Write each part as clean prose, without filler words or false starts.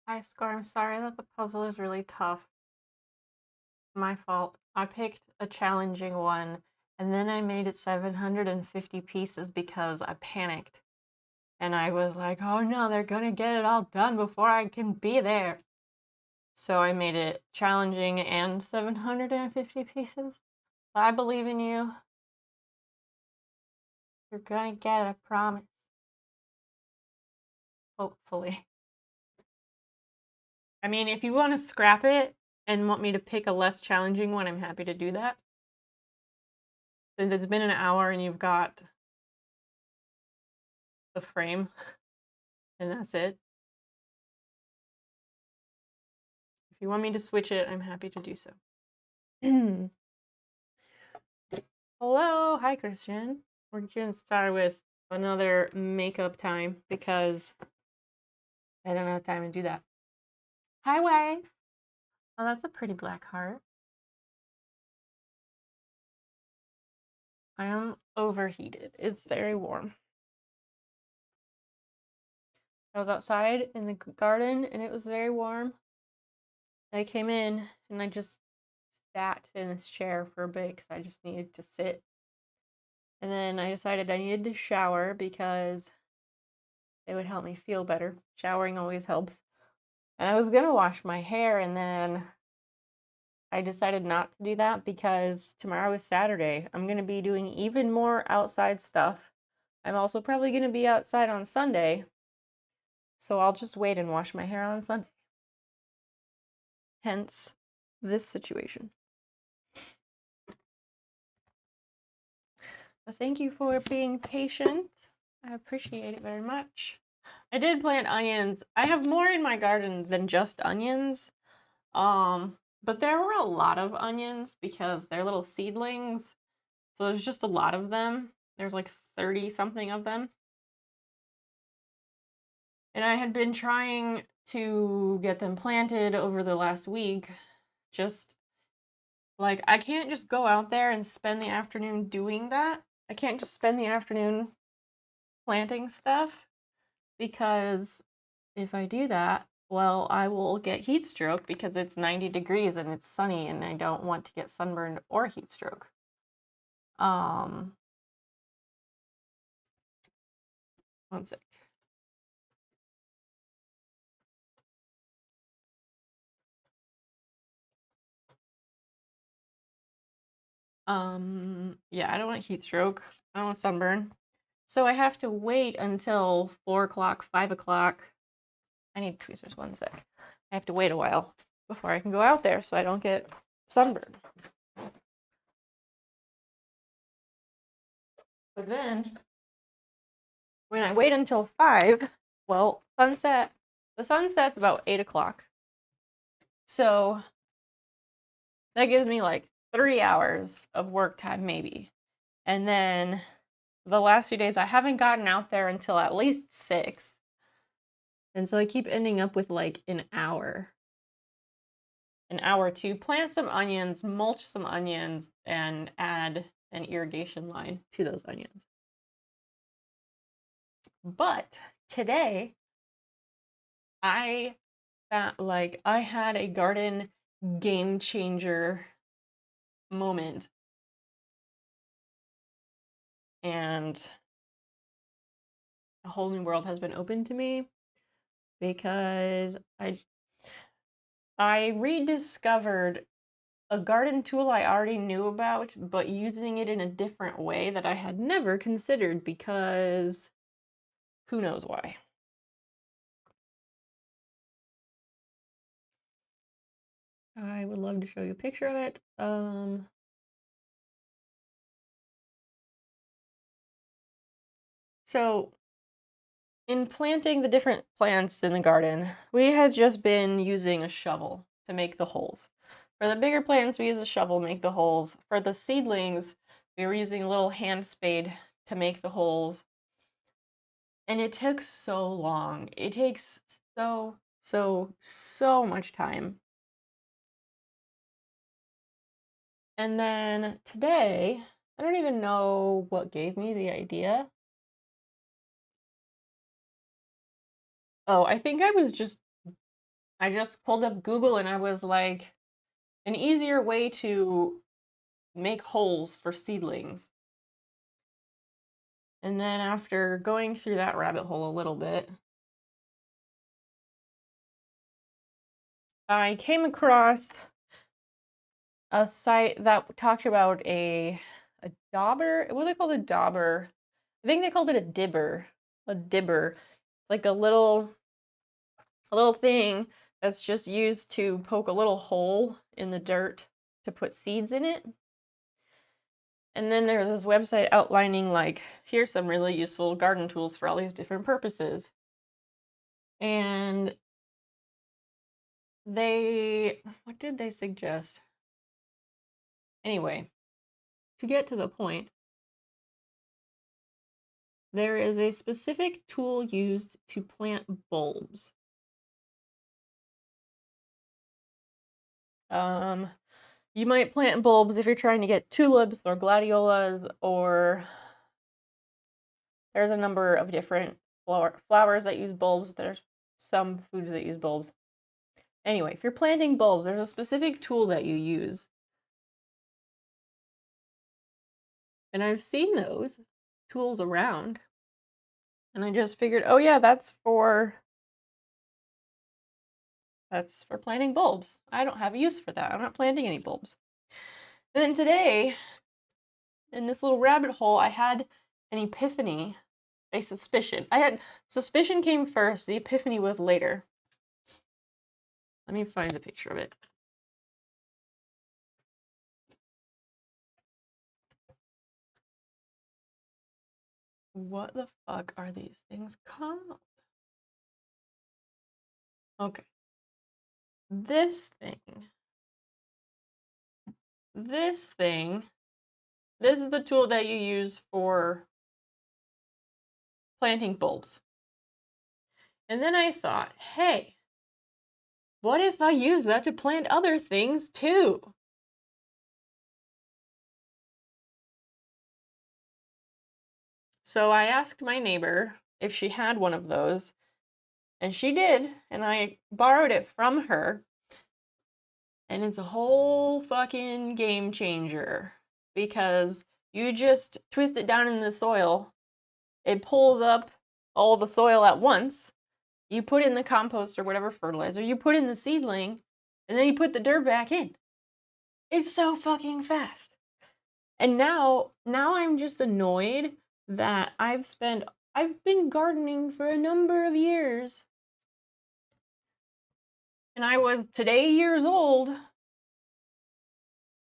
Hi, Scar. I'm sorry that the puzzle is really tough. My fault. I picked a challenging one, and then I made it 750 pieces because I panicked. And I was like, oh no, they're gonna get it all done before I can be there. So I made it challenging and 750 pieces. I believe in you. You're gonna get it, I promise. Hopefully. I mean, if you want to scrap it and want me to pick a less challenging one, I'm happy to do that. Since it's been an hour and you've got the frame, and that's it. If you want me to switch it, I'm happy to do so. Hello, hi Christian. We're gonna start with another makeup time because I don't have time to do that. Hi, wife. Oh, that's a pretty black heart. I am overheated. It's very warm. I was outside in the garden and it was very warm. I came in and I just sat in this chair for a bit because I just needed to sit. And then I decided I needed to shower because it would help me feel better. Showering always helps. And I was gonna wash my hair, and then I decided not to do that because tomorrow is Saturday. I'm gonna be doing even more outside stuff. I'm also probably gonna be outside on Sunday, so I'll just wait and wash my hair on Sunday. Hence, this situation. But thank you for being patient. I appreciate it very much. I did plant onions. I have more in my garden than just onions. But there were a lot of onions because they're little seedlings. So there's just a lot of them. There's like 30 something of them. And I had been trying to get them planted over the last week. Just like, I can't just go out there and spend the afternoon doing that. I can't just spend the afternoon planting stuff because if I do that, well, I will get heat stroke because it's 90 degrees and it's sunny and I don't want to get sunburned or heat stroke. One sec. Yeah, I don't want heat stroke. I don't want sunburn. So I have to wait until 4 o'clock, 5 o'clock. I need tweezers, one sec. I have to wait a while before I can go out there so I don't get sunburned. But then, when I wait until 5, well, the sun sets about 8 o'clock. So that gives me like 3 hours of work time, maybe. And then the last few days, I haven't gotten out there until at least 6. And so I keep ending up with like an hour to plant some onions, mulch some onions, and add an irrigation line to those onions. But today, I I had a garden game changer moment, and a whole new world has been opened to me because I rediscovered a garden tool I already knew about, but using it in a different way that I had never considered because who knows why. I would love to show you a picture of it. So in planting the different plants in the garden, we had just been using a shovel to make the holes. For the bigger plants, we use a shovel to make the holes. For the seedlings, we were using a little hand spade to make the holes. And it took so long. It takes so much time. And then today, I don't even know what gave me the idea. Oh, I think I was just I just pulled up Google and I was like, an easier way to make holes for seedlings. And then after going through that rabbit hole a little bit, I came across a site that talked about a dauber. What was it called? A dauber. I think they called it a dibber. A dibber. Like a little thing that's just used to poke a little hole in the dirt to put seeds in it. And then there's this website outlining like, here's some really useful garden tools for all these different purposes. And what did they suggest? Anyway, to get to the point, there is a specific tool used to plant bulbs. You might plant bulbs if you're trying to get tulips or gladiolas, or there's a number of different flowers that use bulbs. There's some foods that use bulbs. Anyway, if you're planting bulbs, there's a specific tool that you use. And I've seen those tools around. And I just figured, oh yeah, that's for planting bulbs. I don't have a use for that. I'm not planting any bulbs. And then today, in this little rabbit hole, I had an epiphany, a suspicion. Suspicion came first, the epiphany was later. Let me find the picture of it. What the fuck are these things called? Okay. This is the tool that you use for planting bulbs. And then I thought, hey, what if I use that to plant other things too? So I asked my neighbor if she had one of those, and she did, and I borrowed it from her. And it's a whole fucking game changer because you just twist it down in the soil. It pulls up all the soil at once. You put in the compost or whatever fertilizer, you put in the seedling, and then you put the dirt back in. It's so fucking fast. And now I'm just annoyed that I've been gardening for a number of years. And I was today years old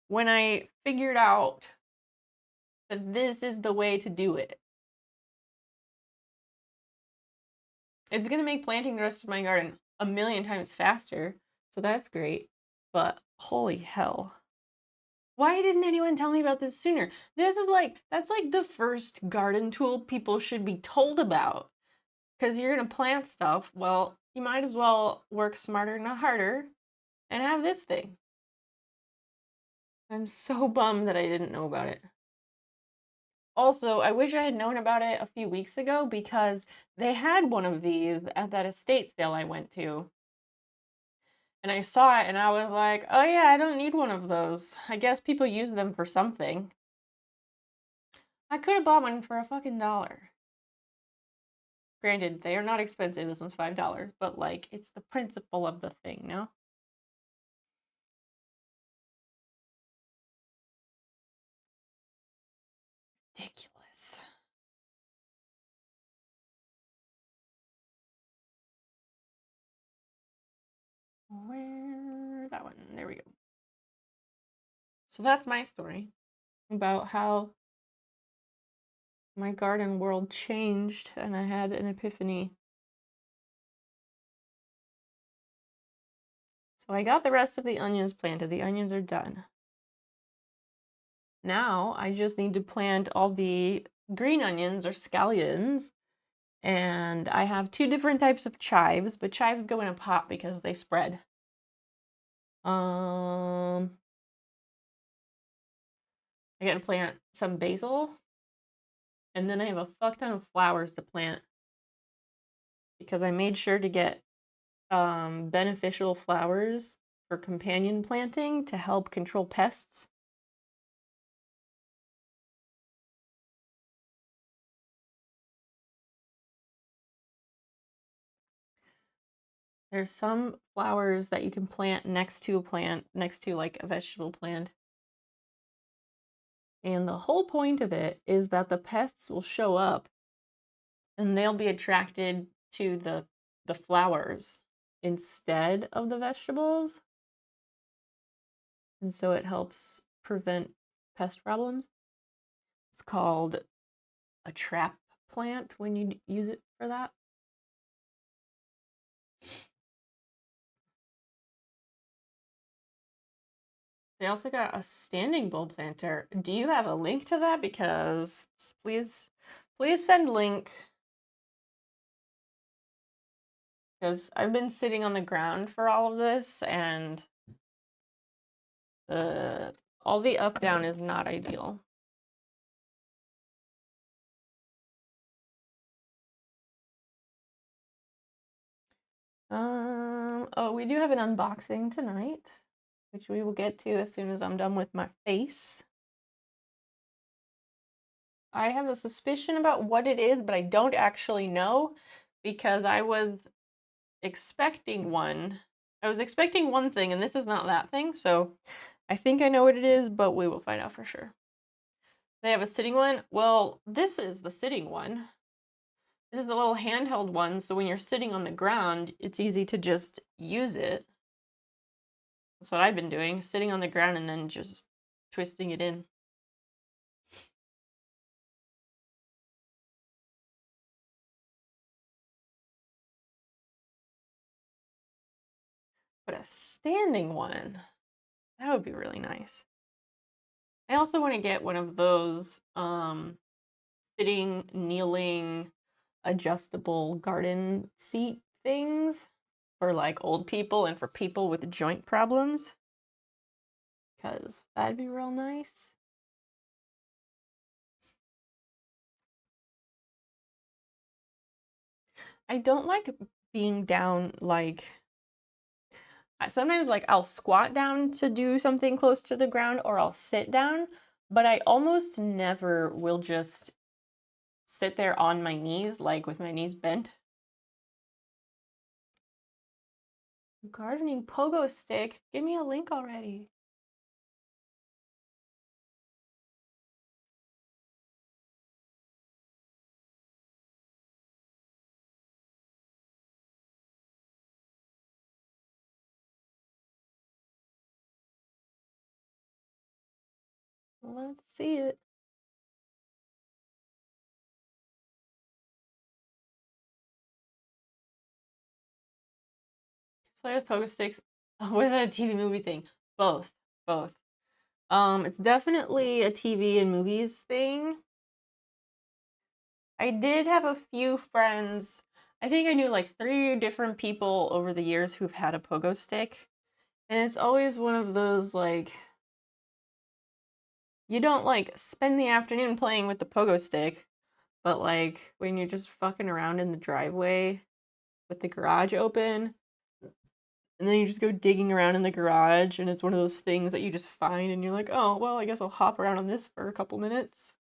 when I figured out that this is the way to do it. It's gonna make planting the rest of my garden a million times faster, so that's great. But holy hell. Why didn't anyone tell me about this sooner? That's like the first garden tool people should be told about. Because you're gonna plant stuff, well, you might as well work smarter, not harder, and have this thing. I'm so bummed that I didn't know about it. Also, I wish I had known about it a few weeks ago because they had one of these at that estate sale I went to. And I saw it and I was like, oh yeah, I don't need one of those. I guess people use them for something. I could have bought one for a fucking dollar. Granted, they are not expensive. This one's $5, but like, it's the principle of the thing, no? Ridiculous. Where? That one. There we go. So that's my story about how my garden world changed and I had an epiphany. So I got the rest of the onions planted. The onions are done. Now I just need to plant all the green onions or scallions. And I have two different types of chives, but chives go in a pot because they spread. I gotta plant some basil. And then I have a fuck ton of flowers to plant. Because I made sure to get beneficial flowers for companion planting to help control pests. There's some flowers that you can plant next to a plant, next to like a vegetable plant. And the whole point of it is that the pests will show up and they'll be attracted to the flowers instead of the vegetables. And so it helps prevent pest problems. It's called a trap plant when you use it for that. They also got a standing bulb planter. Do you have a link to that? Because please send link. Because I've been sitting on the ground for all of this, and all the up down is not ideal. Oh, we do have an unboxing tonight, which we will get to as soon as I'm done with my face. I have a suspicion about what it is, but I don't actually know because I was expecting one. I was expecting one thing, and this is not that thing, so I think I know what it is, but we will find out for sure. They have a sitting one. Well, this is the sitting one. This is the little handheld one, so when you're sitting on the ground, it's easy to just use it. That's what I've been doing, sitting on the ground and then just twisting it in. But a standing one, that would be really nice. I also want to get one of those sitting, kneeling, adjustable garden seat things for like old people and for people with joint problems. Because that'd be real nice. I don't like being down like sometimes like I'll squat down to do something close to the ground or I'll sit down, but I almost never will just sit there on my knees, like with my knees bent. Gardening pogo stick? Give me a link already. Let's see it. Play with pogo sticks. Was it a TV movie thing? Both. Both. It's definitely a TV and movies thing. I did have a few friends. I think I knew like 3 different people over the years who've had a pogo stick. And it's always one of those like you don't like spend the afternoon playing with the pogo stick, but like when you're just fucking around in the driveway with the garage open, and then you just go digging around in the garage, and it's one of those things that you just find, and you're like, oh, well, I guess I'll hop around on this for a couple minutes.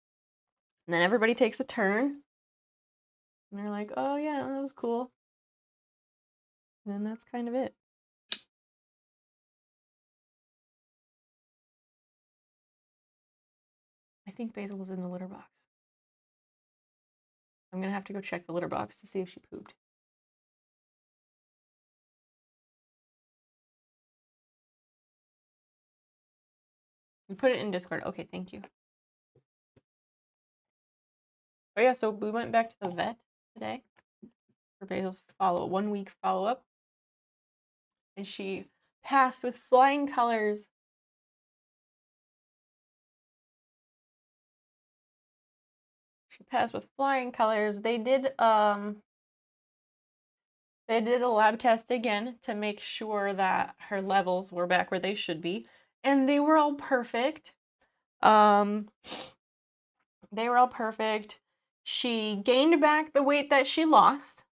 And then everybody takes a turn, and they're like, oh, yeah, that was cool. And then that's kind of it. I think Basil was in the litter box. I'm gonna have to go check the litter box to see if she pooped. You put it in Discord. Okay, thank you. Oh yeah, so we went back to the vet today for Basil's 1-week follow-up. And she passed with flying colors. She passed with flying colors. They did a lab test again to make sure that her levels were back where they should be, and they were all perfect. They were all perfect. She gained back the weight that she lost.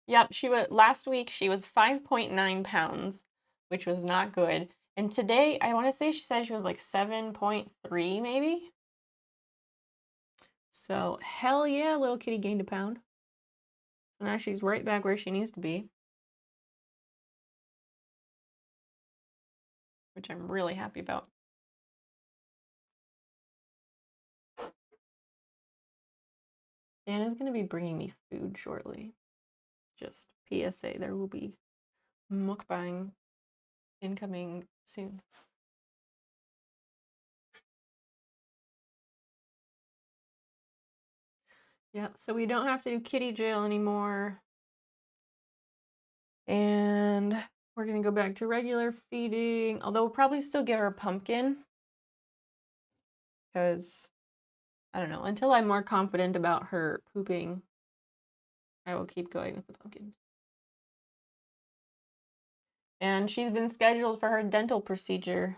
Yep, last week she was 5.9 pounds, which was not good. And today, I want to say she said she was like 7.3 maybe. So, hell yeah, little kitty gained a pound. So now she's right back where she needs to be, which I'm really happy about. Anna's going to be bringing me food shortly. Just PSA, there will be mukbang incoming soon. Yeah, so we don't have to do kitty jail anymore. And we're going to go back to regular feeding, although we'll probably still give her pumpkin. Because, I don't know, until I'm more confident about her pooping, I will keep going with the pumpkin. And she's been scheduled for her dental procedure.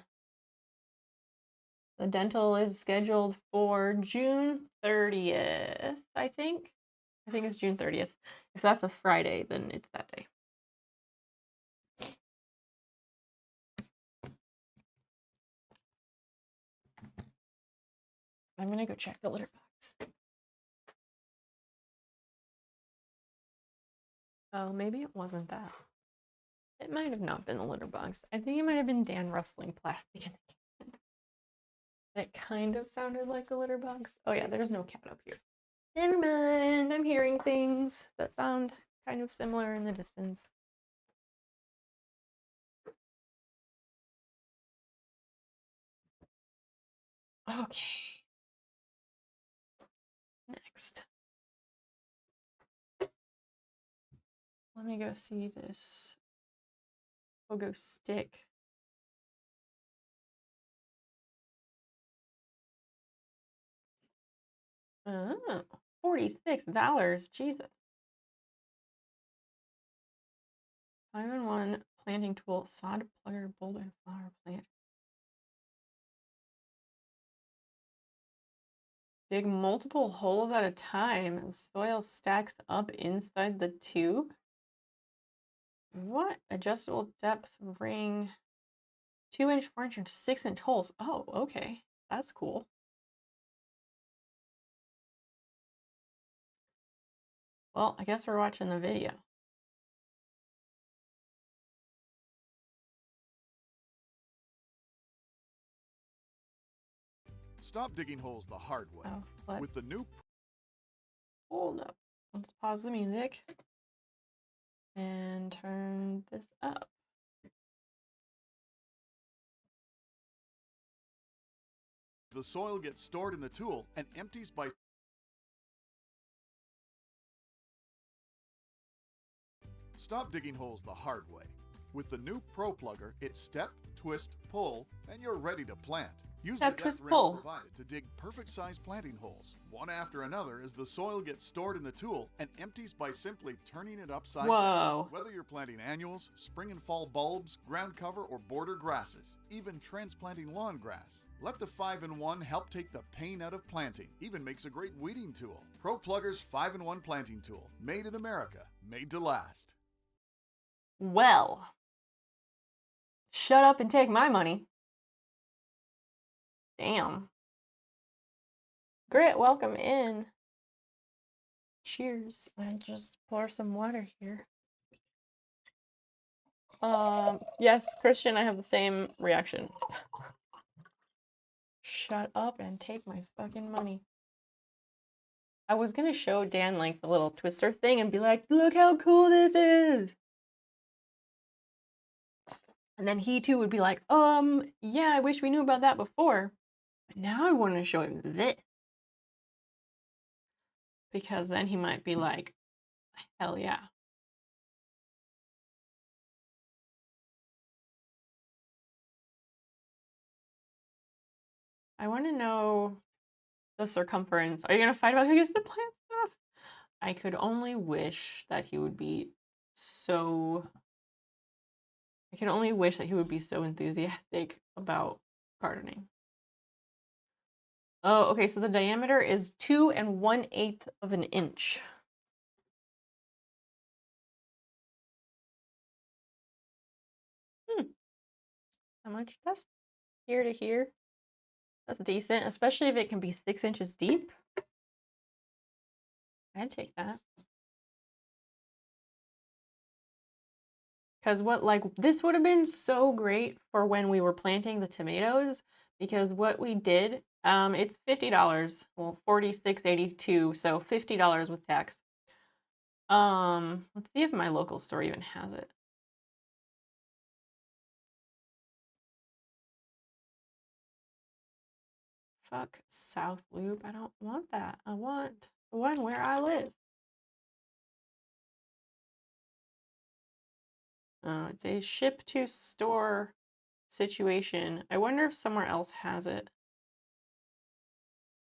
The dental is scheduled for June 30th, I think. I think it's June 30th. If that's a Friday, then it's that day. I'm gonna go check the litter box. Oh, maybe it wasn't that. It might have not been the litter box. I think it might have been Dan rustling plastic in the kitchen. It kind of sounded like a litter box. Oh yeah, there's no cat up here. Never mind, I'm hearing things that sound kind of similar in the distance. Okay. Next. Let me go see this pogo stick. Oh, $46. Jesus. 5-in-1 planting tool, sod plugger, boulder, flower plant. Dig multiple holes at a time and soil stacks up inside the tube. What? Adjustable depth ring. 2-inch, 4-inch, and 6-inch holes. Oh, okay. That's cool. Well, I guess we're watching the video. Stop digging holes the hard way. Oh, with the new... Hold up. Let's pause the music and turn this up. The soil gets stored in the tool and empties by... Stop digging holes the hard way. With the new Pro Plugger, it's step, twist, pull, and you're ready to plant. Use Step, the twist, depth pull ring provided to dig perfect-sized planting holes, one after another, as the soil gets stored in the tool and empties by simply turning it upside down. Whether you're planting annuals, spring and fall bulbs, ground cover, or border grasses, even transplanting lawn grass, let the 5-in-1 help take the pain out of planting. Even makes a great weeding tool. Pro Plugger's 5-in-1 planting tool, made in America, made to last. Well, shut up and take my money. Damn. Grit, welcome in. Cheers. I just pour some water here. Yes, Christian, I have the same reaction. Shut up and take my fucking money. I was gonna show Dan like the little twister thing and be like, look how cool this is. And then he too would be like, yeah, I wish we knew about that before. But now I want to show him this. Because then he might be like, hell yeah. I want to know the circumference. Are you going to fight about who gets the plant stuff? I could only wish that he would be so... I can only wish that he would be so enthusiastic about gardening. Oh, okay, so the diameter is 2 1/8 of an inch. How much? That's here to here. That's decent, especially if it can be 6 inches deep. I'd take that. Because this would have been so great for when we were planting the tomatoes, because what we did, it's $50. Well, $46.82, so $50 with tax. Let's see if my local store even has it. Fuck South Loop. I don't want that. I want the one where I live. It's a ship to store situation. I wonder if somewhere else has it.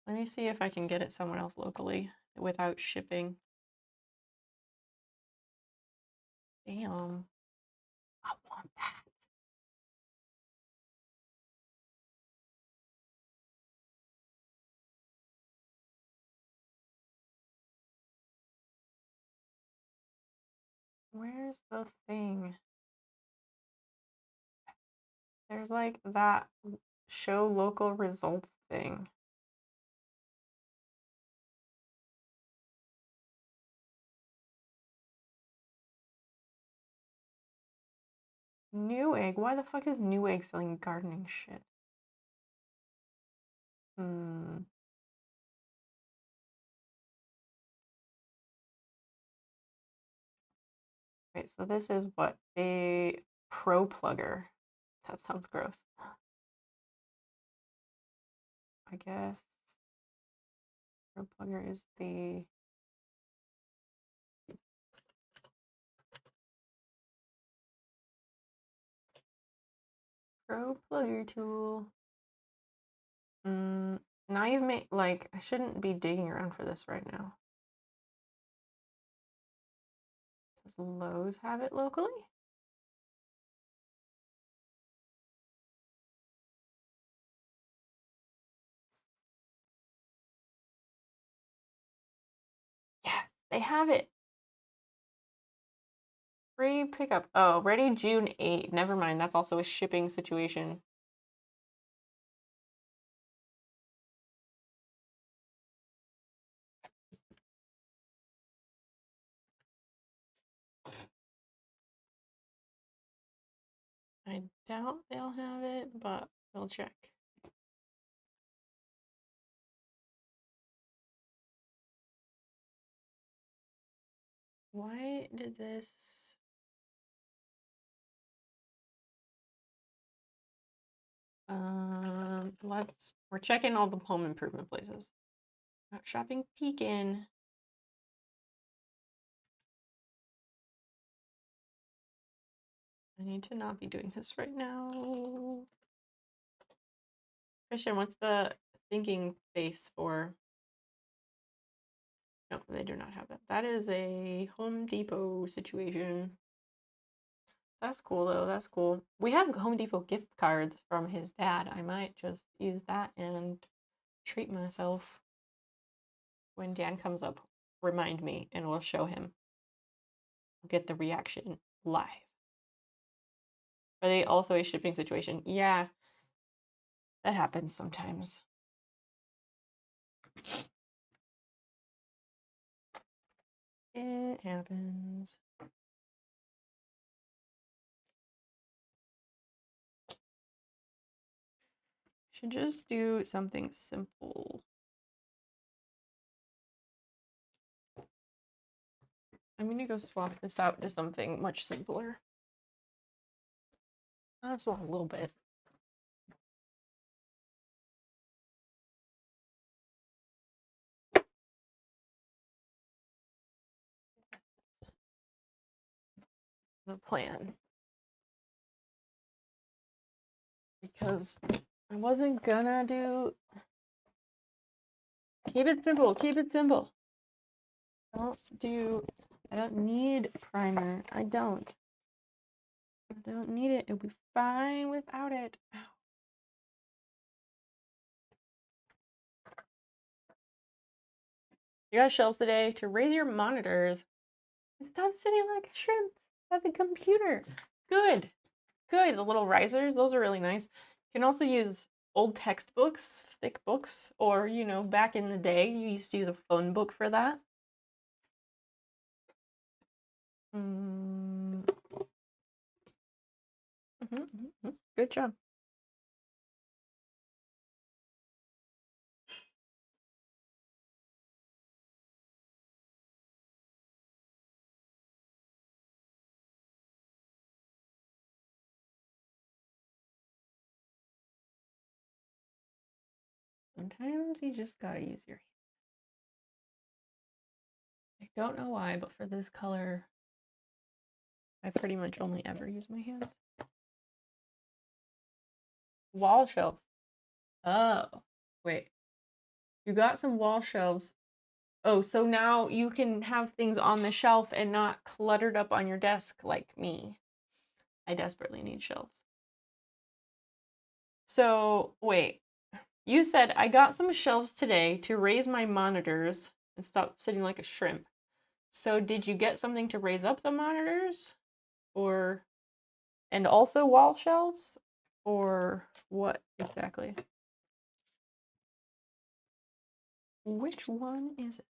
Let me see if I can get it somewhere else locally without shipping. Damn. I want that. Where's the thing? There's like that show local results thing. Newegg? Why the fuck is Newegg selling gardening shit? Wait, so this is what? A Pro Plugger. That sounds gross. I guess Pro Plugger is the Pro Plugger tool. Now you've made, like, I shouldn't be digging around for this right now. Does Lowe's have it locally? Yes, they have it. Free pickup. Oh, ready June 8. Never mind. That's also a shipping situation. I doubt they'll have it, but we'll check. Why did this... we're checking all the home improvement places. Not shopping Pekin. I need to not be doing this right now. Christian, what's the thinking face for? No, they do not have that. That is a Home Depot situation. That's cool though, that's cool. We have Home Depot gift cards from his dad. I might just use that and treat myself. When Dan comes up, remind me and we'll show him. Get the reaction live. Are they also a shipping situation? Yeah, that happens sometimes. It happens. Should just do something simple. I'm gonna go swap this out to something much simpler. I just want a little bit. The plan. Because I wasn't gonna do... Keep it simple, keep it simple. I don't need primer. I don't need it. It'll be fine without it. Ow. You got shelves today to raise your monitors. Stop sitting like a shrimp at the computer. Good. good. The little risers, those are really nice. You can also use old textbooks, thick books, or, you know, back in the day, you used to use a phone book for that. Good job. Sometimes you just gotta use your hand. I don't know why, but for this color, I pretty much only ever use my hands. Wall shelves. Oh, wait. You got some wall shelves. Oh, so now you can have things on the shelf and not cluttered up on your desk like me. I desperately need shelves. So, wait. You said I got some shelves today to raise my monitors and stop sitting like a shrimp. So did you get something to raise up the monitors? Or, and also wall shelves? Or what exactly? Which one is it?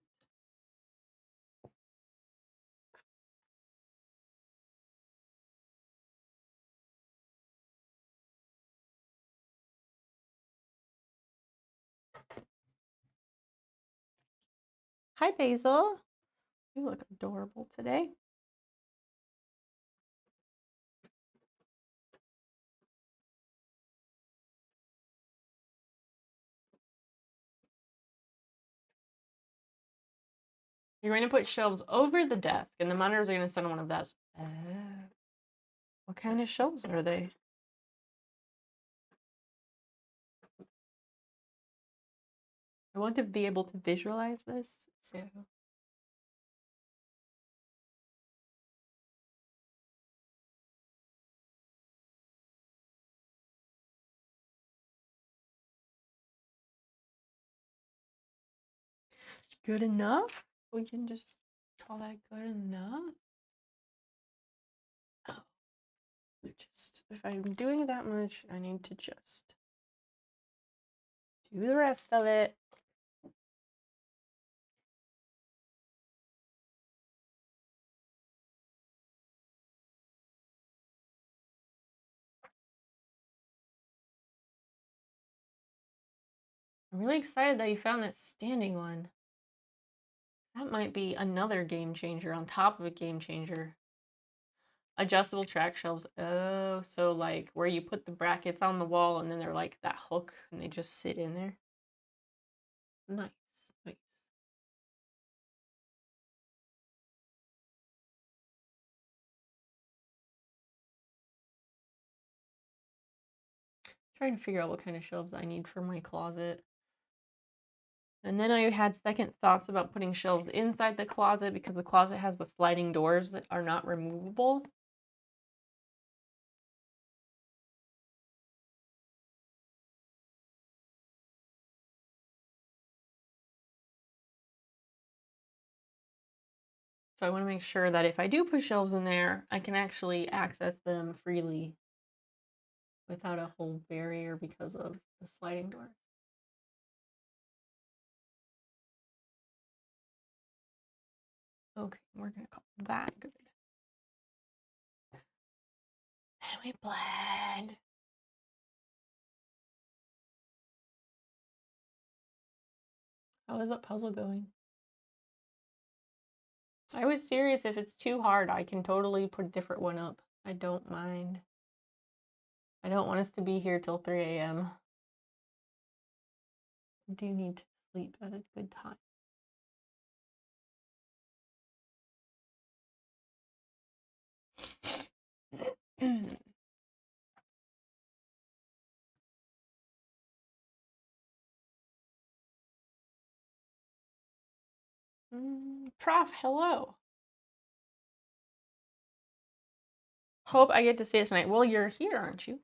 Hi, Basil. You look adorable today. You're going to put shelves over the desk, and the monitors are going to sit on one of those. What kind of shelves are they? I want to be able to visualize this, so... Good enough? We can just call that good enough? Oh. Just, if I'm doing that much, I need to just do the rest of it. I'm really excited that you found that standing one. That might be another game changer on top of a game changer. Adjustable track shelves. Oh, so like where you put the brackets on the wall and then they're like that hook and they just sit in there. Nice, nice. Trying to figure out what kind of shelves I need for my closet. And then I had second thoughts about putting shelves inside the closet because the closet has the sliding doors that are not removable. So I want to make sure that if I do put shelves in there, I can actually access them freely without a whole barrier because of the sliding door. Okay, we're gonna call that good. And we blend. How is that puzzle going? I was serious. If it's too hard, I can totally put a different one up. I don't mind. I don't want us to be here till 3 a.m. I do need to sleep at a good time. Prof, hello. Hope I get to see it tonight. Well, you're here, aren't you?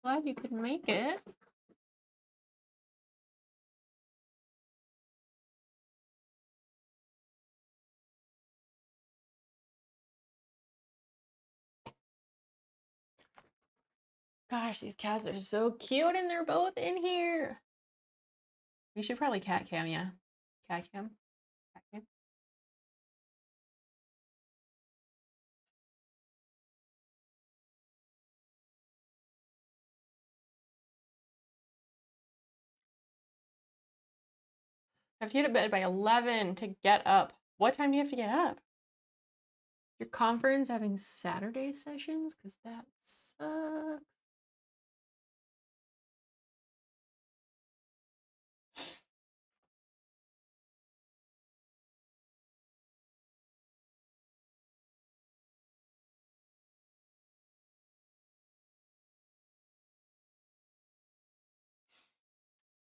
Glad you could make it. Gosh, these cats are so cute and they're both in here. We should probably cat cam, yeah. Cat cam. Cat cam. I have to get to bed by 11 to get up. What time do you have to get up? Your conference having Saturday sessions? Because that sucks.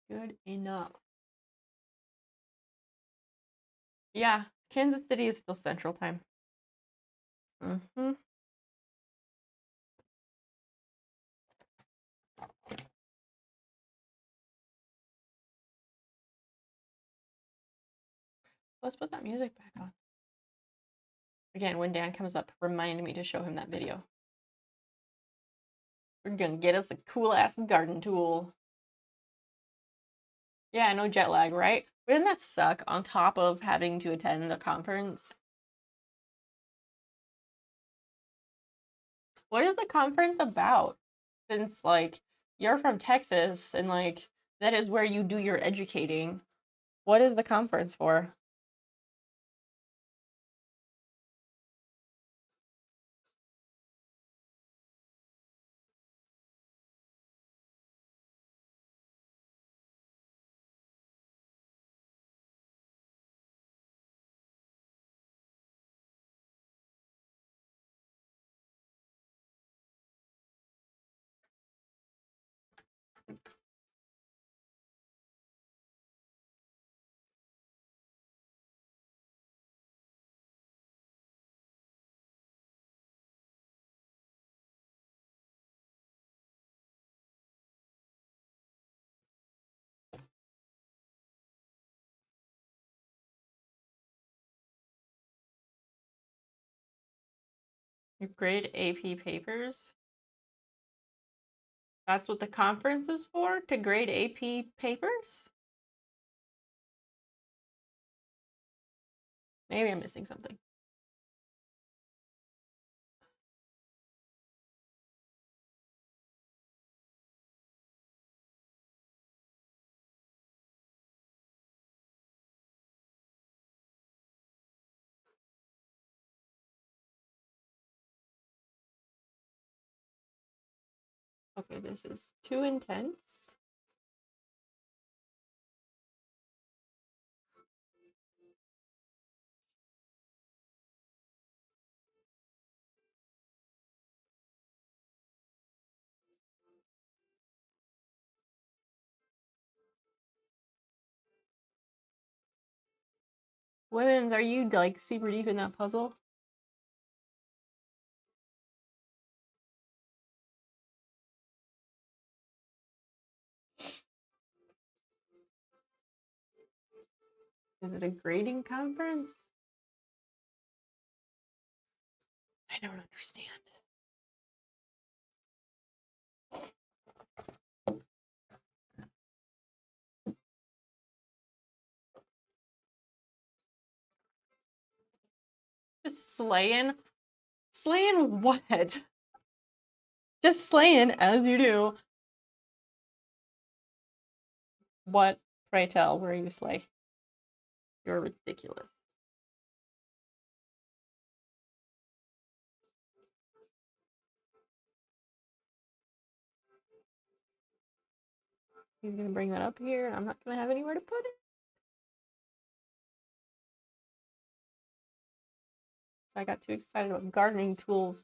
Good enough. Yeah, Kansas City is still Central Time. Mm-hmm. Let's put that music back on. Again, when Dan comes up, remind me to show him that video. We're gonna get us a cool-ass garden tool. Yeah, no jet lag, right? Wouldn't that suck on top of having to attend the conference? What is the conference about? Since, like, you're from Texas and, like, that is where you do your educating. What is the conference for? Your grade AP papers? That's what the conference is for? To grade AP papers? Maybe I'm missing something. Okay, this is too intense. Women's, are you, like, super deep in that puzzle? Is it a grading conference? I don't understand. Just slaying? Slaying what? Just slaying as you do. What, pray tell, were you slay? You're ridiculous. He's gonna bring that up here, and I'm not gonna have anywhere to put it. So I got too excited about gardening tools.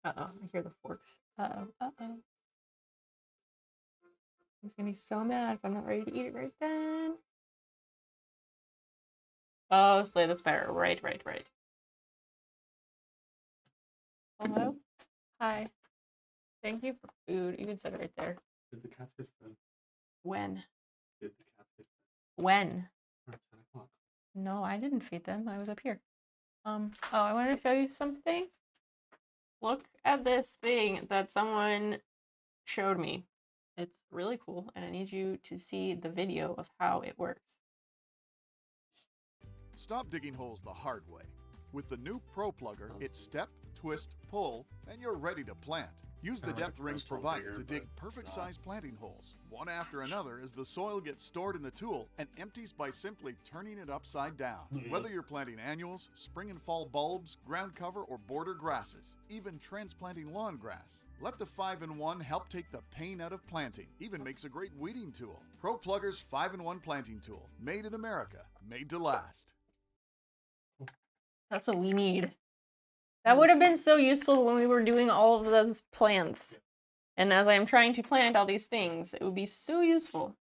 Uh-oh, I hear the forks. Uh-oh, uh-oh. He's gonna be so mad if I'm not ready to eat it right then. Oh, slay, that's better. Right. Hello? Hi. Thank you for food. You can set it right there. Did the cats get fed? When? Did the cats get fed? When? Around 10 o'clock. No, I didn't feed them. I was up here. Oh, I wanted to show you something. Look at this thing that someone showed me. It's really cool, and I need you to see the video of how it works. Stop digging holes the hard way. With the new Pro Plugger, it's step, twist, pull, and you're ready to plant. Use the depth rings provided to dig perfect-sized planting holes, one after another, as the soil gets stored in the tool and empties by simply turning it upside down. Whether you're planting annuals, spring and fall bulbs, ground cover, or border grasses, even transplanting lawn grass, let the 5-in-1 help take the pain out of planting. Even makes a great weeding tool. Pro Plugger's 5-in-1 planting tool, made in America, made to last. That's what we need. That would have been so useful when we were doing all of those plants. And as I'm trying to plant all these things, it would be so useful.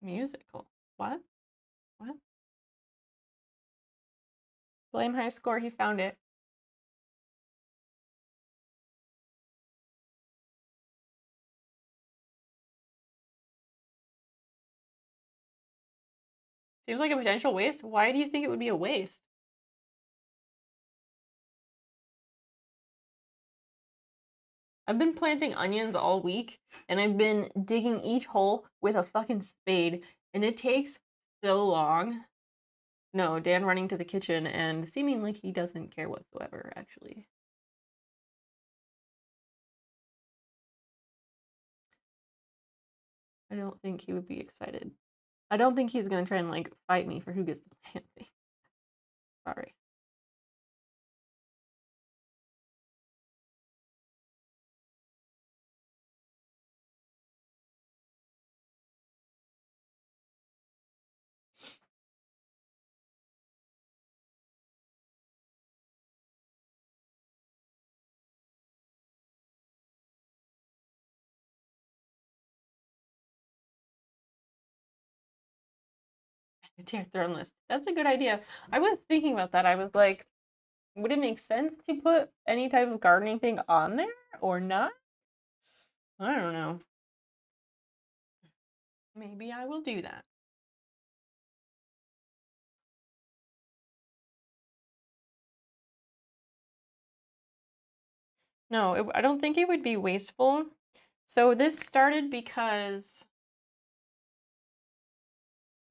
Musical. What? What? Blame high score, he found it. Seems like a potential waste. Why do you think it would be a waste? I've been planting onions all week, and I've been digging each hole with a fucking spade, and it takes so long. No, Dan running to the kitchen, and seeming like he doesn't care whatsoever, actually. I don't think he would be excited. I don't think he's gonna try and, like, fight me for who gets to plant things. Sorry. Tier throne list. That's a good idea. I was thinking about that. I was like, would it make sense to put any type of gardening thing on there or not? I don't know. Maybe I will do that. No, I don't think it would be wasteful. So this started because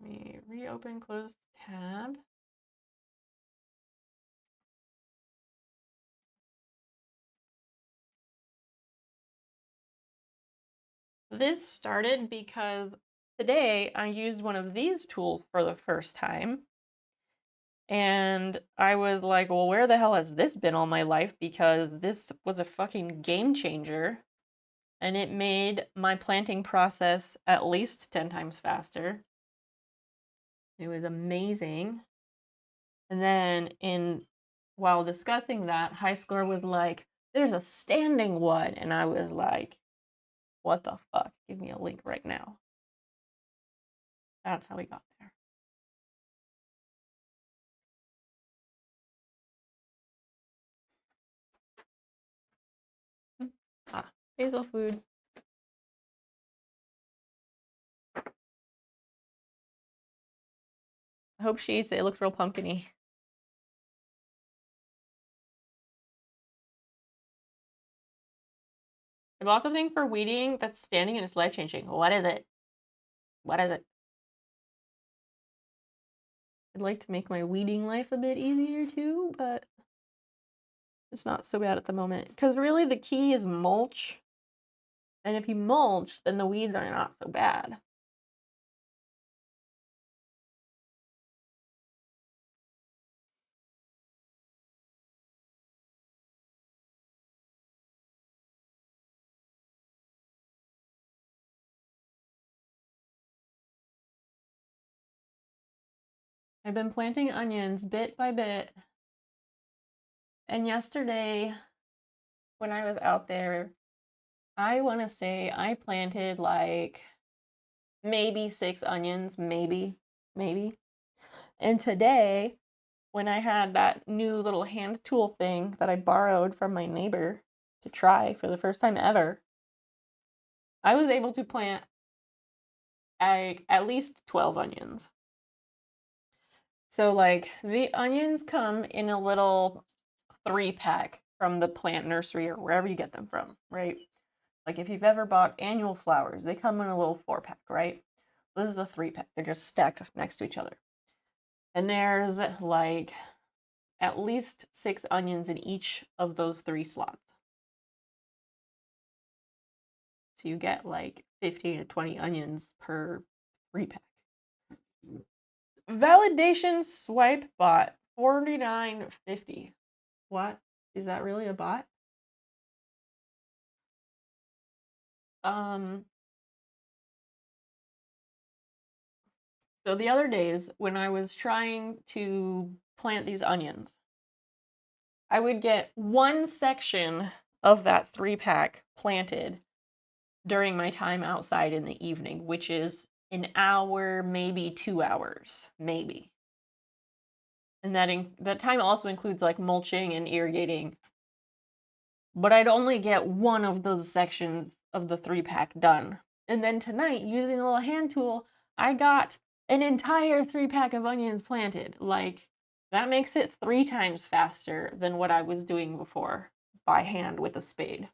let me reopen closed tab. This started because today I used one of these tools for the first time. And I was like, well, where the hell has this been all my life? Because this was a fucking game changer. And it made my planting process at least 10 times faster. It was amazing. And then while discussing that, high score was like, there's a standing one. And I was like, what the fuck? Give me a link right now. That's how we got there. Basil food. I hope she eats it. It looks real pumpkin-y. I bought something for weeding that's standing and it's life-changing. What is it? What is it? I'd like to make my weeding life a bit easier too, but it's not so bad at the moment. Because really the key is mulch. And if you mulch, then the weeds are not so bad. I've been planting onions bit by bit. And yesterday, when I was out there, I want to say I planted like maybe 6 onions, maybe. And today, when I had that new little hand tool thing that I borrowed from my neighbor to try for the first time ever, I was able to plant at least 12 onions. So like the onions come in a little 3-pack from the plant nursery or wherever you get them from, right? Like if you've ever bought annual flowers, they come in a little 4-pack, right? This is a 3-pack. They're just stacked next to each other. And there's like at least 6 onions in each of those 3 slots. So you get like 15 to 20 onions per 3-pack. Validation swipe bot, $49.50. What? Is that really a bot? So the other days when I was trying to plant these onions, I would get one section of that 3-pack planted during my time outside in the evening, which is an hour, maybe 2 hours, maybe. And that time also includes like mulching and irrigating. But I'd only get one of those sections of the 3-pack done. And then tonight, using a little hand tool, I got an entire 3-pack of onions planted. Like, that makes it 3 times faster than what I was doing before by hand with a spade.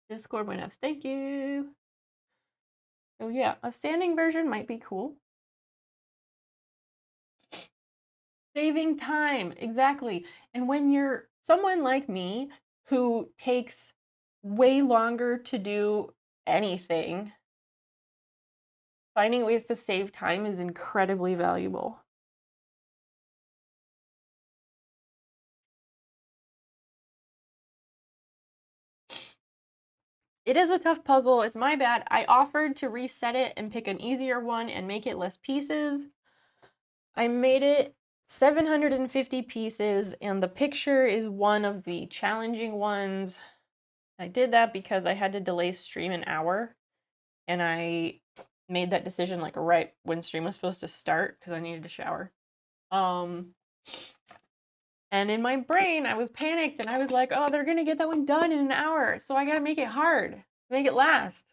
Discord went up. Thank you. So yeah, a standing version might be cool. Saving time, exactly. And when you're someone like me who takes way longer to do anything, finding ways to save time is incredibly valuable. It is a tough puzzle. It's my bad. I offered to reset it and pick an easier one and make it less pieces. I made it 750 pieces, and the picture is one of the challenging ones. I did that because I had to delay stream an hour, and I made that decision like right when stream was supposed to start because I needed to shower. And in my brain, I was panicked and I was like, oh, they're gonna get that one done in an hour, so I gotta make it hard, make it last.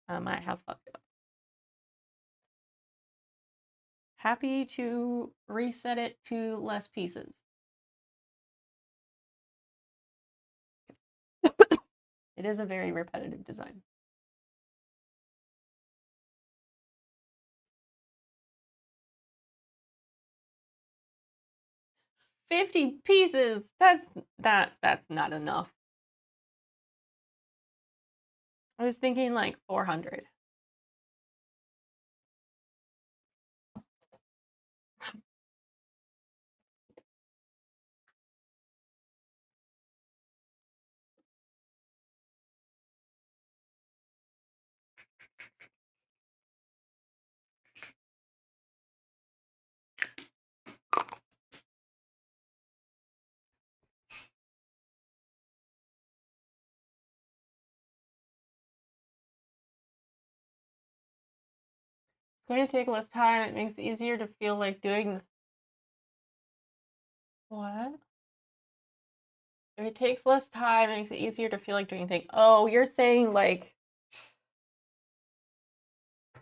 I have fucked it up. Happy to reset it to less pieces. It is a very repetitive design. $50 pieces. That's not enough. I was thinking like 400. It's going to take less time. It makes it easier to feel like doing. What? If it takes less time, it makes it easier to feel like doing things. Oh, you're saying like.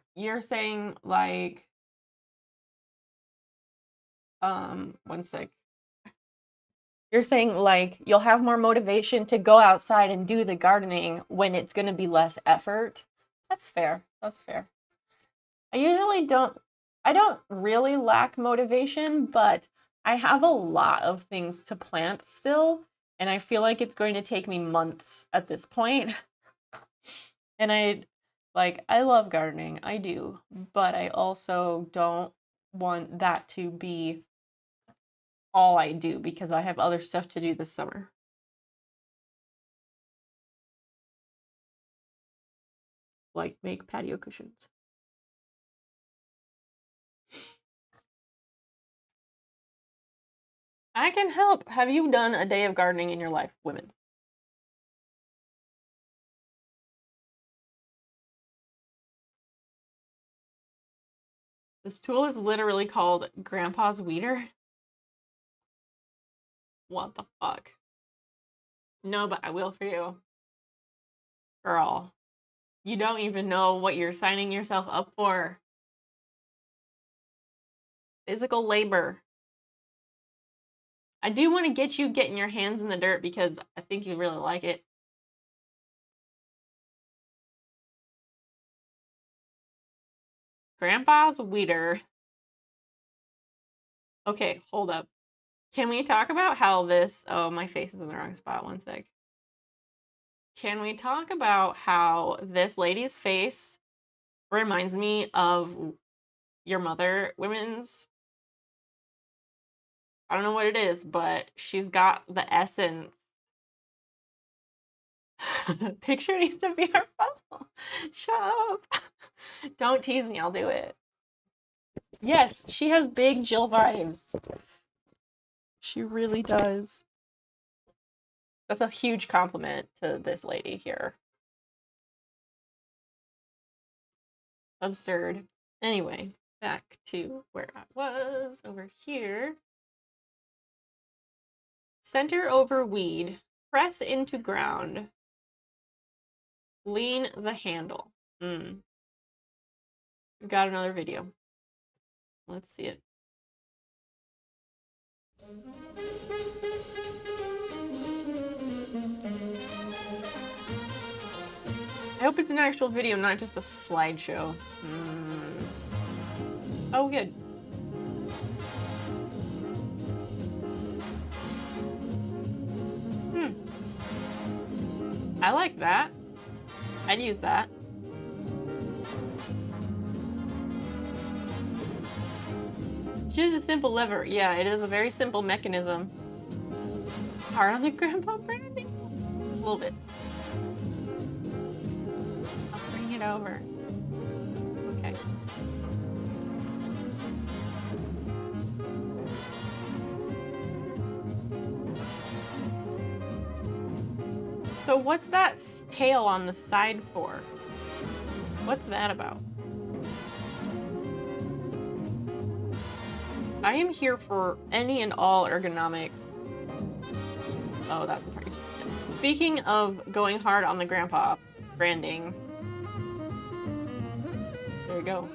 One sec. You're saying like you'll have more motivation to go outside and do the gardening when it's going to be less effort. That's fair. That's fair. I don't really lack motivation, but I have a lot of things to plant still, and I feel like it's going to take me months at this point. And I love gardening, I do, but I also don't want that to be all I do because I have other stuff to do this summer. Like make patio cushions. I can help. Have you done a day of gardening in your life, women? This tool is literally called Grandpa's Weeder. What the fuck? No, but I will for you. Girl, you don't even know what you're signing yourself up for. Physical labor. I do want to get you getting your hands in the dirt because I think you really like it. Grandpa's Weeder. Okay, hold up. Can we talk about how this... Oh, my face is in the wrong spot. One sec. Can we talk about how this lady's face reminds me of your mother women's? I don't know what it is, but she's got the essence. Picture needs to be our puzzle. Shut up. Don't tease me, I'll do it. Yes, she has big Jill vibes. She really does. That's a huge compliment to this lady here. Absurd. Anyway, back to where I was over here. Center over weed. Press into ground. Lean the handle. We've got another video. Let's see it. I hope it's an actual video, not just a slideshow. Oh, good. I like that. I'd use that. It's just a simple lever. Yeah, it is a very simple mechanism. Hard on the grandpa branding? A little bit. I'll bring it over. Okay. So what's that tail on the side for? What's that about? I am here for any and all ergonomics. Oh, that's the part. Speaking of going hard on the grandpa branding. There you go.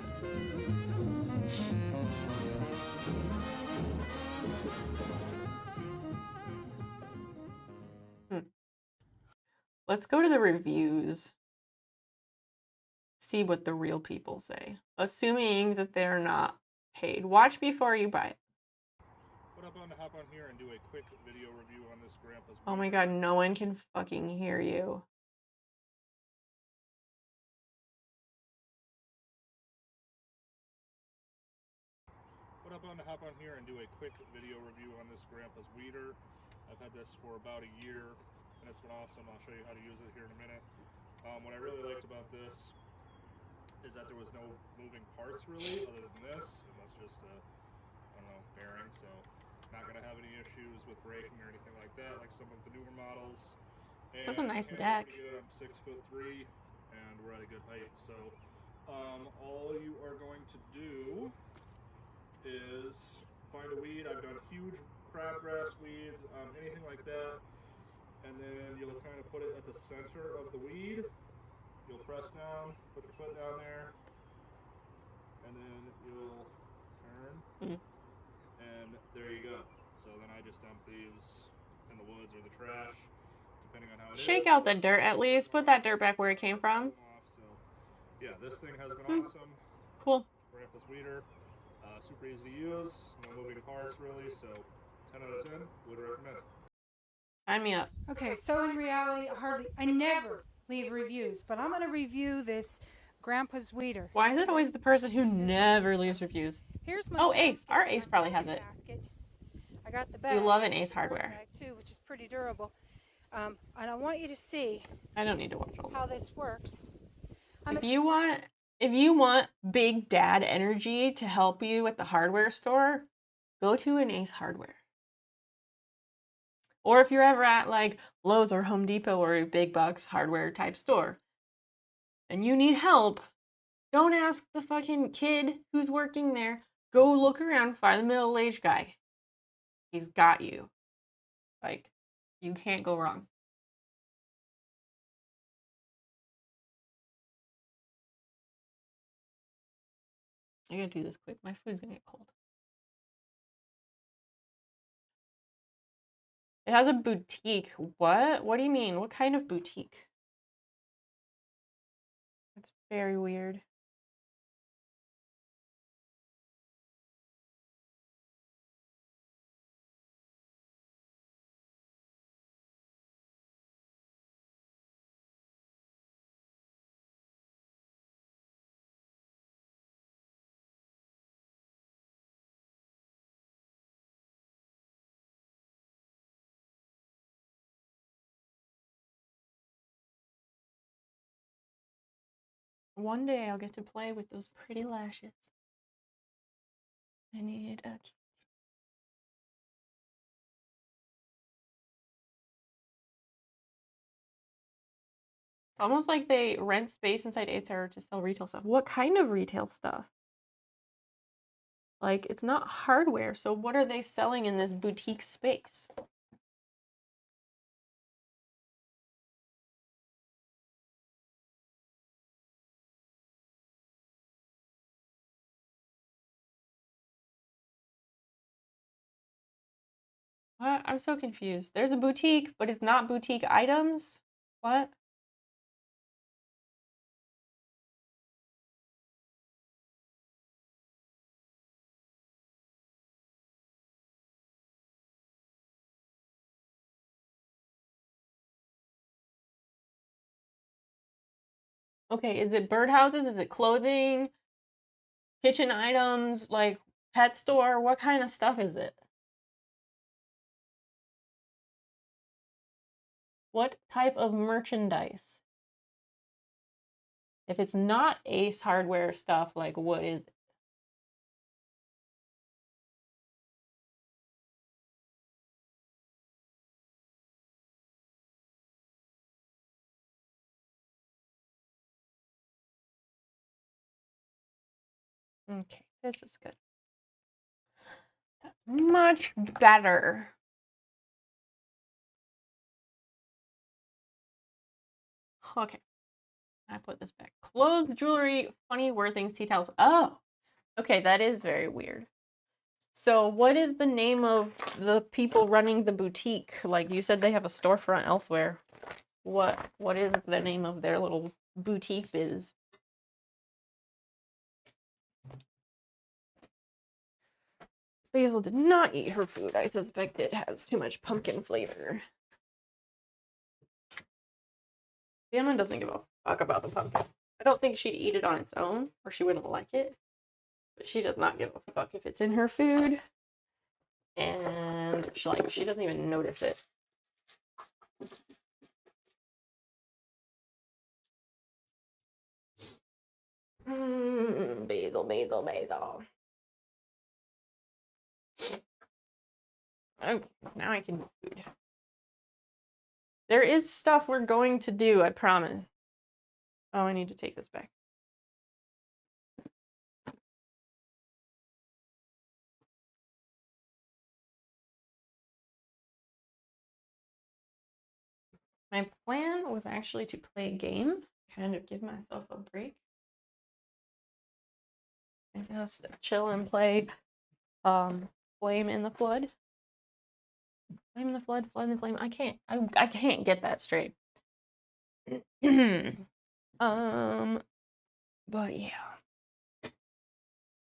Let's go to the reviews. See what the real people say. Assuming that they're not paid. Watch before you buy it. What up, I'm gonna hop on here and do a quick video review on this Grandpa's Weeder. Oh my god, no one can fucking hear you. What up, I'm gonna hop on here and do a quick video review on this Grandpa's Weeder. I've had this for about a year, and it's been awesome. I'll show you how to use it here in a minute. What I really liked about this is that there was no moving parts really, other than this, and that's just a, I don't know, bearing, so not gonna have any issues with braking or anything like that, like some of the newer models. And that's a nice deck. I'm 6'3", and we're at a good height, so all you are going to do is find a weed. I've done huge crabgrass weeds, anything like that, and then you'll kind of put it at the center of the weed. You'll press down, put your foot down there, and then you'll turn, and there you go. So then I just dump these in the woods or the trash, depending on how it is. Shake out the dirt at least. Put that dirt back where it came from. So, yeah, this thing has been awesome. Cool. Grandpa's Weeder. Super easy to use. No moving parts really, so 10 out of 10 would recommend. Sign me up. Okay, so in reality, I never leave reviews, but I'm going to review this Grandpa's Weeder. Why is it always the person who never leaves reviews? Here's my Oh, Ace. Our Ace probably has it. basket. I got the We bag. love an Ace hardware. Bag too, which is pretty durable. And I want you to see I don't need to watch all how this. this works. If you want big dad energy to help you at the hardware store, go to an Ace Hardware. Or if you're ever at like Lowe's or Home Depot or a big bucks hardware type store and you need help, Don't ask the fucking kid who's working there. Go look around, find the middle-aged guy. He's got you. Like, you can't go wrong. I gotta do this quick. My food's gonna get cold. It has a boutique. What? What do you mean? What kind of boutique? That's very weird. One day I'll get to play with those pretty lashes. I need a... Almost like they rent space inside Aether to sell retail stuff. What kind of retail stuff? Like, it's not hardware, so what are they selling in this boutique space? What? I'm so confused. There's a boutique, but it's not boutique items? What? Okay, is it birdhouses? Is it clothing? Kitchen items? Like, pet store? What kind of stuff is it? What type of merchandise? If it's not Ace Hardware stuff, like, what is it? Okay, this is good. That's much better. Okay, I put this back. Clothes, jewelry, funny word things, tea towels. Oh, okay, that is very weird. So what is the name of the people running the boutique? Like, you said they have a storefront elsewhere. What is the name of their little boutique biz? Basil did not eat her food. I suspect it has too much pumpkin flavor. Fiona doesn't give a fuck about the pumpkin. I don't think she'd eat it on its own, or she wouldn't like it. But she does not give a fuck if it's in her food. And she doesn't even notice it. Basil. Okay, now I can do food. There is stuff we're going to do, I promise. Oh, I need to take this back. My plan was actually to play a game, kind of give myself a break. And just chill and play Flame in the Flood. Flame in the Flood, Flood in the Flame. I can't get that straight. But yeah.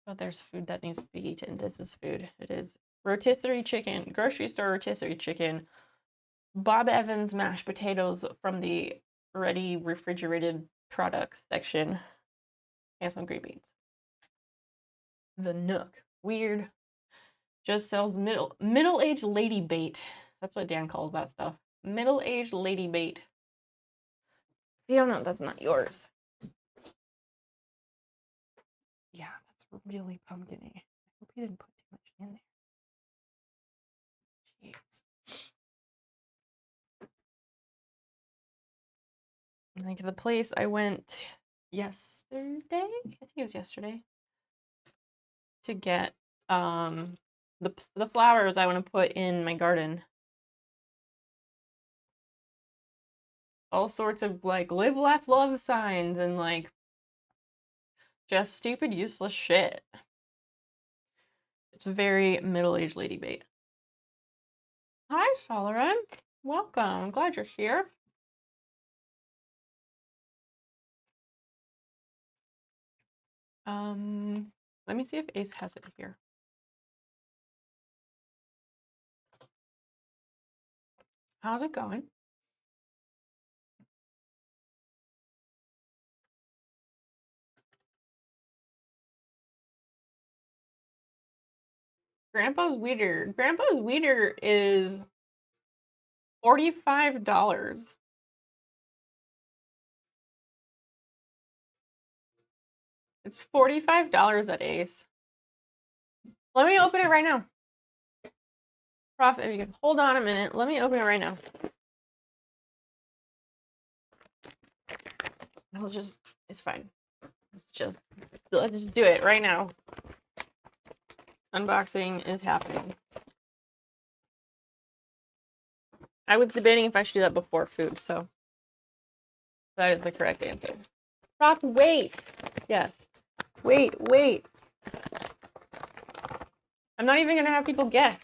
But there's food that needs to be eaten. This is food. It is rotisserie chicken, grocery store rotisserie chicken, Bob Evans mashed potatoes from the ready refrigerated products section, and some green beans. The Nook. Weird. Just sells middle-aged lady bait. That's what Dan calls that stuff. Middle-aged lady bait. Fiona, that's not yours. Yeah, that's really pumpkin-y. I hope you didn't put too much in there. Jeez. Like the place I went yesterday. I think it was yesterday. To get the flowers I want to put in my garden. All sorts of like live, laugh, love signs and like just stupid, useless shit. It's very middle-aged lady bait. Hi, Solaran. Welcome. I'm glad you're here. Let me see if Ace has it here. How's it going? Grandpa's Weeder. Grandpa's Weeder is $45. It's $45 at Ace. Let me open it right now. Prof, if you can hold on a minute, let me open it right now. It's fine. Let's just do it right now. Unboxing is happening. I was debating if I should do that before food, so that is the correct answer. Prof, wait. Yes. Wait. I'm not even gonna have people guess.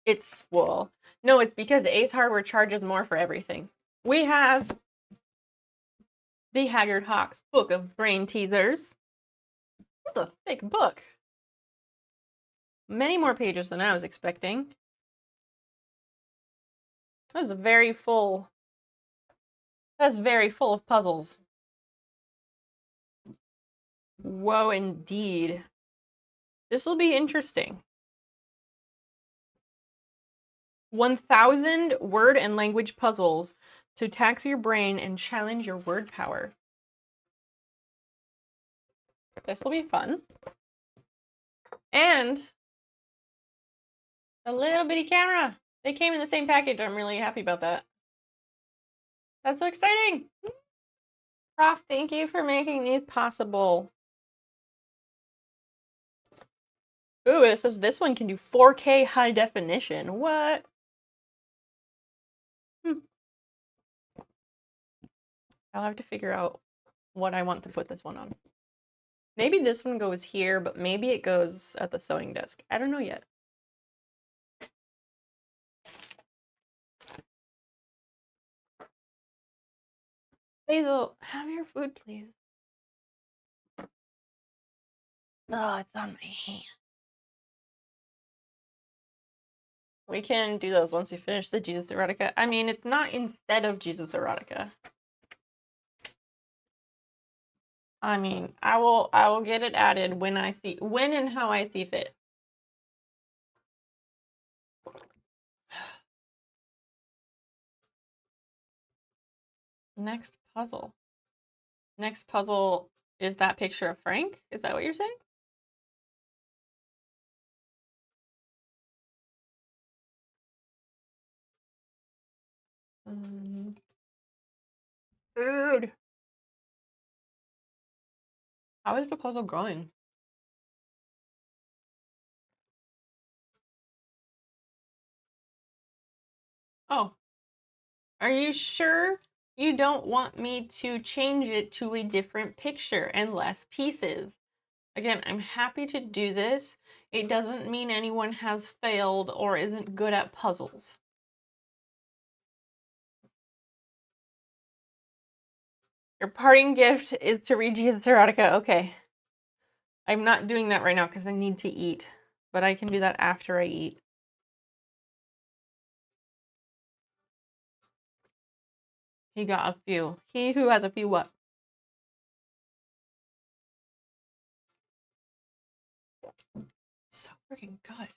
It's swole. No, it's because Ace Hardware charges more for everything. We have the Haggard Hawks Book of Brain Teasers. That's a thick book. Many more pages than I was expecting. That's very full. That's very full of puzzles. Whoa, indeed. This will be interesting. 1,000 word and language puzzles to tax your brain and challenge your word power. This will be fun. And a little bitty camera. They came in the same package. I'm really happy about that. That's so exciting. Prof, thank you for making these possible. Ooh, it says this one can do 4K high definition. What? I'll have to figure out what I want to put this one on. Maybe this one goes here, but maybe it goes at the sewing desk. I don't know yet. Basil, have your food, please. Oh, it's on my hand. We can do those once we finish the Jesus Erotica. I mean, it's not instead of Jesus Erotica. I mean, I will get it added when and how I see fit. Next puzzle. Next puzzle is that picture of Frank? Is that what you're saying? Dude. How is the puzzle going? Oh. Are you sure you don't want me to change it to a different picture and less pieces? Again, I'm happy to do this. It doesn't mean anyone has failed or isn't good at puzzles. Your parting gift is to read Jesus Erotica. Okay. I'm not doing that right now because I need to eat. But I can do that after I eat. He got a few. He who has a few what? So freaking good.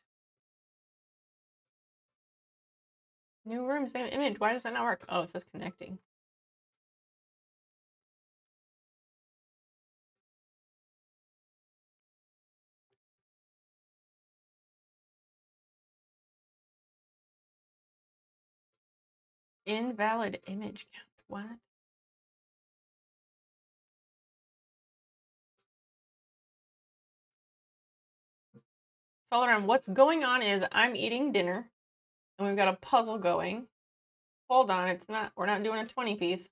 New room, same image. Why does that not work? Oh, it says connecting. Invalid image count. What? Solaran, what's going on is I'm eating dinner, and we've got a puzzle going. Hold on, we're not doing a 20 piece.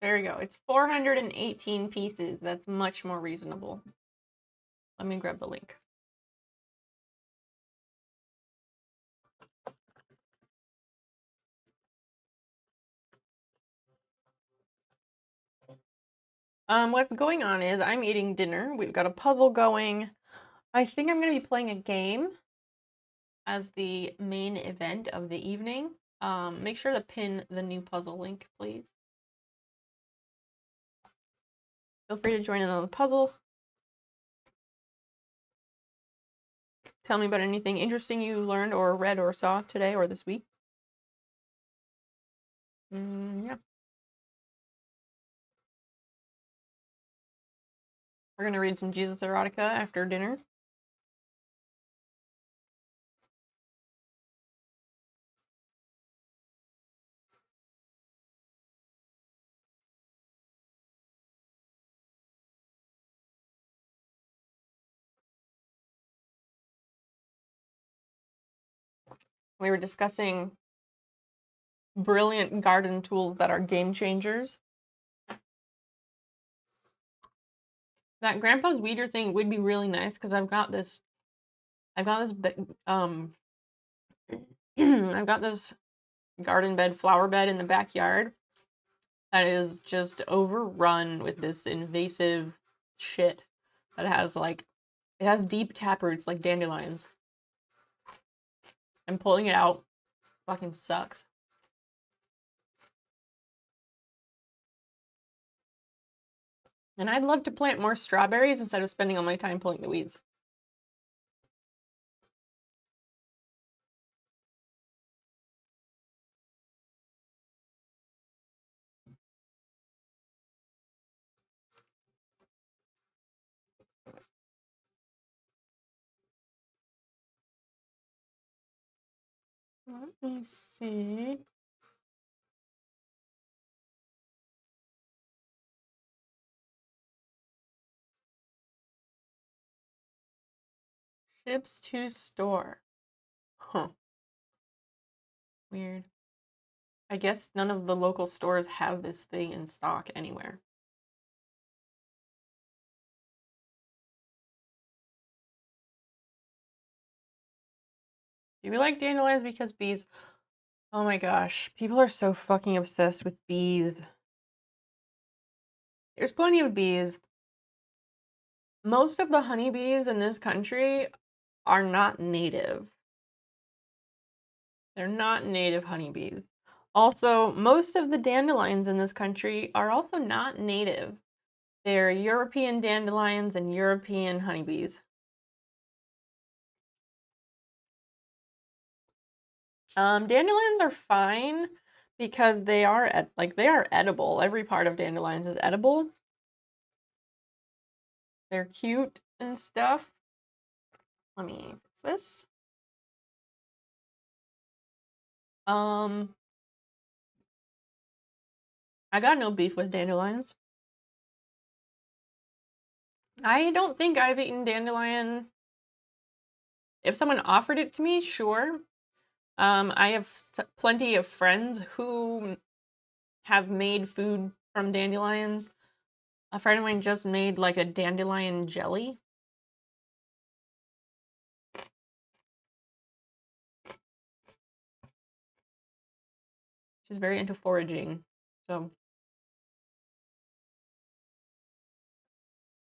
There we go. It's 418 pieces. That's much more reasonable. Let me grab the link. What's going on is I'm eating dinner. We've got a puzzle going. I think I'm going to be playing a game as the main event of the evening. Make sure to pin the new puzzle link, please. Feel free to join in on the puzzle. Tell me about anything interesting you learned or read or saw today or this week. Yeah. We're going to read some Jesus erotica after dinner. We were discussing brilliant garden tools that are game changers. That Grandpa's Weeder thing would be really nice because I've got this I've got this garden bed, flower bed in the backyard that is just overrun with this invasive shit that has it has deep taproots like dandelions. And pulling it out fucking sucks. And I'd love to plant more strawberries instead of spending all my time pulling the weeds. Let me see. Ships to store. Huh. Weird. I guess none of the local stores have this thing in stock anywhere. Do we like dandelions because bees? Oh my gosh, people are so fucking obsessed with bees. There's plenty of bees. Most of the honeybees in this country are not native. They're not native honeybees. Also, most of the dandelions in this country are also not native. They're European dandelions and European honeybees. Dandelions are fine because they are edible. Every part of dandelions is edible. They're cute and stuff. Let me fix this. I got no beef with dandelions. I don't think I've eaten dandelion. If someone offered it to me, sure. I have plenty of friends who have made food from dandelions. A friend of mine just made like a dandelion jelly. She's very into foraging, so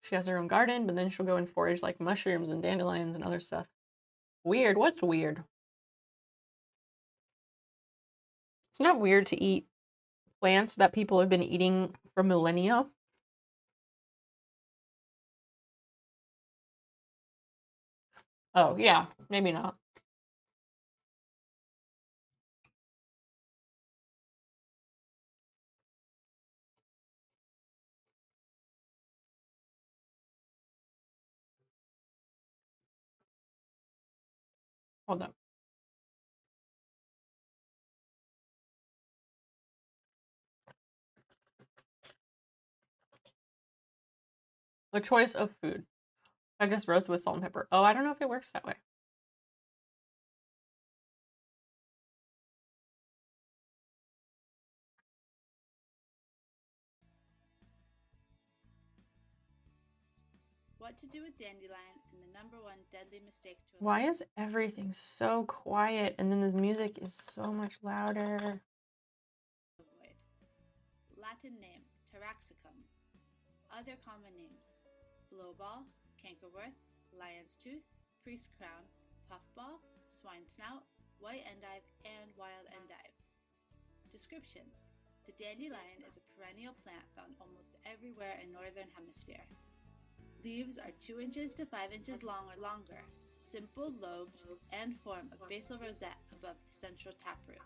she has her own garden, but then she'll go and forage like mushrooms and dandelions and other stuff. Weird. What's weird? It's not weird to eat plants that people have been eating for millennia. Oh, yeah, maybe not. Hold on. The choice of food. I just roast with salt and pepper. Oh, I don't know if it works that way. What to do with dandelion and the #1 deadly mistake to avoid. Why is everything so quiet and then the music is so much louder? Latin name, Taraxacum. Other common names, blowball, cankerworth, lion's tooth, priest crown, puffball, swine snout, white endive, and wild endive. Description: the dandelion is a perennial plant found almost everywhere in northern hemisphere. Leaves are 2 inches to 5 inches long or longer, simple lobed, and form a basal rosette above the central taproot.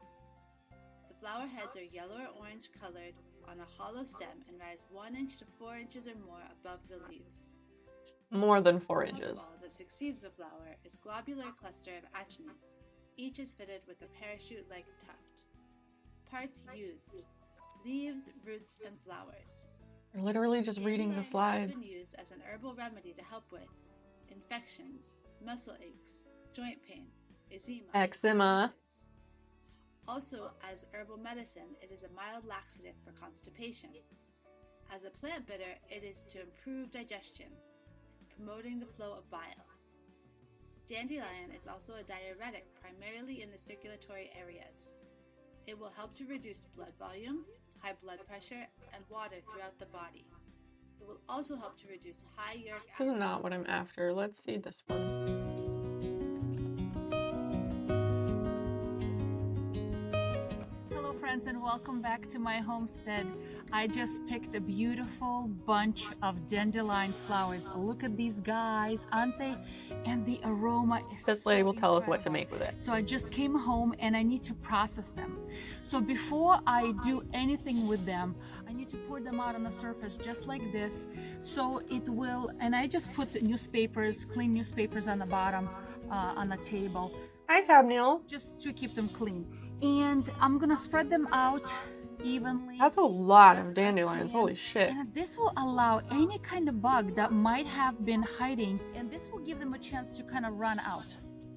The flower heads are yellow or orange colored on a hollow stem and rise 1 inch to 4 inches or more above the leaves. More than 4 inches. The ball that succeeds the flower is a globular cluster of achenes. Each is fitted with a parachute-like tuft. Parts used: leaves, roots, and flowers. You're literally just reading the slides. It has been used as an herbal remedy to help with infections, muscle aches, joint pain, eczema. Also, as herbal medicine, it is a mild laxative for constipation. As a plant bitter, it is to improve digestion, promoting the flow of bile. Dandelion is also a diuretic, primarily in the circulatory areas. It will help to reduce blood volume, high blood pressure, and water throughout the body. It will also help to reduce high uric acid. This is not what I'm after. Let's see this one. Hello friends, and welcome back to my homestead. I just picked a beautiful bunch of dandelion flowers. Look at these guys, aren't they? And the aroma is This lady will tell us incredible. what to make with it. So I just came home and I need to process them. So before I do anything with them, I need to pour them out on the surface just like this. So it will, and I just put newspapers, clean newspapers on the bottom on the table. Hi, Cabneel. Just to keep them clean. And I'm gonna spread them out evenly. That's a lot best of I dandelions. can. Holy shit. And this will allow any kind of bug that might have been hiding, and this will give them a chance to kind of run out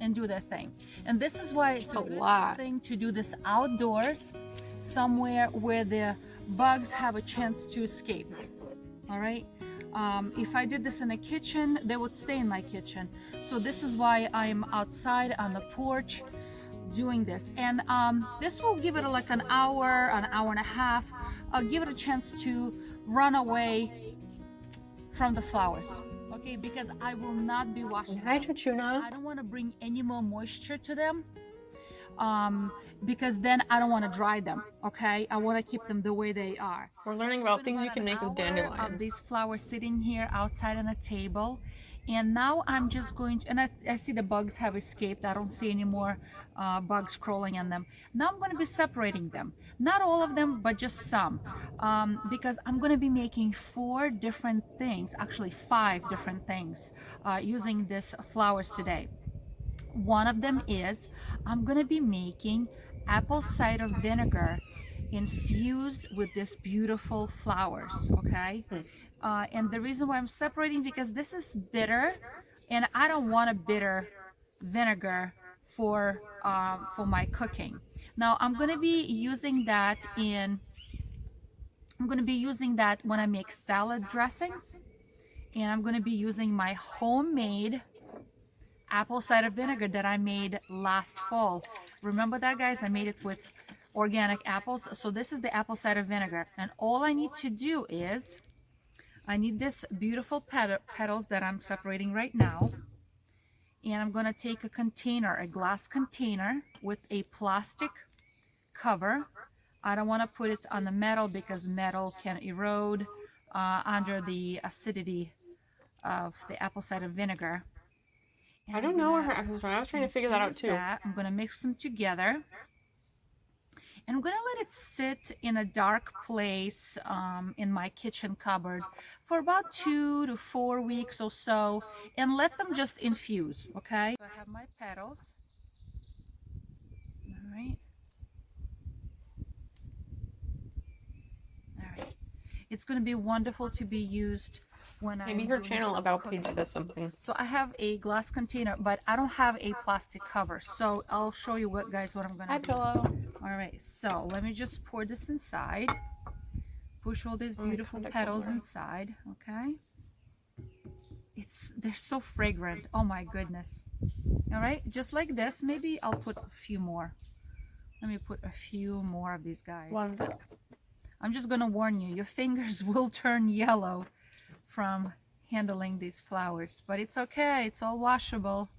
and do their thing. And this is why it's a good lot. thing to do this outdoors, somewhere where the bugs have a chance to escape. All right. If I did this in a kitchen, they would stay in my kitchen. So this is why I'm outside on the porch doing this. And this will give it like an hour and a half. I'll give it a chance to run away from the flowers. Okay, because I will not be washing Hi, them. Chachuna. I don't want to bring any more moisture to them. Because then I don't want to dry them. Okay, I want to keep them the way they are. We're learning It's about been things you about can an make with hour dandelions. Of these flowers sitting here outside on a table, and now I'm just going to, and I see the bugs have escaped. I don't see any more bugs crawling on them. Now I'm going to be separating them, not all of them, but just some, because I'm going to be making 4 different things, actually 5 different things, using these flowers today. One of them is I'm going to be making apple cider vinegar infused with this beautiful flowers. Okay. And the reason why I'm separating, because this is bitter and I don't want a bitter vinegar for my cooking. Now I'm going to be using that when I make salad dressings, and I'm going to be using my homemade apple cider vinegar that I made last fall. Remember that, guys? I made it with organic apples. So this is the apple cider vinegar, and all I need to do is I need this beautiful petals that I'm separating right now, and I'm going to take a container, a glass container with a plastic cover. I don't want to put it on the metal because metal can erode under the acidity of the apple cider vinegar. And I don't know where her apples are from. I was trying to figure that out too. I'm going to mix them together. And I'm going to let it sit in a dark place in my kitchen cupboard for about 2 to 4 weeks or so, and let them just infuse, okay? So I have my petals. All right. It's going to be wonderful to be used when Maybe I'm her doing channel some about cooking. page says something. So I have a glass container, but I don't have a plastic cover. So I'll show you what, guys, what I'm going Hi, to do. Pillow. All right, so let me just pour this inside. Push all these Oh, my beautiful contacts petals won't work. inside, okay? They're so fragrant. Oh my goodness. All right, just like this. Maybe I'll put a few more. Let me put a few more of these guys. One zip. I'm just gonna warn you, your fingers will turn yellow from handling these flowers, but it's okay, it's all washable.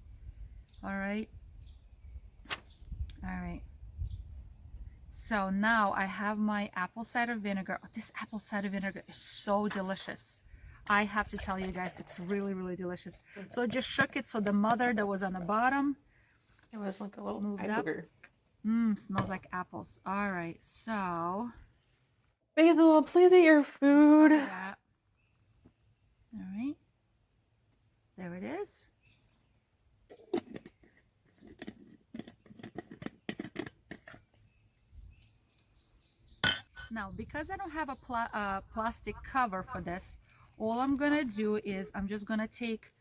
All right. All right. So now I have my apple cider vinegar. Oh, this apple cider vinegar is so delicious. I have to tell you guys, it's really, really delicious. So I just shook it so the mother that was on the bottom It was like a little moved eye up. booger. Smells like apples. All right, so Basil, please eat your food. that. All right, there it is. Now, because I don't have a plastic cover for this, all I'm gonna do is I'm just gonna take,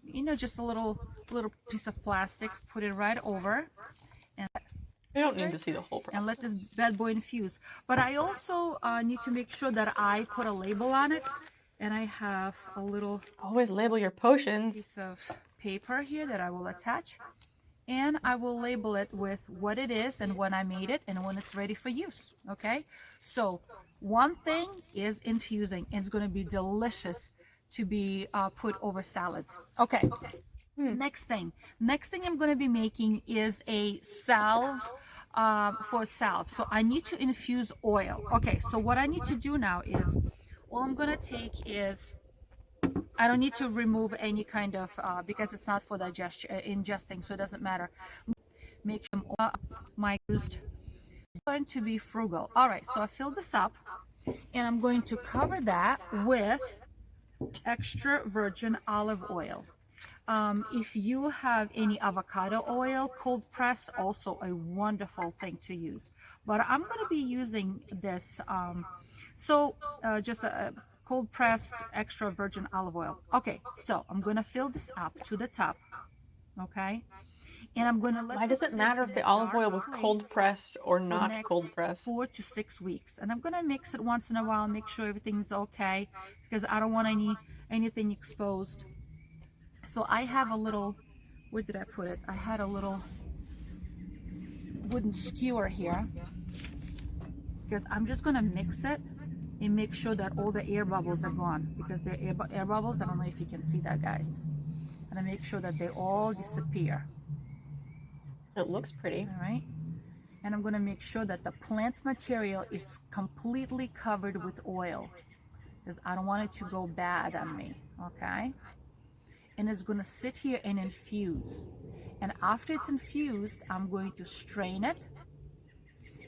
you know, just a little piece of plastic, put it right over, and I don't need to see the whole process. and let this bad boy infuse. But I also need to make sure that I put a label on it, and I have a little Always label your potions. piece of paper here that I will attach, and I will label it with what it is and when I made it and when it's ready for use. Okay, so one thing is infusing. It's going to be delicious to be put over salads. Okay, next thing I'm going to be making is a salve for salve. So I need to infuse oil. Okay, so what I need to do now is all I'm going to take is, I don't need to remove any kind of, because it's not for ingesting, so it doesn't matter. Make sure my used. I'm going to be frugal. All right, so I fill this up, and I'm going to cover that with extra virgin olive oil. If you have any avocado oil, cold pressed, also a wonderful thing to use. But I'm going to be using this, just a cold pressed extra virgin olive oil. Okay, so I'm going to fill this up to the top. Okay, and I'm going to let Why does it matter if the olive oil was cold pressed or not cold pressed? 4 to 6 weeks, and I'm going to mix it once in a while, make sure everything's okay, because I don't want anything exposed. So I have a little, where did I put it? I had a little wooden skewer here, because I'm just going to mix it and make sure that all the air bubbles are gone, because they're air bubbles. I don't know if you can see that, guys. And I make sure that they all disappear. It looks pretty. All right. And I'm going to make sure that the plant material is completely covered with oil, because I don't want it to go bad on me. Okay. And it's going to sit here and infuse. And after it's infused, I'm going to strain it.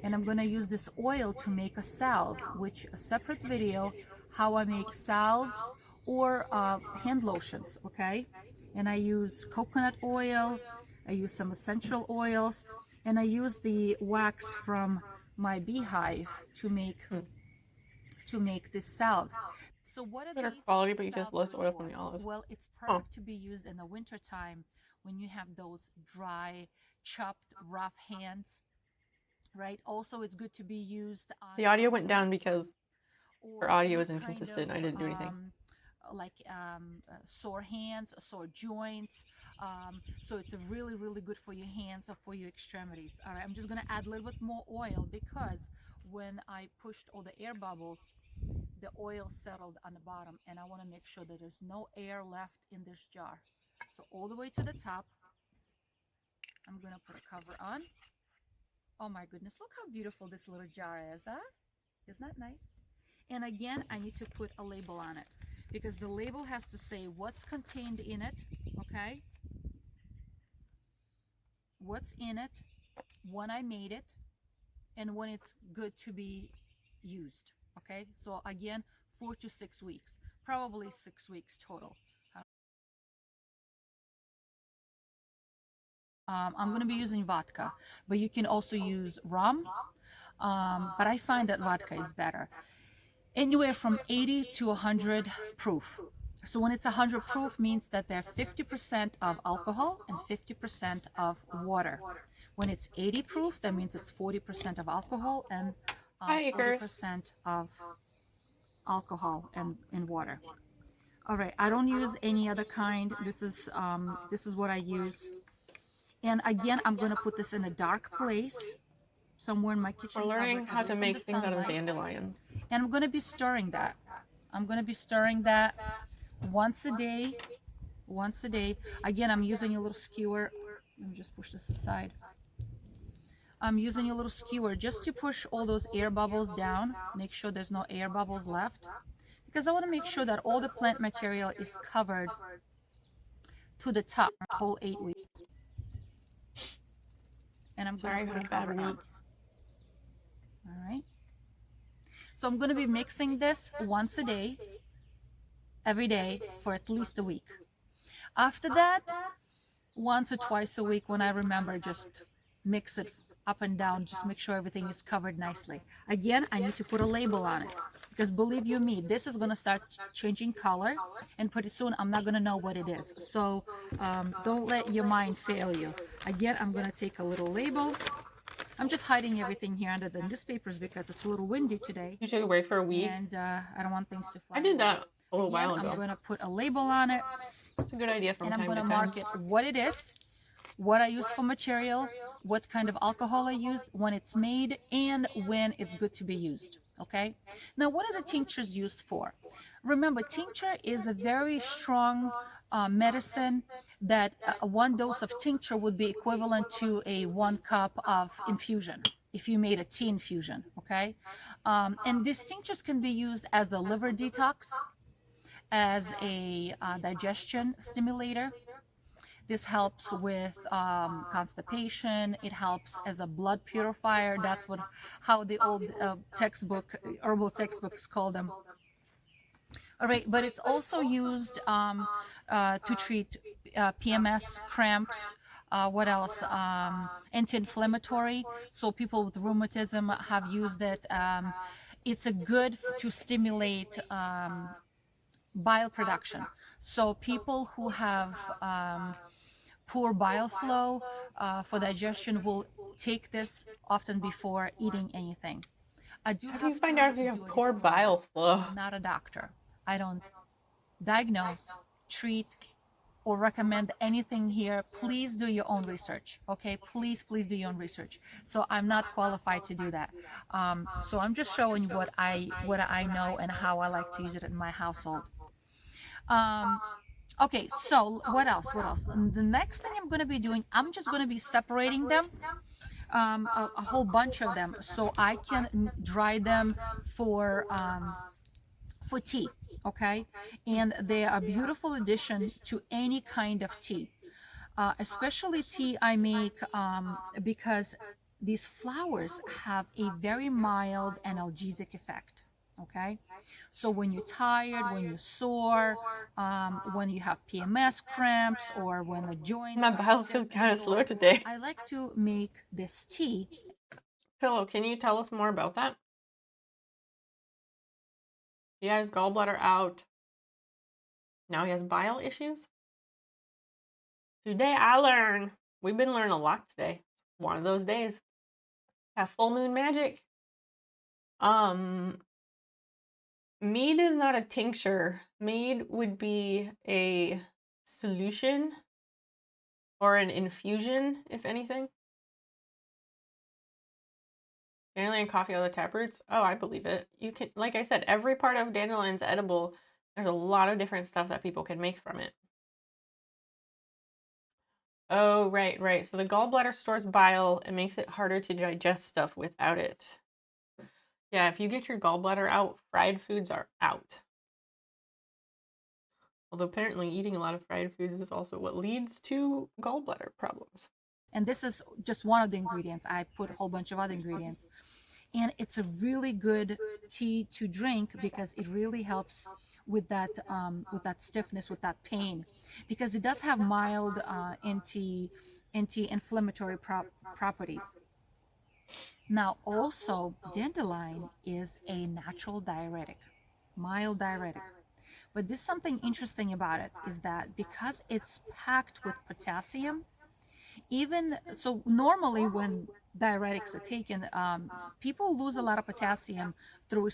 And I'm going to use this oil to make a salve, which a separate video, how I make salves or hand lotions, okay? And I use coconut oil, I use some essential oils, and I use the wax from my beehive to make these salves. So what are Better these quality, but you salves just less oil for? from the olives. Well, it's perfect to be used in the wintertime when you have those dry, chopped, rough hands. Right. Also, it's good to be used on The audio went down because or her audio any was kind inconsistent. of, I didn't do anything. Sore hands, sore joints. So it's really, really good for your hands or for your extremities. All right, I'm just gonna add a little bit more oil, because when I pushed all the air bubbles, the oil settled on the bottom, and I want to make sure that there's no air left in this jar. So all the way to the top, I'm gonna put a cover on. Oh my goodness, look how beautiful this little jar is, huh? Isn't that nice? And again, I need to put a label on it, because the label has to say what's contained in it, okay? What's in it, when I made it, and when it's good to be used, okay? So again, 4 to 6 weeks, probably 6 weeks total. I'm going to be using vodka, but you can also use rum, but I find that vodka is better. anywhere from 80 to 100 proof. So when it's 100 proof means that they're 50% of alcohol and 50% of water. When it's 80 proof, that means it's 40% of alcohol and 40% of water. All right, I don't use any other kind. This is what I use. And again, I'm gonna put this in a dark place, somewhere in my kitchen. We're learning how to make things out of dandelions. And I'm gonna be stirring that. I'm gonna be stirring that once a day. Once a day. Again, I'm using a little skewer. Let me just push this aside. I'm using a little skewer just to push all those air bubbles down. Make sure there's no air bubbles left. Because I want to make sure that all the plant material is covered to the top, the whole 8 weeks. And I'm Sorry, going to cover it up. All right. So I'm going to be mixing this once a day, every day for at least a week. After that, once or twice a week when I remember, just mix it up and down, just make sure everything is covered nicely. Again, I need to put a label on it because believe you me, this is going to start changing color and pretty soon I'm not going to know what it is. So don't let your mind fail you. Again, I'm going to take a little label. I'm just hiding everything here under the newspapers because it's a little windy today. You took a break for a week? And I don't want things to fly. I did that a little while ago. I'm going to put a label on it. It's a good idea from time to time. And I'm going to mark it what it is, what I use for material, what kind of alcohol I used, when it's made, and when it's good to be used. Okay? Now, what are the tinctures used for? Remember, tincture is a very strong medicine that one dose of tincture would be equivalent to a 1 cup of infusion if you made a tea infusion. Okay? And these tinctures can be used as a liver detox, as a digestion stimulator. This helps with constipation. It helps as a blood purifier. That's how the old herbal textbooks call them. All right, but it's also used to treat PMS, cramps. What else? Anti-inflammatory. So people with rheumatism have used it. It's a good to stimulate bile production. So people who have poor bile flow for digestion will take this often before eating anything. I do. How do you find out if you have poor bile flow? I'm not a doctor. I don't diagnose, treat, or recommend anything here. Please do your own research. Okay, please do your own research. So I'm not qualified to do that. So I'm just showing what I know and how I like to use it in my household. Okay, so what else? The next thing I'm going to be doing, I'm just going to be separating them, a whole bunch of them, so I can dry them for tea. Okay, and they are a beautiful addition to any kind of tea, especially tea I make because these flowers have a very mild analgesic effect. Okay, so when you're tired, when you're sore, when you have PMS cramps, or when the joints, my bile feels kind of slow today. I like to make this tea. Pillow, can you tell us more about that? He has gallbladder out. Now he has bile issues. Today I learn. We've been learning a lot today. One of those days. Have full moon magic. Mead is not a tincture. Mead would be a solution or an infusion, if anything. Dandelion coffee out of the taproots? Oh, I believe it. You can, like I said, every part of dandelion's edible. There's a lot of different stuff that people can make from it. Oh, right. So the gallbladder stores bile and makes it harder to digest stuff without it. Yeah, if you get your gallbladder out, fried foods are out. Although apparently eating a lot of fried foods is also what leads to gallbladder problems. And this is just one of the ingredients. I put a whole bunch of other ingredients. And it's a really good tea to drink because it really helps with that stiffness, with that pain. Because it does have mild anti-inflammatory properties. Now, also, dandelion is a natural diuretic, mild diuretic. But there's something interesting about it is that because it's packed with potassium, even so, normally when diuretics are taken, people lose a lot of potassium through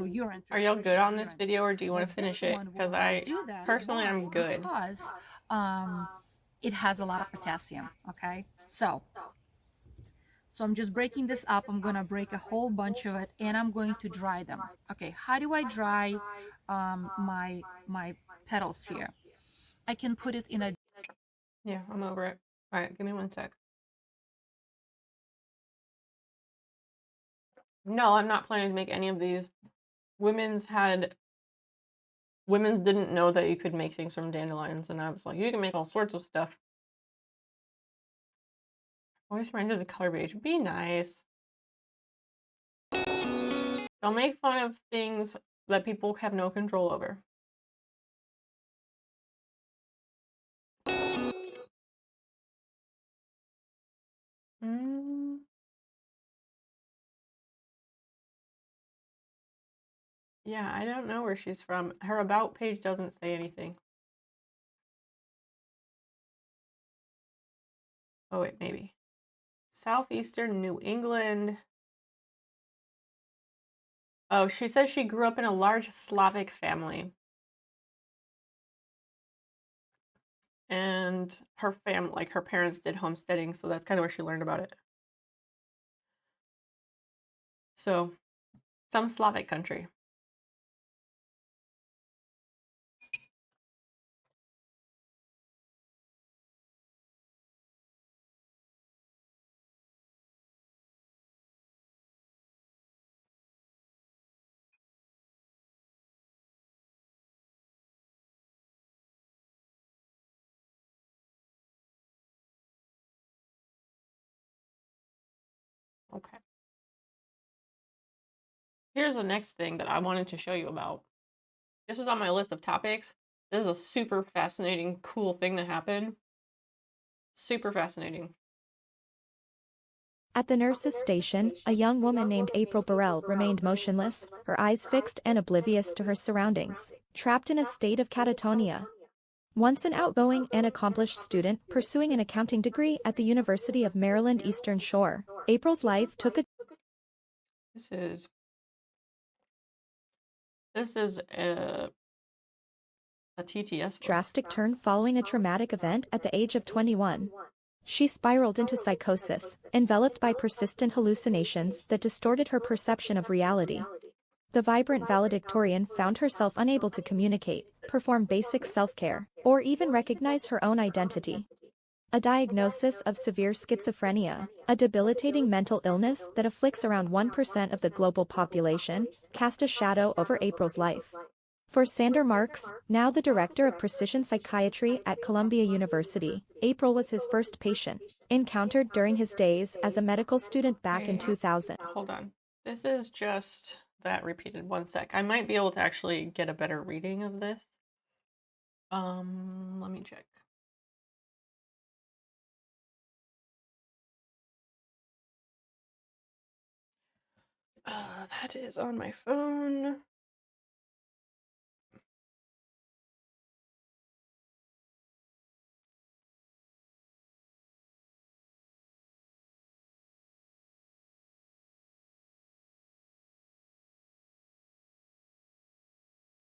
urine. Are y'all good on this video, or do you want to finish it? Because personally, I'm good. Because it has a lot of potassium. Okay, so I'm just breaking this up. I'm gonna break a whole bunch of it, and I'm going to dry them. Okay, how do I dry my petals here? I can put it in a. Yeah, I'm over it. All right, give me 1 sec. No, I'm not planning to make any of these. Women's didn't know that you could make things from dandelions, and I was like, you can make all sorts of stuff. Always reminds me of the color page. Be nice. Don't make fun of things that people have no control over. Yeah, I don't know where she's from. Her about page doesn't say anything. Oh, wait, maybe. Southeastern New England. Oh, she says she grew up in a large Slavic family. And her her parents did homesteading, so that's kind of where she learned about it. So, some Slavic country. Okay. Here's the next thing that I wanted to show you about. This was on my list of topics. This is a super fascinating, cool thing that happened. Super fascinating. At the nurse's station, a young woman named April Burrell remained motionless, her eyes fixed and oblivious to her surroundings, trapped in a state of catatonia. Once an outgoing and accomplished student pursuing an accounting degree at the University of Maryland Eastern Shore, April's life took a This is a TTS drastic turn following a traumatic event at the age of 21. She spiraled into psychosis, enveloped by persistent hallucinations that distorted her perception of reality. The vibrant valedictorian found herself unable to communicate, perform basic self-care, or even recognize her own identity. A diagnosis of severe schizophrenia, a debilitating mental illness that afflicts around 1% of the global population, cast a shadow over April's life. For Sander Marks, now the director of precision psychiatry at Columbia University, April was his first patient, encountered during his days as a medical student back in 2000. Hold on. This is just that repeated. 1 sec. I might be able to actually get a better reading of this. Let me check. That is on my phone.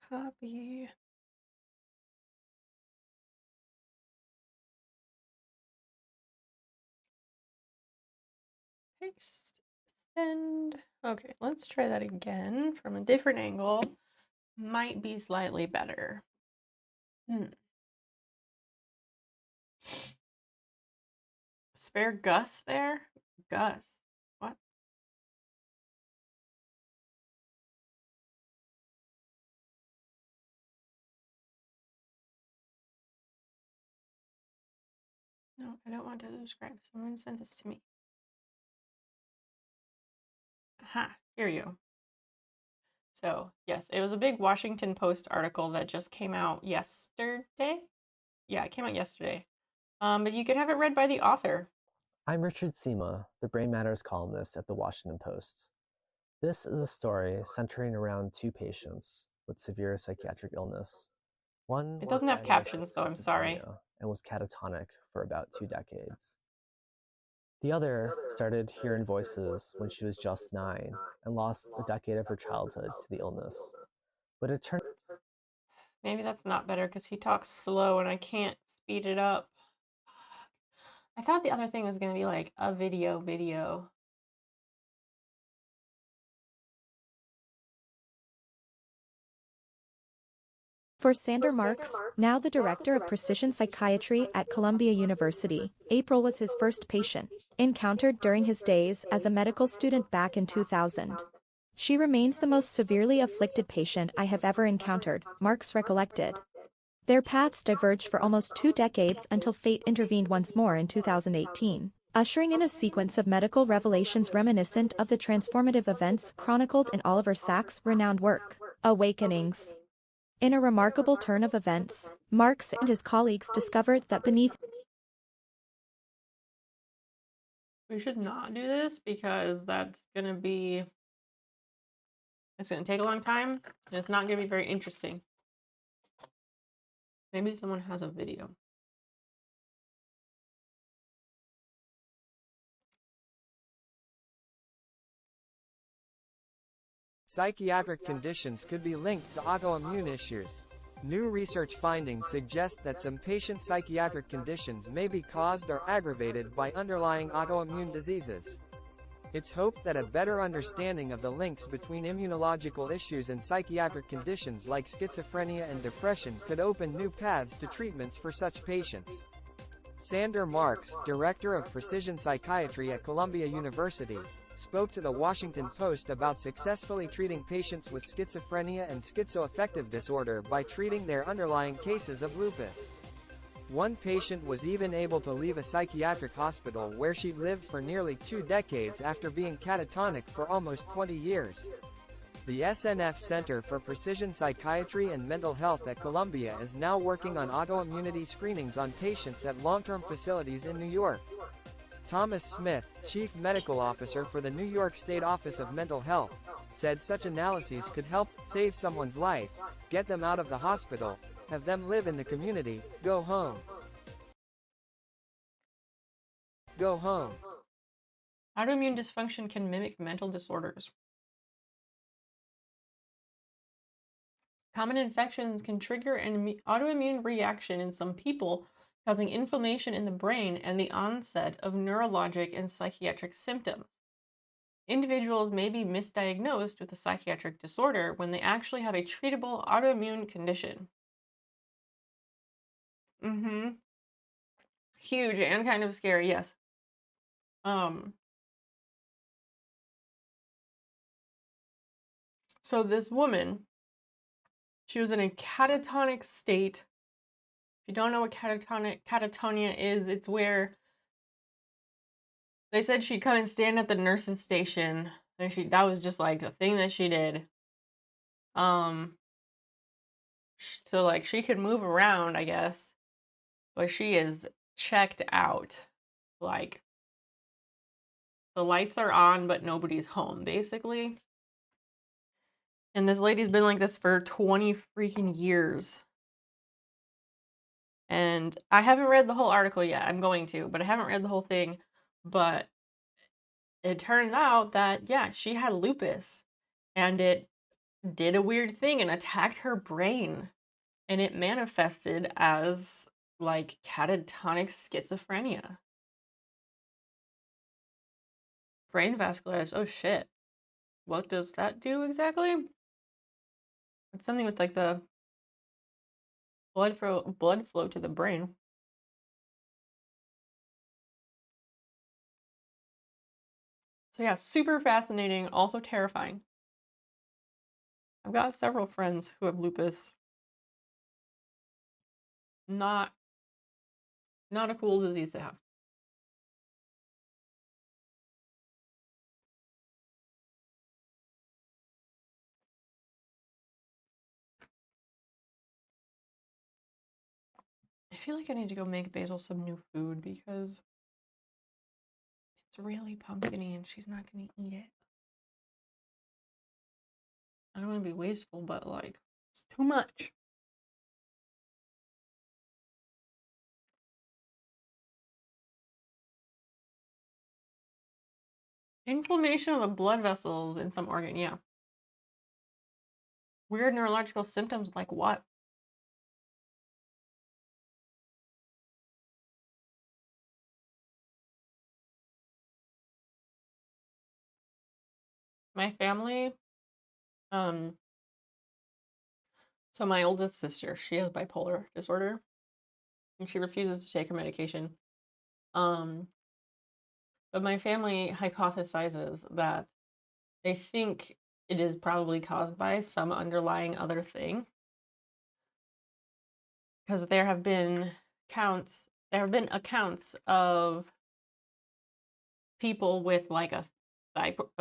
Copy. Paste. Send. Okay, let's try that again from a different angle. Might be slightly better. Spare Gus there? Gus. What? No, I don't want to subscribe. Someone sent this to me. Aha, here you go. So, yes, it was a big Washington Post article that just came out yesterday. Yeah, it came out yesterday. But you can have it read by the author. I'm Richard Sima, the Brain Matters columnist at the Washington Post. This is a story centering around two patients with severe psychiatric illness. One It was doesn't have diagnosed captions, with though, I'm sorry. schizophrenia and was catatonic for about 2 decades. The other started hearing voices when she was just 9 and lost a decade of her childhood to the illness. But it turned Maybe that's not better because he talks slow and I can't speed it up. I thought the other thing was going to be like a video. For Sander Marks, now the director of precision psychiatry at Columbia University, April was his first patient, encountered during his days as a medical student back in 2000. She remains the most severely afflicted patient I have ever encountered, Marks recollected. Their paths diverged for almost 2 decades until fate intervened once more in 2018, ushering in a sequence of medical revelations reminiscent of the transformative events chronicled in Oliver Sacks' renowned work, Awakenings. In a remarkable turn of events, Marks and his colleagues discovered that beneath We should not do this because it's going to take a long time and it's not going to be very interesting. Maybe someone has a video. Psychiatric conditions could be linked to autoimmune issues. New research findings suggest that some patient psychiatric conditions may be caused or aggravated by underlying autoimmune diseases. It's hoped that a better understanding of the links between immunological issues and psychiatric conditions like schizophrenia and depression could open new paths to treatments for such patients. Sander Marks, director of precision psychiatry at Columbia University, spoke to the Washington Post about successfully treating patients with schizophrenia and schizoaffective disorder by treating their underlying cases of lupus. One patient was even able to leave a psychiatric hospital where she lived for nearly 2 decades after being catatonic for almost 20 years. The SNF Center for Precision Psychiatry and Mental Health at Columbia is now working on autoimmunity screenings on patients at long-term facilities in New York. Thomas Smith, Chief Medical Officer for the New York State Office of Mental Health, said such analyses could help save someone's life, get them out of the hospital, have them live in the community, go home. Go home. Autoimmune dysfunction can mimic mental disorders. Common infections can trigger an autoimmune reaction in some people, causing inflammation in the brain and the onset of neurologic and psychiatric symptoms. Individuals may be misdiagnosed with a psychiatric disorder when they actually have a treatable autoimmune condition. Huge and kind of scary, yes. So this woman, she was in a catatonic state. If you don't know what catatonia is, it's where they said she'd come and stand at the nurse's station, and that was just like the thing that she did. So like she could move around, I guess, but she is checked out. Like the lights are on, but nobody's home, basically. And this lady's been like this for 20 freaking years. And I haven't read the whole article yet. I'm going to, but I haven't read the whole thing. But it turns out that, yeah, she had lupus. And it did a weird thing and attacked her brain. And it manifested as, like, catatonic schizophrenia. Brain vasculitis. Oh, shit. What does that do exactly? It's something with, like, the blood flow to the brain. So yeah, super fascinating, also terrifying. I've got several friends who have lupus. Not a cool disease to have. I feel like I need to go make Basil some new food because really pumpkiny and she's not gonna eat it. I don't want to be wasteful, but like, it's too much. Inflammation of the blood vessels in some organ, yeah. Weird neurological symptoms like what? My family, so my oldest sister, she has bipolar disorder and she refuses to take her medication. But my family hypothesizes that they think it is probably caused by some underlying other thing. Because there have been accounts of people with like a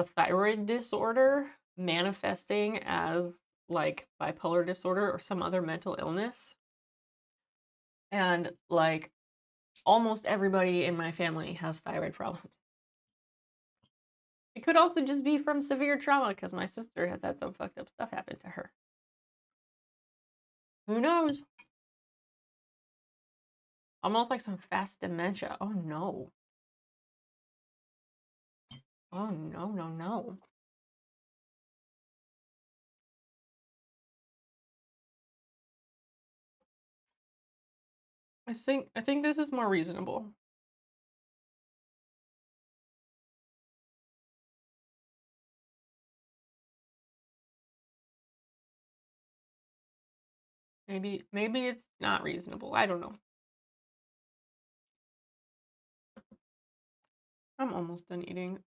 thyroid disorder manifesting as like bipolar disorder or some other mental illness. And like almost everybody in my family has thyroid problems. It could also just be from severe trauma because my sister has had some fucked up stuff happen to her. Who knows? Almost like some fast dementia. Oh no. Oh no, no, no. I think this is more reasonable. Maybe it's not reasonable. I don't know. I'm almost done eating.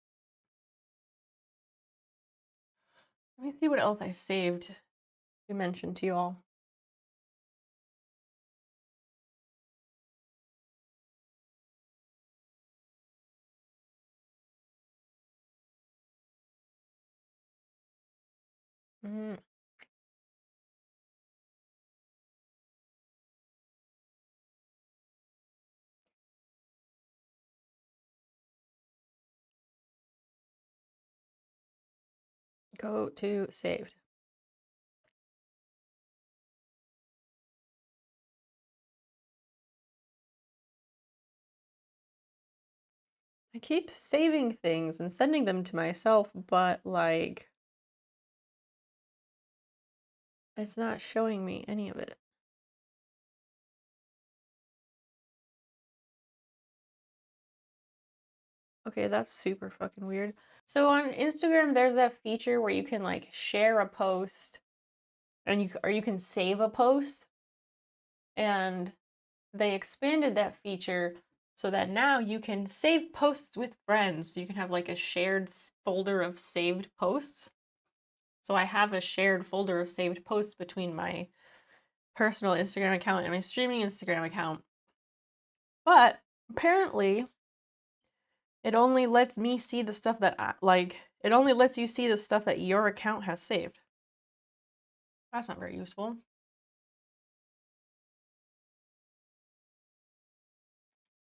Let me see what else I saved to mention to you all. Go to saved. I keep saving things and sending them to myself, but like it's not showing me any of it. Okay, that's super fucking weird. So on Instagram, there's that feature where you can like share a post and you can save a post. And they expanded that feature so that now you can save posts with friends. You can have like a shared folder of saved posts. So I have a shared folder of saved posts between my personal Instagram account and my streaming Instagram account. But apparently it only lets me see the stuff that it only lets you see the stuff that your account has saved. That's not very useful.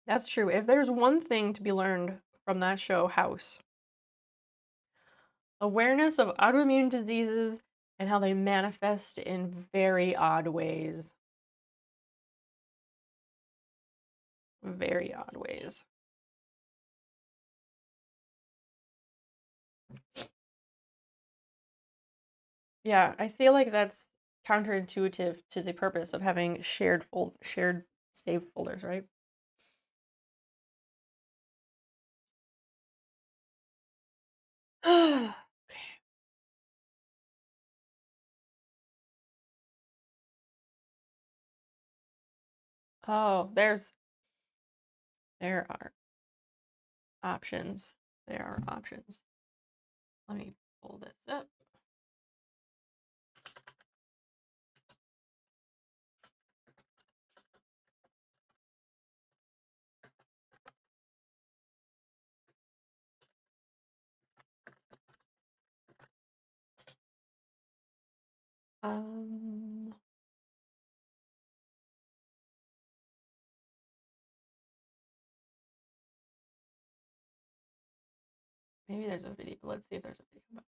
That's true. If there's one thing to be learned from that show, House, awareness of autoimmune diseases and how they manifest in very odd ways. Very odd ways. Yeah, I feel like that's counterintuitive to the purpose of having shared saved folders, right? Okay. Oh, there are options. There are options. Let me pull this up. Maybe there's a video. Let's see if there's a video about it.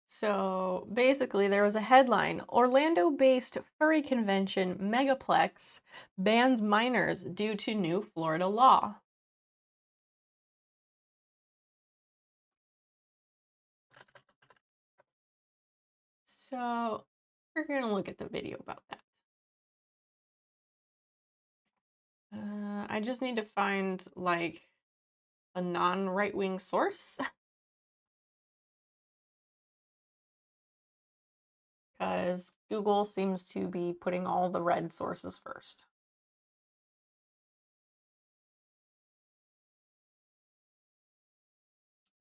So basically, there was a headline: Orlando-based furry convention Megaplex bans minors due to new Florida law. So we're going to look at the video about that. I just need to find like a non-right-wing source. Because Google seems to be putting all the red sources first.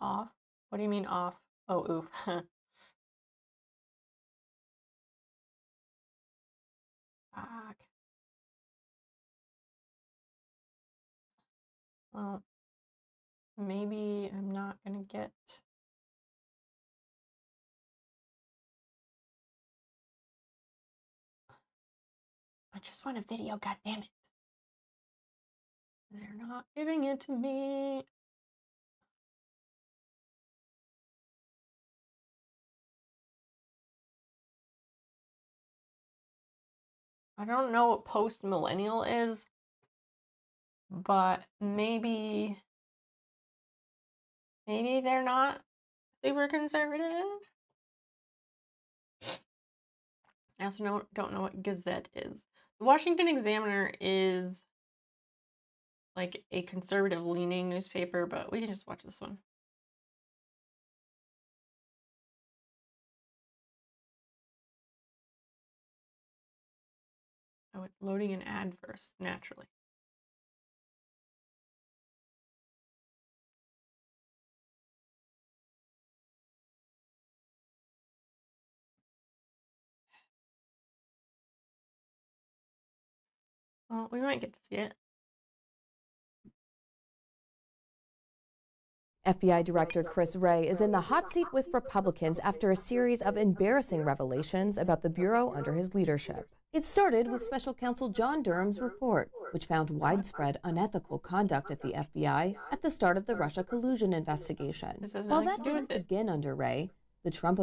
Off? What do you mean off? Oh, oof. Fuck. Well, maybe I'm not gonna get... I just want a video, goddammit. They're not giving it to me. I don't know what post-millennial is, but maybe they're not super conservative. I also don't know what Gazette is. The Washington Examiner is like a conservative-leaning newspaper, but we can just watch this one. Oh, it's loading an ad first, naturally. Well, we might get to see it. FBI Director Chris Wray is in the hot seat with Republicans after a series of embarrassing revelations about the Bureau under his leadership. It started with Special Counsel John Durham's report, which found widespread unethical conduct at the FBI at the start of the Russia collusion investigation. While that didn't begin under Wray, the Trump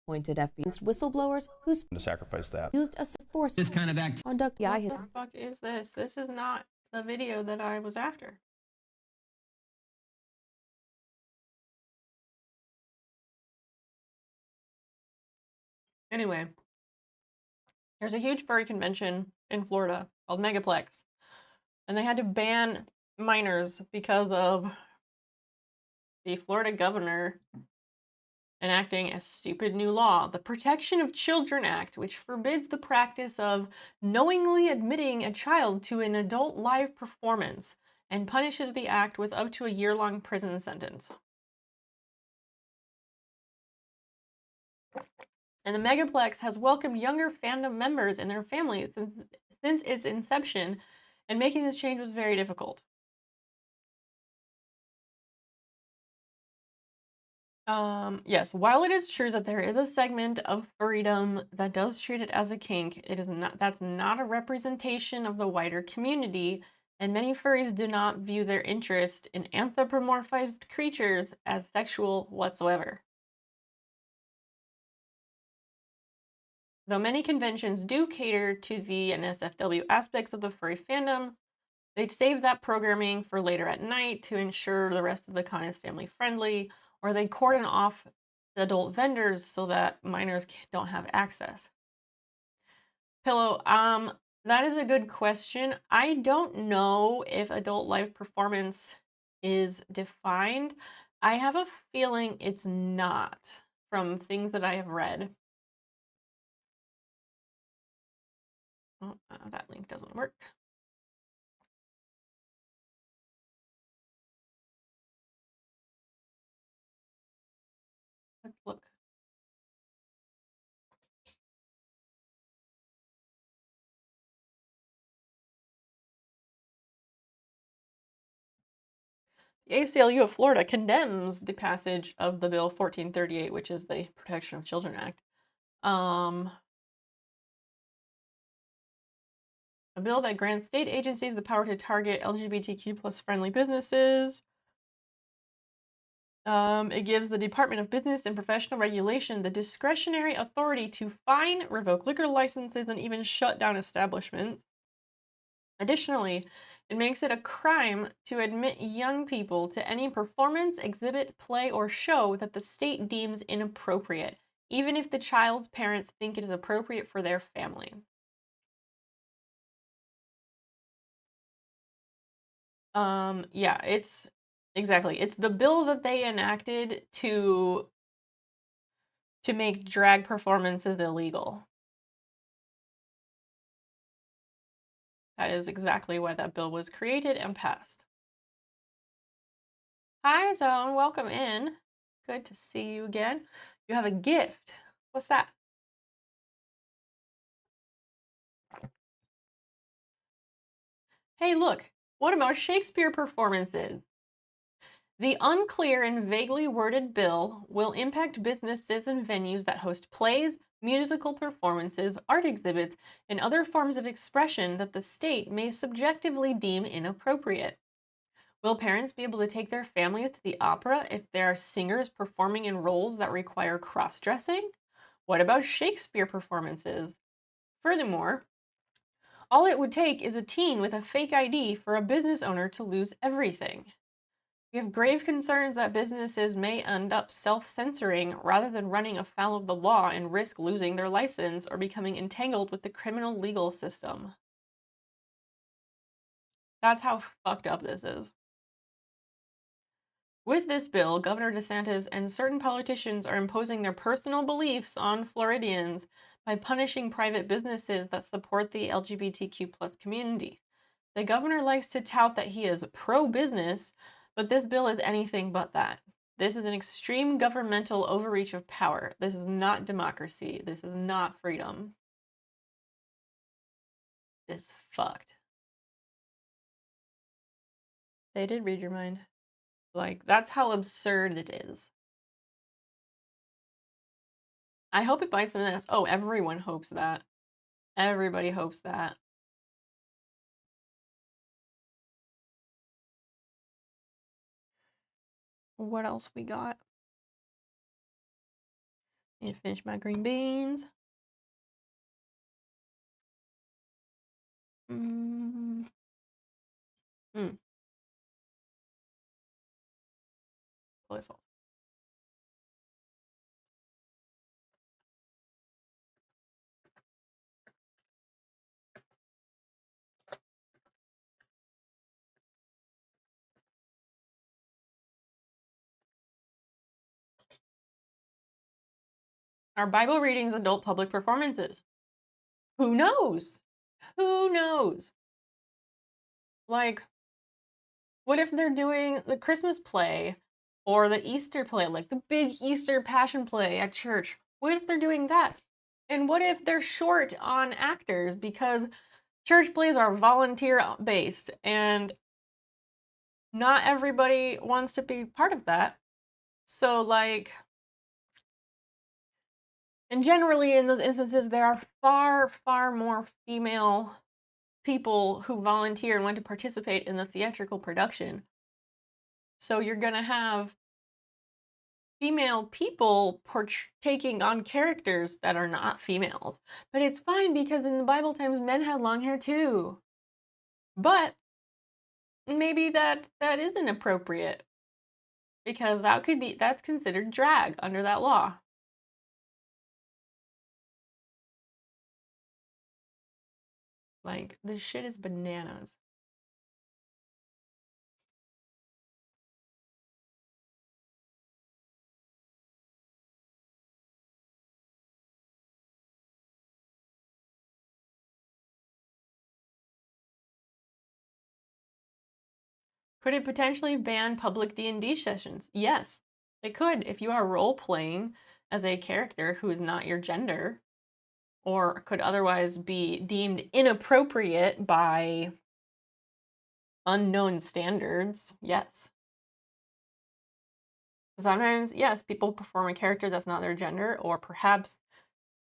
appointed FBI whistleblowers who to sacrifice that. used a force This kind of act. conduct. What the fuck is this? This is not the video that I was after. Anyway, there's a huge furry convention in Florida called Megaplex, and they had to ban minors because of the Florida governor enacting a stupid new law, the Protection of Children Act, which forbids the practice of knowingly admitting a child to an adult live performance and punishes the act with up to a year-long prison sentence. And the Megaplex has welcomed younger fandom members and their families since its inception, and making this change was very difficult. Yes, while it is true that there is a segment of furrydom that does treat it as a kink, that's not a representation of the wider community, and many furries do not view their interest in anthropomorphized creatures as sexual whatsoever. Though many conventions do cater to the NSFW aspects of the furry fandom, they save that programming for later at night to ensure the rest of the con is family friendly, or they cordon off the adult vendors so that minors don't have access. Pillow, that is a good question. I don't know if adult live performance is defined. I have a feeling it's not, from things that I have read. Oh, that link doesn't work. Let's look. The ACLU of Florida condemns the passage of the Bill 1438, which is the Protection of Children Act, A bill that grants state agencies the power to target LGBTQ plus friendly businesses. It gives the Department of Business and Professional Regulation the discretionary authority to fine, revoke liquor licenses, and even shut down establishments. Additionally, it makes it a crime to admit young people to any performance, exhibit, play, or show that the state deems inappropriate, even if the child's parents think it is appropriate for their family. Yeah, it's exactly. It's the bill that they enacted to make drag performances illegal. That is exactly why that bill was created and passed. Hi, Zone. Welcome in. Good to see you again. You have a gift. What's that? Hey, look. What about Shakespeare performances? The unclear and vaguely worded bill will impact businesses and venues that host plays, musical performances, art exhibits, and other forms of expression that the state may subjectively deem inappropriate. Will parents be able to take their families to the opera if there are singers performing in roles that require cross-dressing? What about Shakespeare performances? Furthermore, all it would take is a teen with a fake ID for a business owner to lose everything. We have grave concerns that businesses may end up self-censoring rather than running afoul of the law and risk losing their license or becoming entangled with the criminal legal system. That's how fucked up this is. With this bill, Governor DeSantis and certain politicians are imposing their personal beliefs on Floridians by punishing private businesses that support the LGBTQ+ community. The governor likes to tout that he is pro-business, but this bill is anything but that. This is an extreme governmental overreach of power. This is not democracy. This is not freedom. It's fucked. They did read your mind. Like, that's how absurd it is. I hope it bites them in the ass. Oh, everyone hopes that. Everybody hopes that. What else we got? Need to finish my green beans. Salt. Are Bible readings adult public performances? Who knows? Who knows? Like, what if they're doing the Christmas play or the Easter play, like the big Easter Passion play at church? What if they're doing that? And what if they're short on actors because church plays are volunteer based and not everybody wants to be part of that? So, like, and generally in those instances, there are far, far more female people who volunteer and want to participate in the theatrical production. So you're going to have female people taking on characters that are not females. But it's fine because in the Bible times, men had long hair too. But maybe that isn't appropriate because that's considered drag under that law. Like, this shit is bananas. Could it potentially ban public D&D sessions? Yes, it could if you are role-playing as a character who is not your gender or could otherwise be deemed inappropriate by unknown standards. Yes. Sometimes, yes, people perform a character that's not their gender or perhaps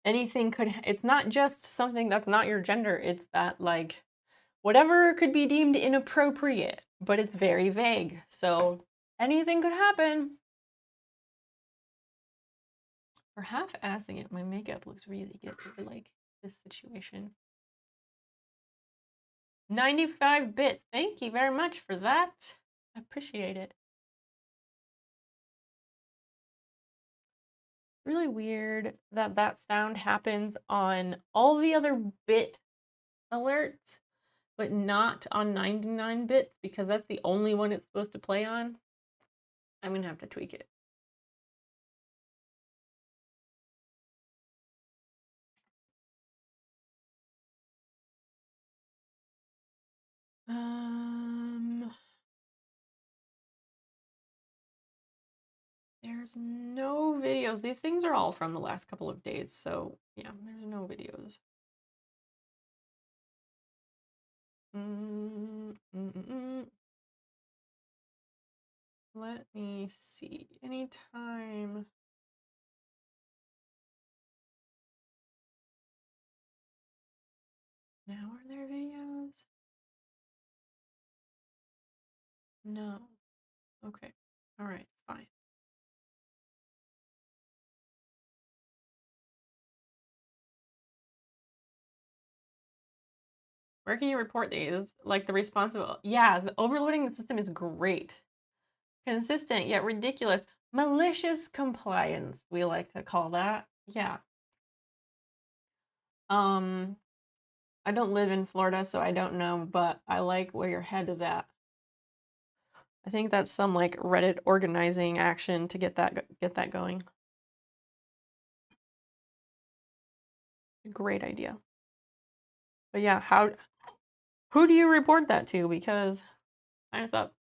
anything could, it's not just something that's not your gender, it's that like whatever could be deemed inappropriate, but it's very vague. So anything could happen. For half-assing it, my makeup looks really good for like this situation. 95 bits. Thank you very much for that. I appreciate it. Really weird that that sound happens on all the other bit alerts, but not on 99 bits because that's the only one it's supposed to play on. I'm gonna have to tweak it. There's no videos. These things are all from the last couple of days, so yeah, there's no videos. Let me see. Anytime. Now are there videos? No. Okay. All right, fine. Where can you report these? Like the responsible. Yeah, the overloading the system is great. Consistent yet ridiculous. Malicious compliance, we like to call that. Yeah. I don't live in Florida, so I don't know, but I like where your head is at. I think that's some like Reddit organizing action to get that going. Great idea. But yeah, who do you report that to? Because sign us up.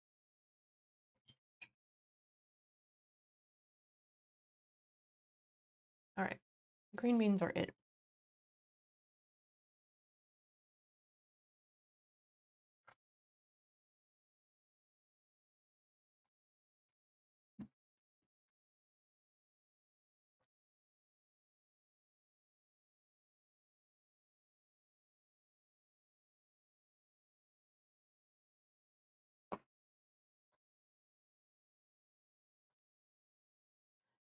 All right, green beans are it.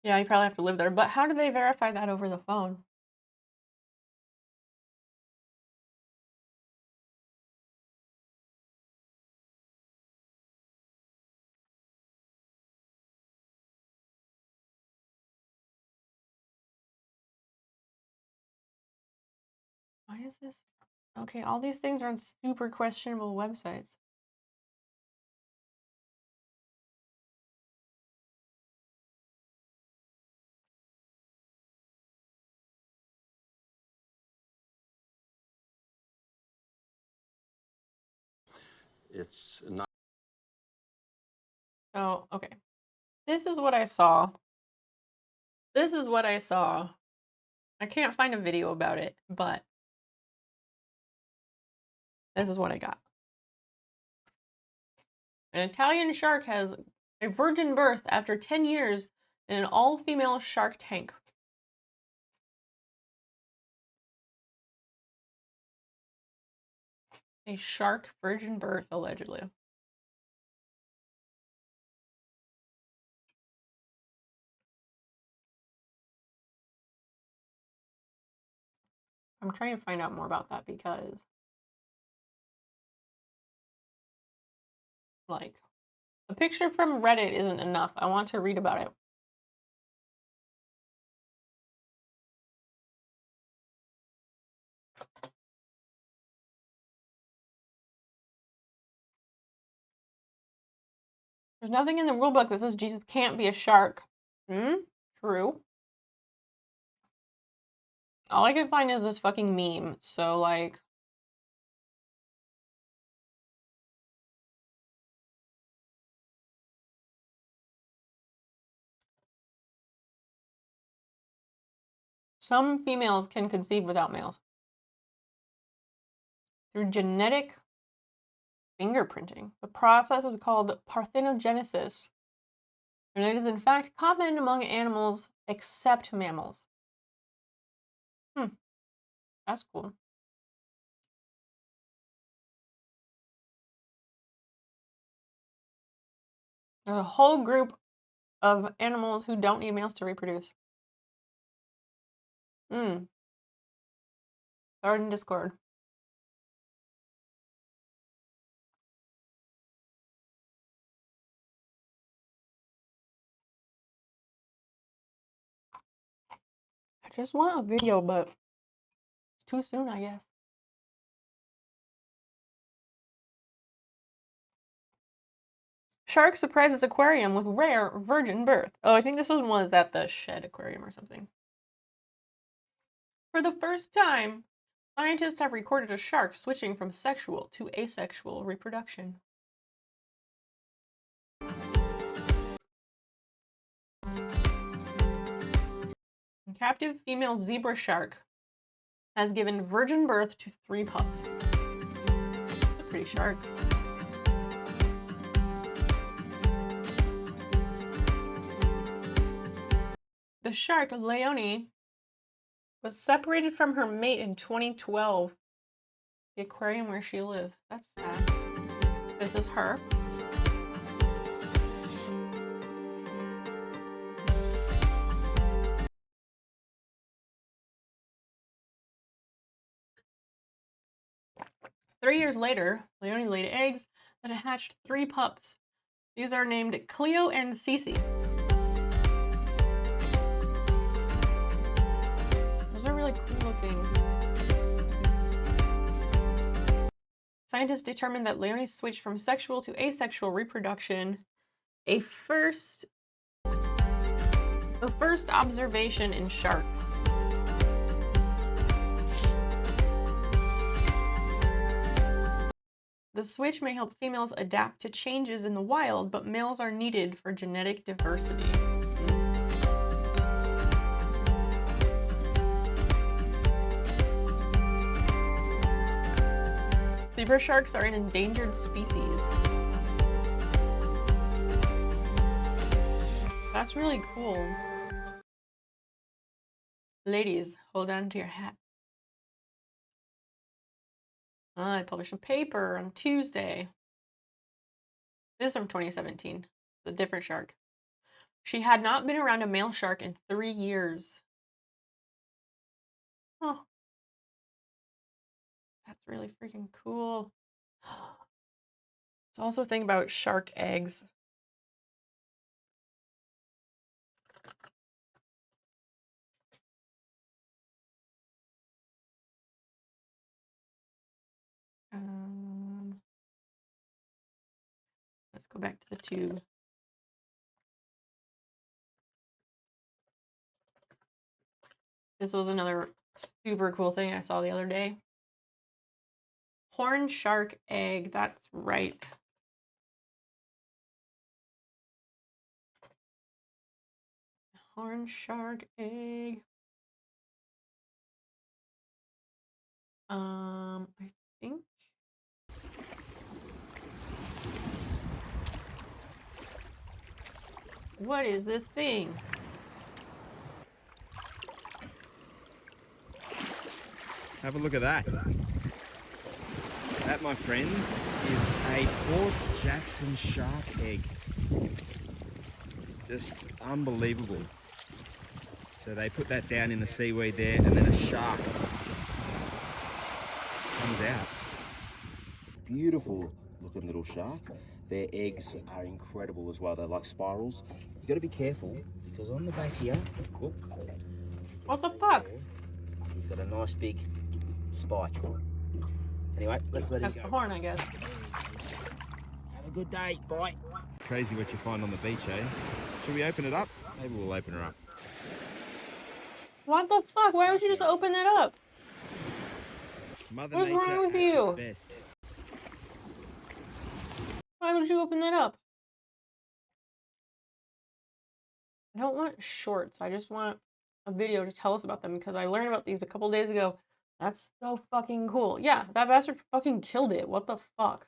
Yeah, you probably have to live there. But how do they verify that over the phone? Why is this? Okay, all these things are on super questionable websites. It's not. Oh, okay. This is what I saw. This is what I saw. I can't find a video about it, but this is what I got. An Italian shark has a virgin birth after 10 years in an all-female shark tank. A shark virgin birth, allegedly. I'm trying to find out more about that because, like, a picture from Reddit isn't enough. I want to read about it. There's nothing in the rulebook that says Jesus can't be a shark. True. All I can find is this fucking meme, so, like... Some females can conceive without males. Through genetic fingerprinting. The process is called parthenogenesis, and it is in fact common among animals except mammals. Hmm, that's cool. There's a whole group of animals who don't need males to reproduce. Hmm. Garden Discord. I just want a video, but it's too soon, I guess. Shark surprises aquarium with rare virgin birth. Oh, I think this one was at the Shed Aquarium or something. For the first time, scientists have recorded a shark switching from sexual to asexual reproduction. A captive female zebra shark has given virgin birth to 3 pups. That's a pretty shark. The shark, Leonie, was separated from her mate in 2012. The aquarium where she lives. That's sad. This is her. Three years later, Leonie laid eggs that hatched 3 pups. These are named Cleo and Cece. Those are really cool looking. Scientists determined that Leonie switched from sexual to asexual reproduction. The first observation in sharks. The switch may help females adapt to changes in the wild, but males are needed for genetic diversity. Zebra sharks are an endangered species. That's really cool. Ladies, hold on to your hat. I published a paper on Tuesday. This is from 2017. The different shark. She had not been around a male shark in 3 years. Oh. That's really freaking cool. There's also a thing about shark eggs. Let's go back to the tube. This was another super cool thing I saw the other day. Horn shark egg, that's right. Horn shark egg. I think. What is this thing? Have a look at that. That, my friends, is a Port Jackson shark egg. Just unbelievable. So they put that down in the seaweed there, and then a shark comes out. Beautiful looking little shark. Their eggs are incredible as well. They're like spirals. You got to be careful because on the back here, whoop, what the fuck? He's got a nice big spike. Anyway, let's let him go. That's the horn, I guess. Have a good day. Bye. Crazy what you find on the beach, eh? Should we open it up? Maybe we'll open her up. What the fuck? Why would you just open it up? Mother What's Nature wrong with at you? its best. Why would you open that up? I don't want shorts. I just want a video to tell us about them because I learned about these a couple days ago. That's so fucking cool. Yeah, that bastard fucking killed it. What the fuck?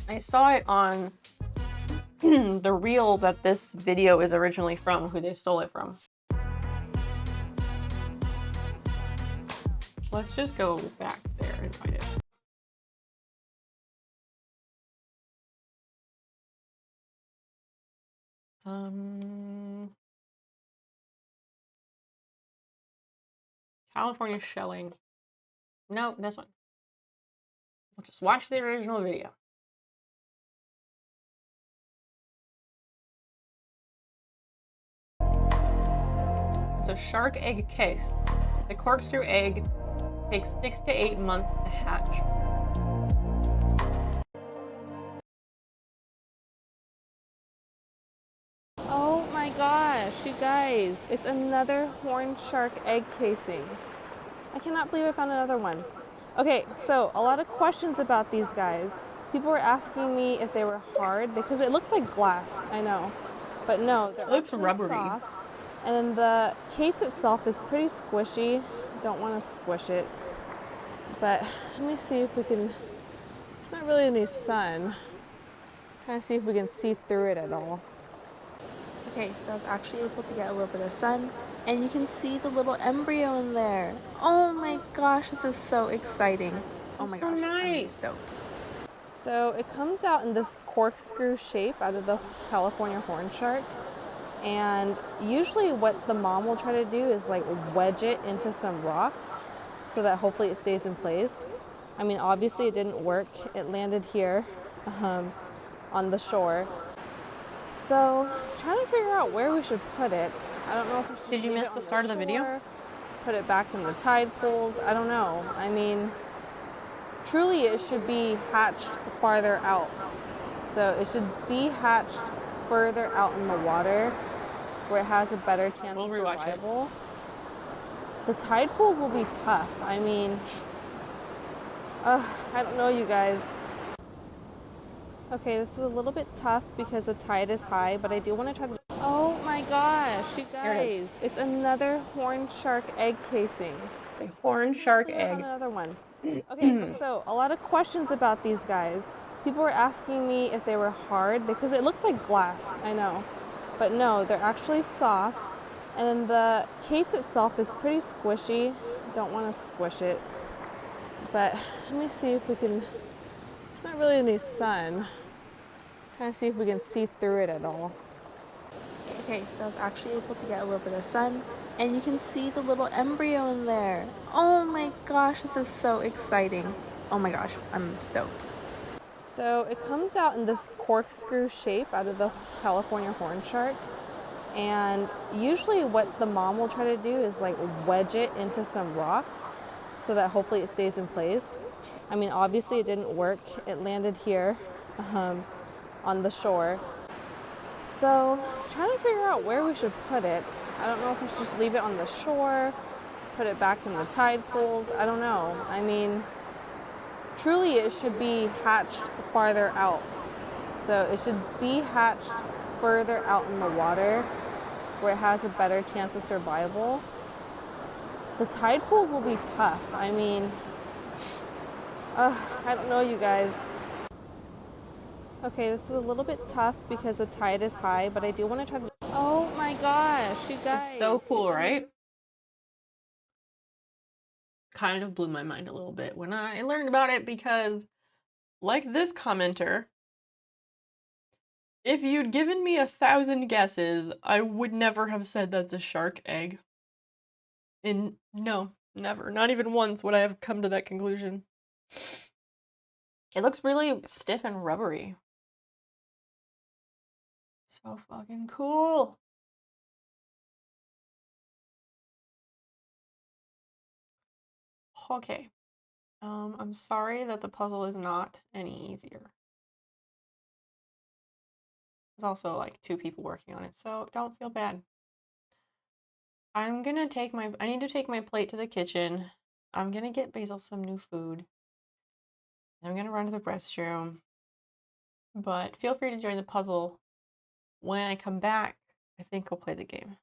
I saw it on the reel that this video is originally from, who they stole it from. Let's just go back there and find it. California shelling. No, this one. We'll just watch the original video. It's a shark egg case. The corkscrew egg takes 6 to 8 months to hatch. Oh my gosh, you guys, it's another horned shark egg casing. I cannot believe I found another one. Okay, so a lot of questions about these guys. People were asking me if they were hard because it looks like glass, I know. But no, they're actually rubbery. soft. And then the case itself is pretty squishy. Don't want to squish it. But let me see if we can, there's not really any sun. Trying to see if we can see through it at all. Okay, so I was actually able to get a little bit of sun, and you can see the little embryo in there. Oh my gosh, this is so exciting. Oh my gosh, so nice. So it comes out in this corkscrew shape out of the California horned shark. And usually what the mom will try to do is like wedge it into some rocks so that hopefully it stays in place. I mean, obviously it didn't work. It landed here on the shore. So trying to figure out where we should put it. I don't know if we should. Did you miss the start of the video? Put it back in the tide pools. I don't know. I mean, truly it should be hatched farther out. So it should be hatched further out in the water where it has a better chance of survival. The tide pools will be tough. I mean, I don't know, you guys. Okay, this is a little bit tough because the tide is high, but I do want to try to... Oh my gosh, you guys. It's another horned shark egg casing. A horned shark egg. Another one. Okay, so a lot of questions about these guys. People were asking me if they were hard because it looks like glass, I know. But no, they're actually soft. And then the case itself is pretty squishy. Don't want to squish it. But let me see if we can, there's not really any sun. Trying to see if we can see through it at all. Okay, so I was actually able to get a little bit of sun, and you can see the little embryo in there. Oh my gosh, this is so exciting. Oh my gosh, I'm stoked. So it comes out in this corkscrew shape out of the California horned shark. And usually what the mom will try to do is like wedge it into some rocks so that hopefully it stays in place. I mean, obviously it didn't work. It landed here on the shore. So trying to figure out where we should put it. I don't know if we should just leave it on the shore, put it back in the tide pools. I don't know. I mean, truly it should be hatched farther out. So it should be hatched further out in the water where it has a better chance of survival. The tide pools will be tough. I mean, I don't know, you guys. Okay, this is a little bit tough because the tide is high, but I do want to try to... Oh my gosh, you guys. It's so cool, right? Kind of blew my mind a little bit when I learned about it because, like this commenter, if you'd given me 1,000 guesses, I would never have said that's a shark egg. No, never. Not even once would I have come to that conclusion. It looks really stiff and rubbery. So fucking cool. Okay. I'm sorry that the puzzle is not any easier. There's also like 2 people working on it, so don't feel bad. I'm gonna take I need to take my plate to the kitchen. I'm gonna get Basil some new food. I'm gonna run to the restroom. But feel free to join the puzzle. When I come back, I think we'll play the game.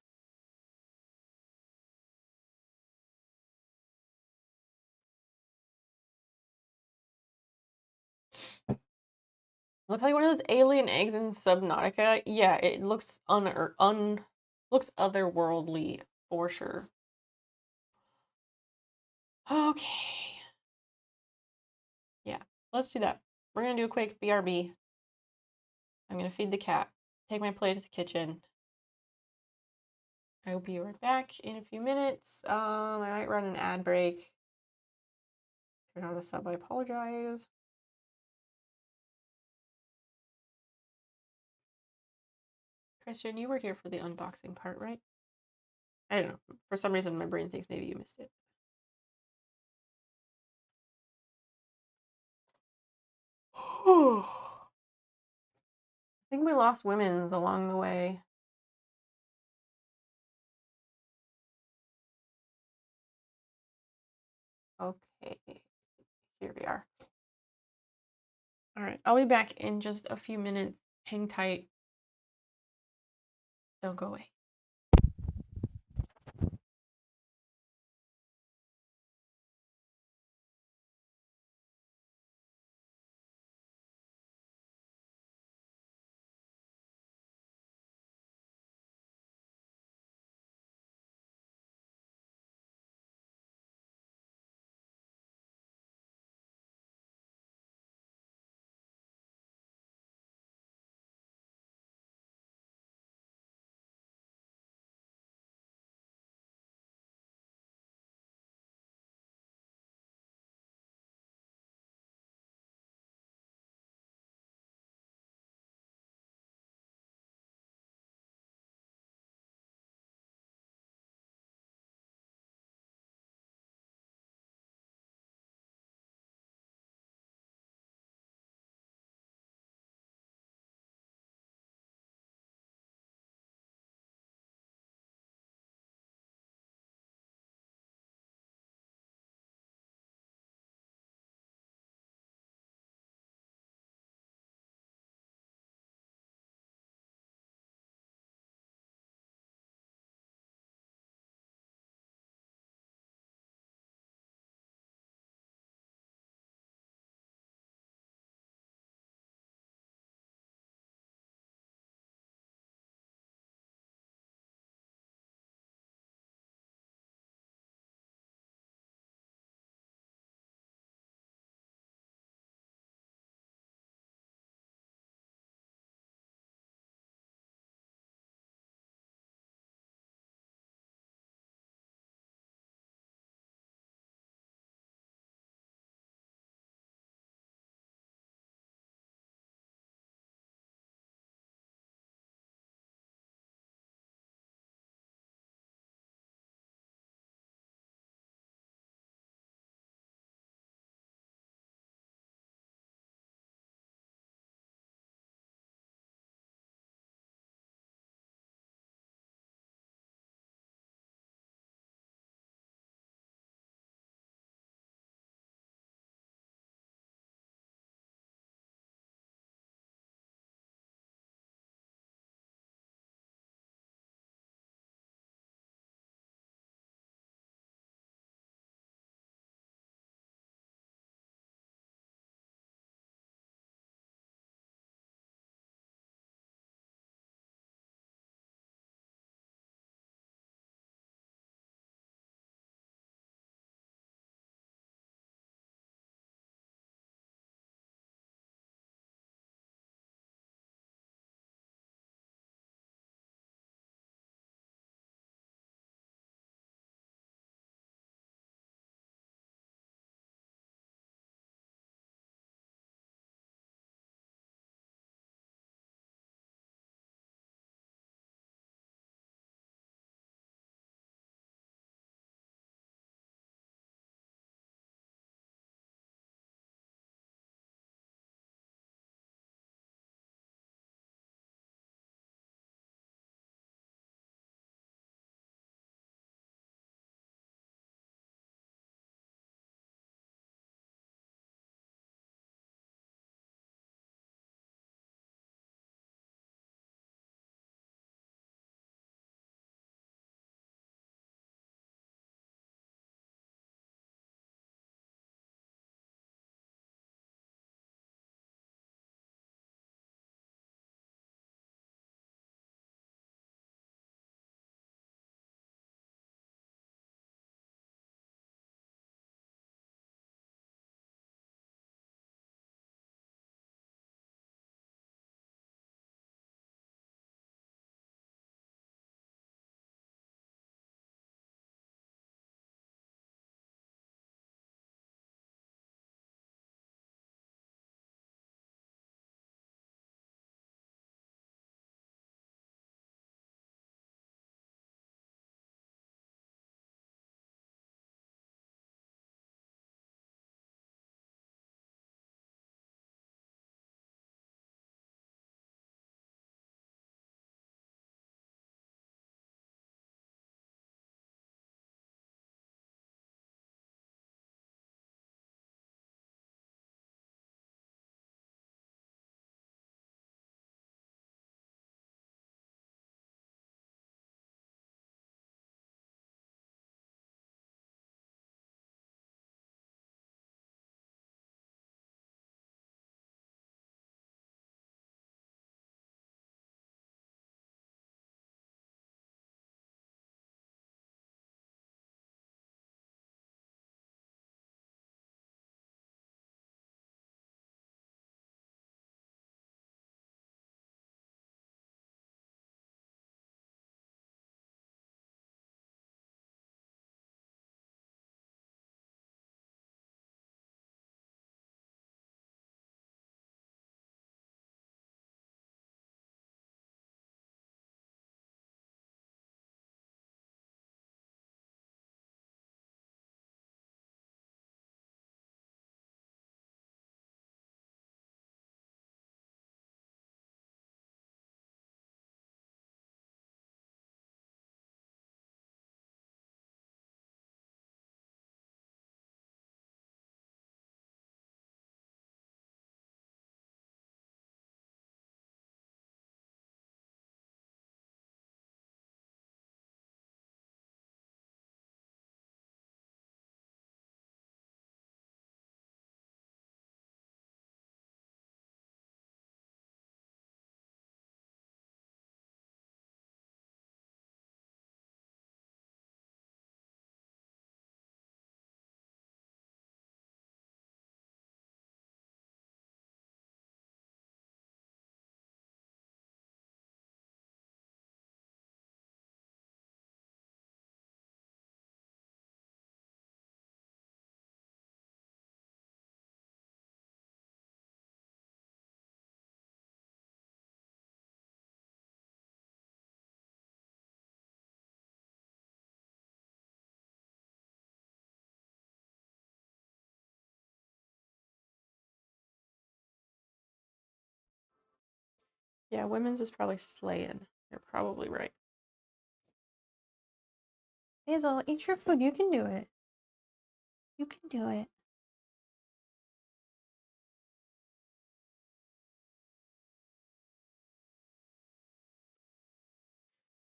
Looks like one of those alien eggs in Subnautica. Yeah, it looks looks otherworldly for sure. Okay. Yeah, let's do that. We're gonna do a quick BRB. I'm gonna feed the cat. Take my plate to the kitchen. I will be right back in a few minutes. I might run an ad break. If you're not a sub, I apologize. Christian, you were here for the unboxing part, right? I don't know. For some reason, my brain thinks maybe you missed it. I think we lost women's along the way. Okay, here we are. All right, I'll be back in just a few minutes. Hang tight. Don't go away. Yeah, women's is probably slaying. You're probably right. Hazel, eat your food. You can do it. You can do it.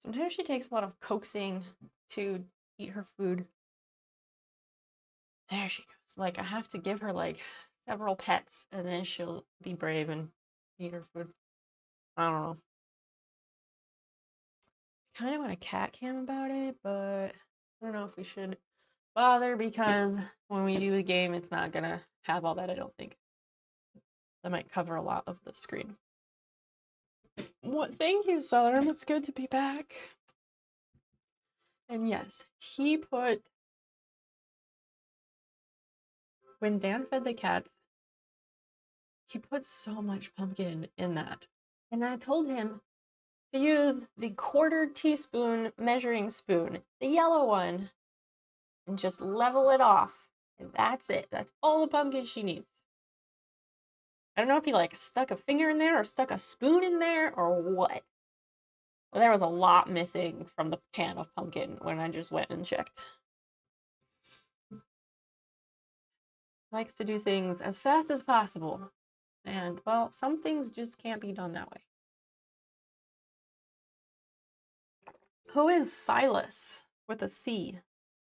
Sometimes she takes a lot of coaxing to eat her food. There she goes. Like, I have to give her, like, several pets, and then she'll be brave and eat her food. I don't know. Kind of want a cat cam about it, but I don't know if we should bother because when we do the game, it's not gonna have all that, I don't think. That might cover a lot of the screen. What? Thank you, Southern. It's good to be back. And yes, he put, when Dan fed the cats, he put so much pumpkin in that. And I told him to use the 1/4 teaspoon measuring spoon, the yellow one, and just level it off. And that's it. That's all the pumpkin she needs. I don't know if he like stuck a finger in there or stuck a spoon in there or what. Well, there was a lot missing from the pan of pumpkin when I just went and checked. Likes to do things as fast as possible. And, well, some things just can't be done that way. Who is Silas with a C?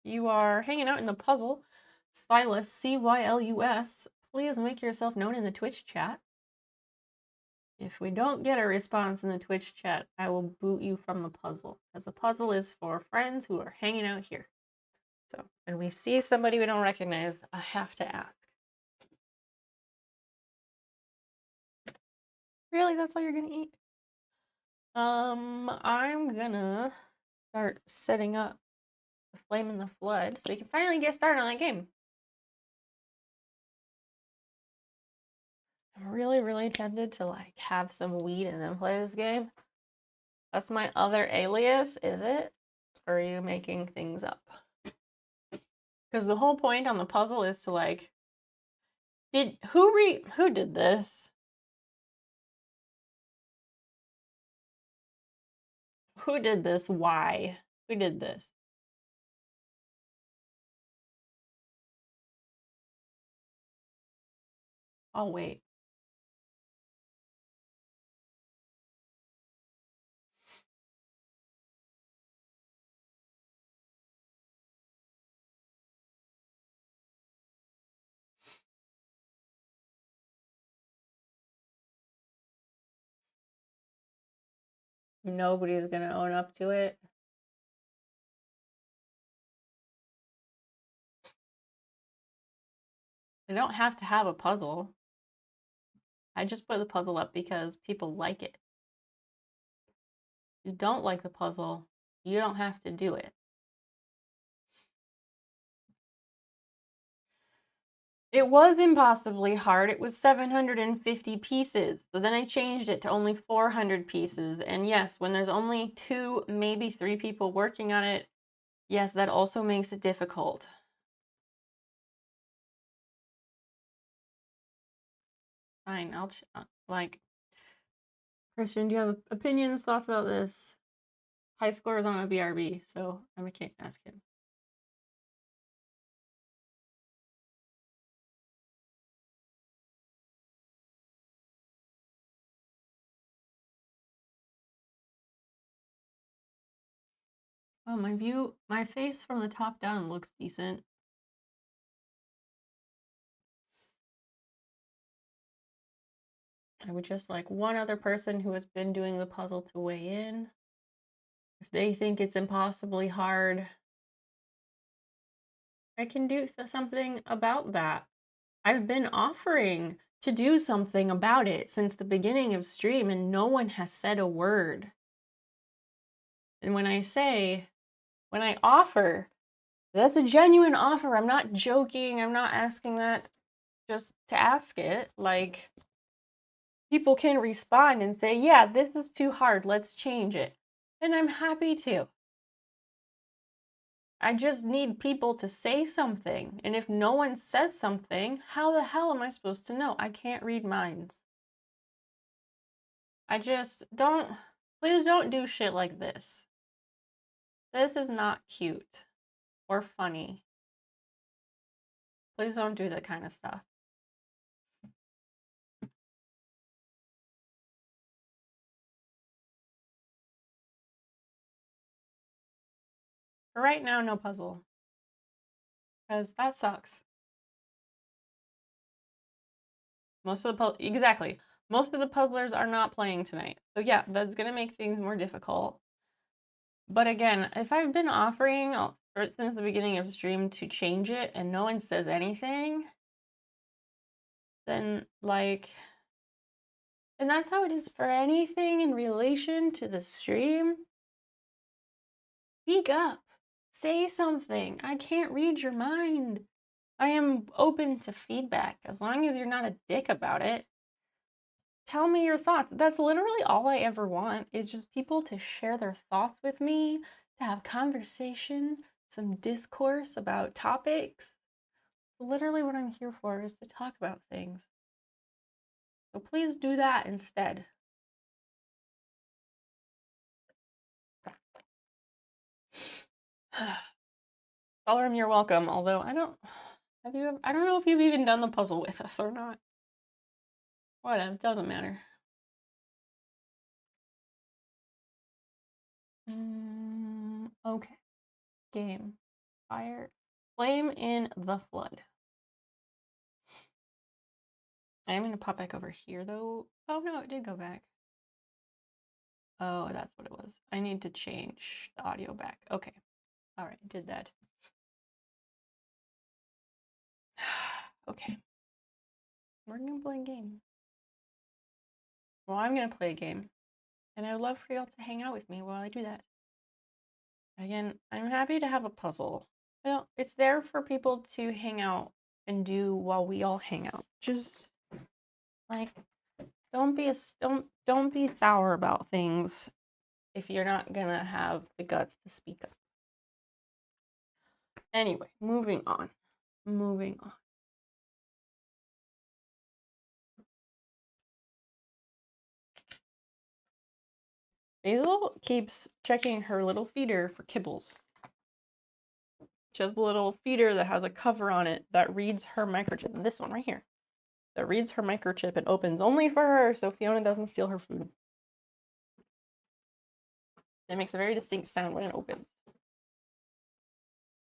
You are hanging out in the puzzle. Silas, C-Y-L-U-S. Please make yourself known in the Twitch chat. If we don't get a response in the Twitch chat, I will boot you from the puzzle. Because the puzzle is for friends who are hanging out here. So, when we see somebody we don't recognize, I have to ask. Really? That's all you're gonna eat? I'm gonna start setting up the Flame in the Flood so we can finally get started on that game. I'm really, really tempted to like have some weed and then play this game. That's my other alias, is it? Or are you making things up? Because the whole point on the puzzle is to like, who did this? Who did this? Why? Who did this? I'll wait. Nobody's gonna own up to it. I don't have to have a puzzle. I just put the puzzle up because people like it. If you don't like the puzzle, you don't have to do it. It was impossibly hard. It was 750 pieces. So then I changed it to only 400 pieces. And yes, when there's only 2, maybe 3 people working on it, yes, that also makes it difficult. Fine, I'll like, Christian, do you have opinions, thoughts about this? High score is on a BRB, so I can't ask him. Oh, my face from the top down looks decent. I would just like one other person who has been doing the puzzle to weigh in. If they think it's impossibly hard, I can do something about that. I've been offering to do something about it since the beginning of stream and no one has said a word. And when I offer, that's a genuine offer. I'm not joking. I'm not asking that just to ask it. Like, people can respond and say, yeah, this is too hard. Let's change it. And I'm happy to. I just need people to say something. And if no one says something, how the hell am I supposed to know? I can't read minds. I just don't, please don't do shit like this. This is not cute or funny. Please don't do that kind of stuff. For right now, no puzzle. Because that sucks. Most of the exactly. Most of the puzzlers are not playing tonight. So yeah, that's gonna make things more difficult. But again, if I've been offering since the beginning of the stream to change it and no one says anything, then like, and that's how it is for anything in relation to the stream. Speak up. Say something. I can't read your mind. I am open to feedback as long as you're not a dick about it. Tell me your thoughts. That's literally all I ever want, is just people to share their thoughts with me, to have conversation, some discourse about topics. Literally what I'm here for is to talk about things. So please do that instead. Solarum, you're welcome, although I don't know if you've even done the puzzle with us or not. Whatever, it doesn't matter. Okay. Game. Fire. Flame in the Flood. I am going to pop back over here, though. Oh, no, it did go back. Oh, that's what it was. I need to change the audio back. Okay. All right, did that. Okay. We're going to play a game. Well, I'm going to play a game. And I would love for y'all to hang out with me while I do that. Again, I'm happy to have a puzzle. Well, it's there for people to hang out and do while we all hang out. Just like don't be sour about things if you're not gonna have the guts to speak up. Anyway, moving on. Basil keeps checking her little feeder for kibbles. She has a little feeder that has a cover on it that reads her microchip. This one right here. That reads her microchip and opens only for her so Fiona doesn't steal her food. It makes a very distinct sound when it opens.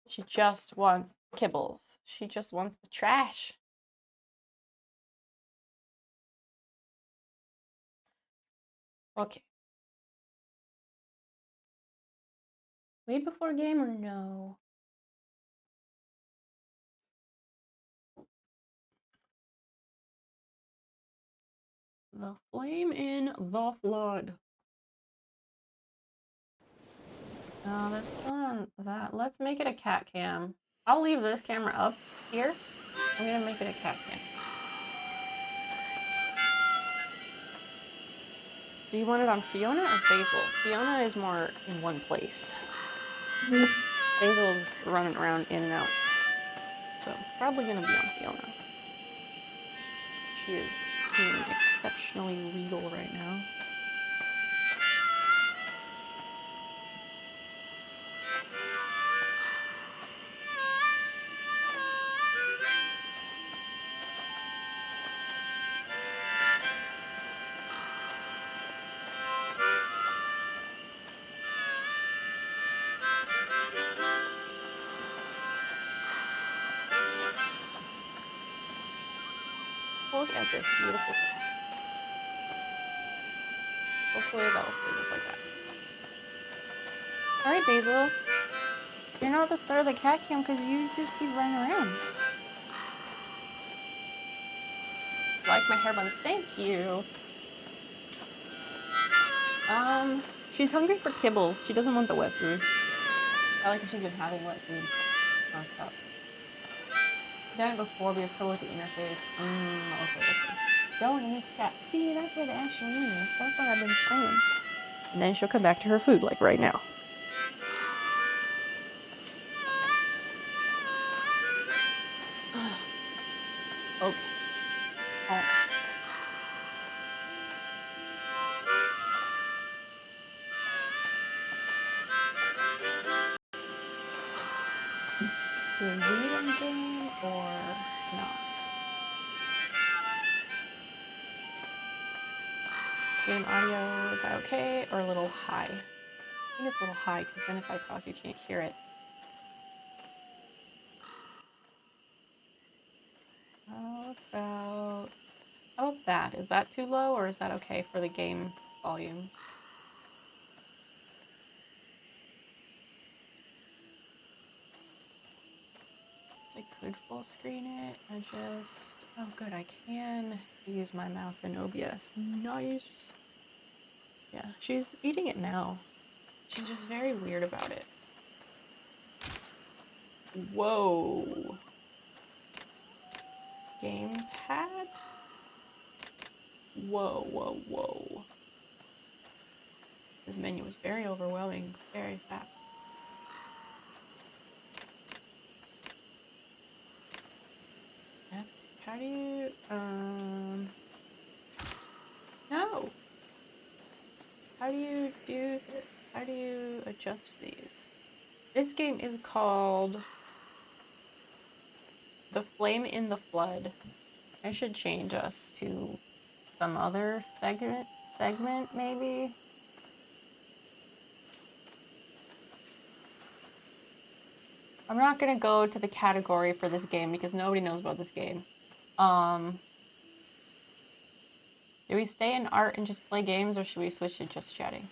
She just wants kibbles. She just wants the trash. Okay. Wait before game or no? The Flame in the Flood. No, that's not that. Let's make it a cat cam. I'll leave this camera up here. I'm gonna make it a cat cam. Do you want it on Fiona or Basil? Fiona is more in one place. Basil's running around in and out. So, probably gonna be on Fiona. She is being exceptionally legal right now. Look at this beautiful cat. Hopefully that'll stay just like that. Alright, Basil. You're not the star of the cat cam because you just keep running around. Like my hair buns. Thank you. She's hungry for kibbles. She doesn't want the wet food. Probably because she's been having wet food nonstop. Done it before, we were told with the interface. Okay. Don't miss cat. See, that's where the action is. That's what I've been saying. And then she'll come back to her food, like right now. Okay. Do a reading game or not? Game audio, is that okay? Or a little high? I think it's a little high because then if I talk, you can't hear it. How about that? Is that too low or is that okay for the game volume? I could full screen it. Oh good, I can use my mouse in OBS. Nice. Yeah, she's eating it now. She's just very weird about it. Whoa. Gamepad? Whoa, whoa, whoa. This menu was very overwhelming, very fast. How do you, no. How do you do this? How do you adjust these? This game is called The Flame in the Flood. I should change us to some other segment maybe. I'm not gonna go to the category for this game because nobody knows about this game. Do we stay in art and just play games or should we switch to just chatting?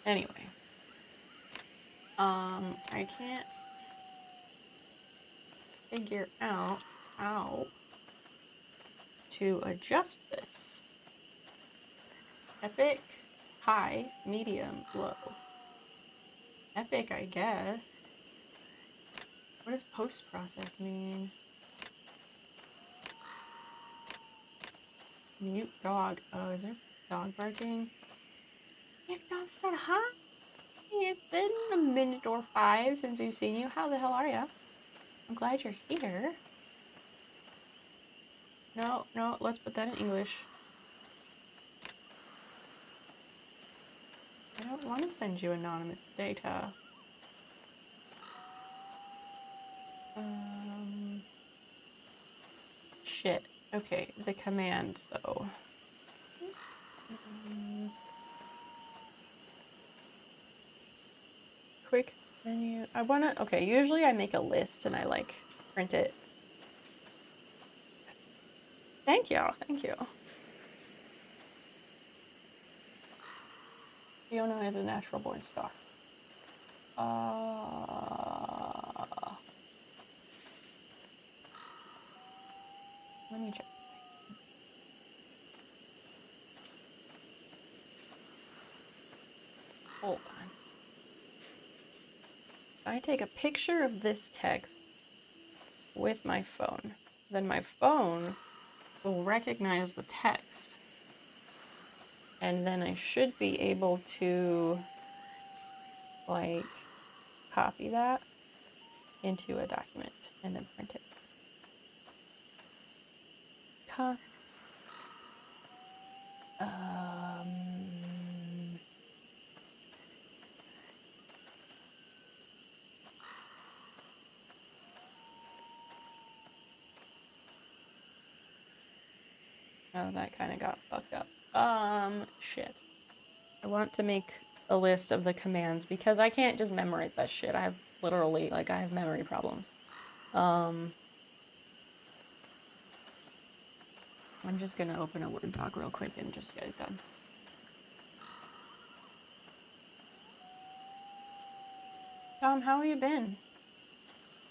Anyway. I can't figure out how to adjust this. Epic, high, medium, low. Epic, I guess. What does post-process mean? Mute dog. Oh, is there dog barking? McDonald said hi. It's been a minute or 5 since we've seen you. How the hell are you? I'm glad you're here. No, let's put that in English. I don't want to send you anonymous data. Shit. Okay, the commands though. Quick menu. I wanna, okay, usually I make a list and I like print it. Thank you. Fiona is a natural born star. Let me check. Hold on. If I take a picture of this text with my phone, then my phone will recognize the text. And then I should be able to, like, copy that into a document and then print it. Oh, that kind of got fucked up. Shit. I want to make a list of the commands because I can't just memorize that shit. I have literally, like, I have memory problems. I'm just gonna open a Word doc real quick and just get it done. Tom, how have you been?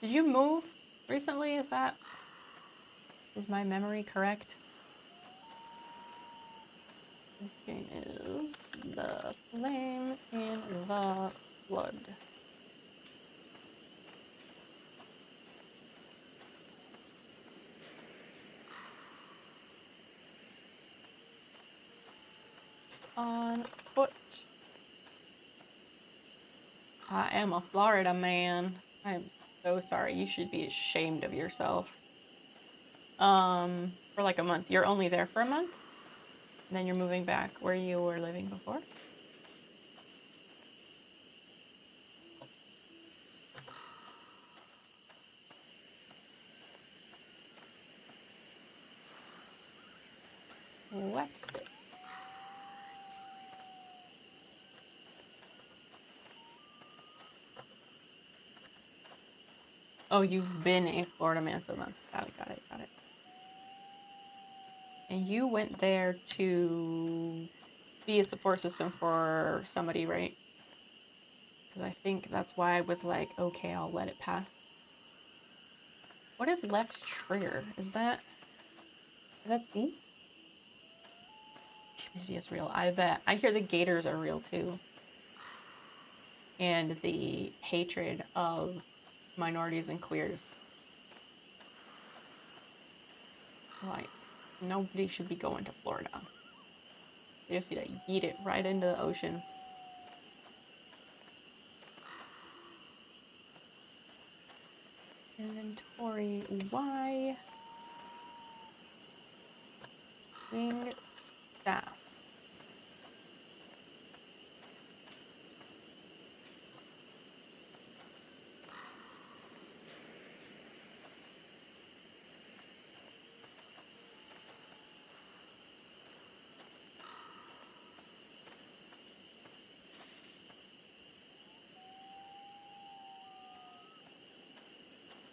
Did you move recently? Is my memory correct? This game is The Flame in the Flood. On foot. I am a Florida man. I am so sorry. You should be ashamed of yourself. For like a month. You're only there for a month? And then you're moving back where you were living before? Oh, you've been a Florida man for a month. Got it. And you went there to be a support system for somebody, right? Because I think that's why I was like, okay, I'll let it pass. What is left trigger? Is that these? Community is real. I bet. I hear the gators are real too. And the hatred of minorities and queers. Like, nobody should be going to Florida. They just need to yeet it right into the ocean. Inventory Y. Wing staff.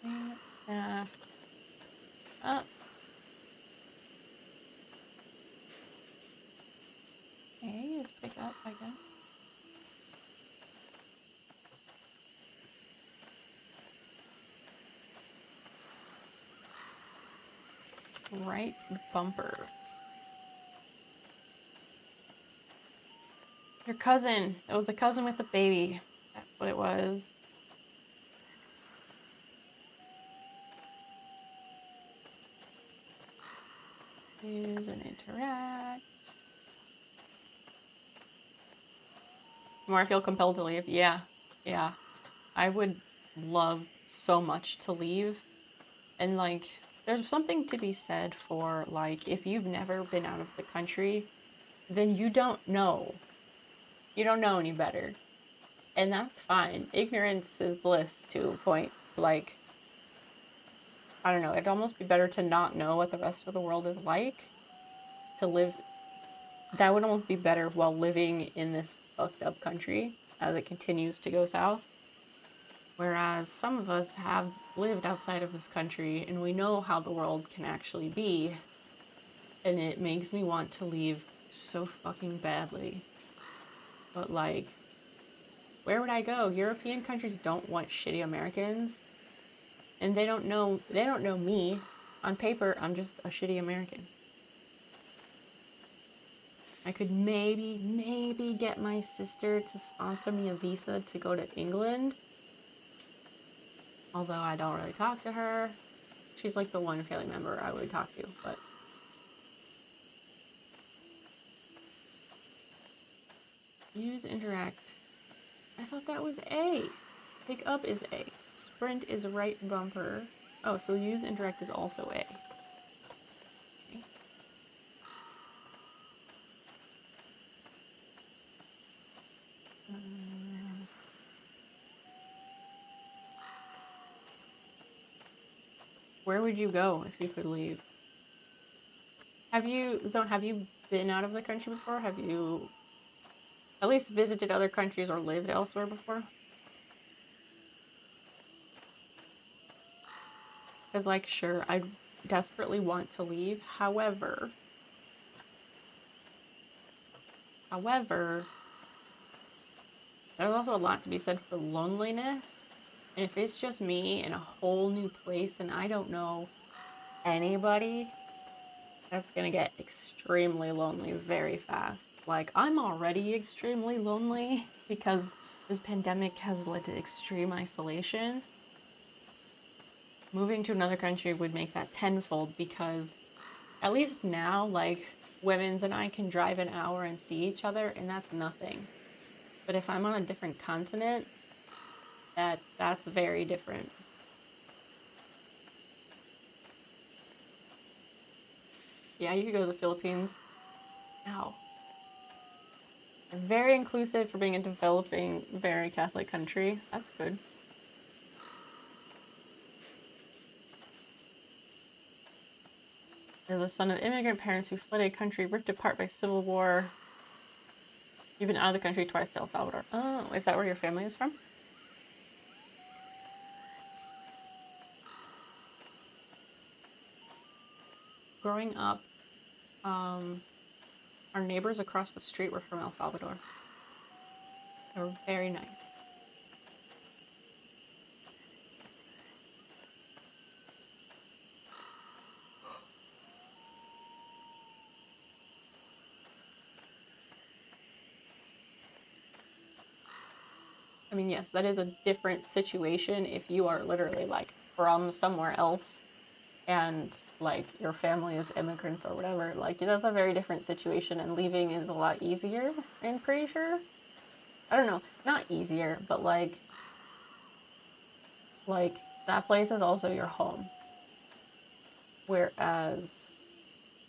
Wing staff. Up. Okay, just pick up, I guess. Right bumper. Your cousin. It was the cousin with the baby. That's what it was. Use and interact. The more I feel compelled to leave. Yeah. I would love so much to leave. And like, there's something to be said for like, if you've never been out of the country, then you don't know. You don't know any better. And that's fine. Ignorance is bliss to a point. Like, I don't know, it'd almost be better to not know what the rest of the world is like. To live, that would almost be better while living in this fucked up country as it continues to go south. Whereas some of us have lived outside of this country and we know how the world can actually be. And it makes me want to leave so fucking badly. But like, where would I go? European countries don't want shitty Americans. And they don't know me. On paper, I'm just a shitty American. I could maybe get my sister to sponsor me a visa to go to England. Although I don't really talk to her. She's like the one family member I would talk to, but... Use interact. I thought that was A. Pick up is A. Sprint is right bumper. Oh, so use interact is also A. Okay. Where would you go if you could leave? Have you been out of the country before? Have you at least visited other countries or lived elsewhere before? Because, like, sure, I desperately want to leave. However, there's also a lot to be said for loneliness. And if it's just me in a whole new place and I don't know anybody, that's gonna get extremely lonely very fast. Like, I'm already extremely lonely because this pandemic has led to extreme isolation. Moving to another country would make that tenfold because at least now, like, Women's and I can drive an hour and see each other, and that's nothing. But if I'm on a different continent, that's very different. Yeah, you could go to the Philippines. Ow. They're very inclusive for being a developing, very Catholic country. That's good. You're the son of immigrant parents who fled a country ripped apart by civil war. You've been out of the country twice to El Salvador. Oh, is that where your family is from? growing up, our neighbors across the street were from El Salvador. They were very nice. I mean, yes, that is a different situation if you are literally like from somewhere else and like your family is immigrants or whatever. Like, that's a very different situation, and leaving is a lot easier, I'm pretty sure. I don't know, not easier, but like that place is also your home. Whereas,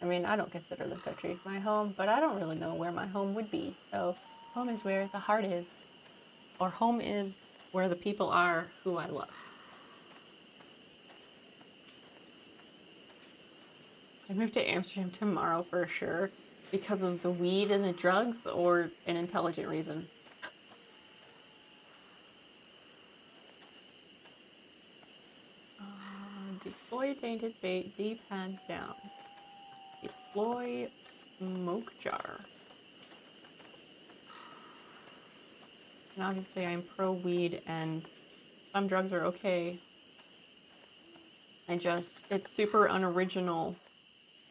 I mean, I don't consider the country my home, but I don't really know where my home would be. So home is where the heart is. Or home is where the people are who I love. I move to Amsterdam tomorrow for sure because of the weed and the drugs, or an intelligent reason. Deploy tainted bait, D-pad down. Deploy smoke jar. And obviously I'm pro-weed and some drugs are okay. It's super unoriginal.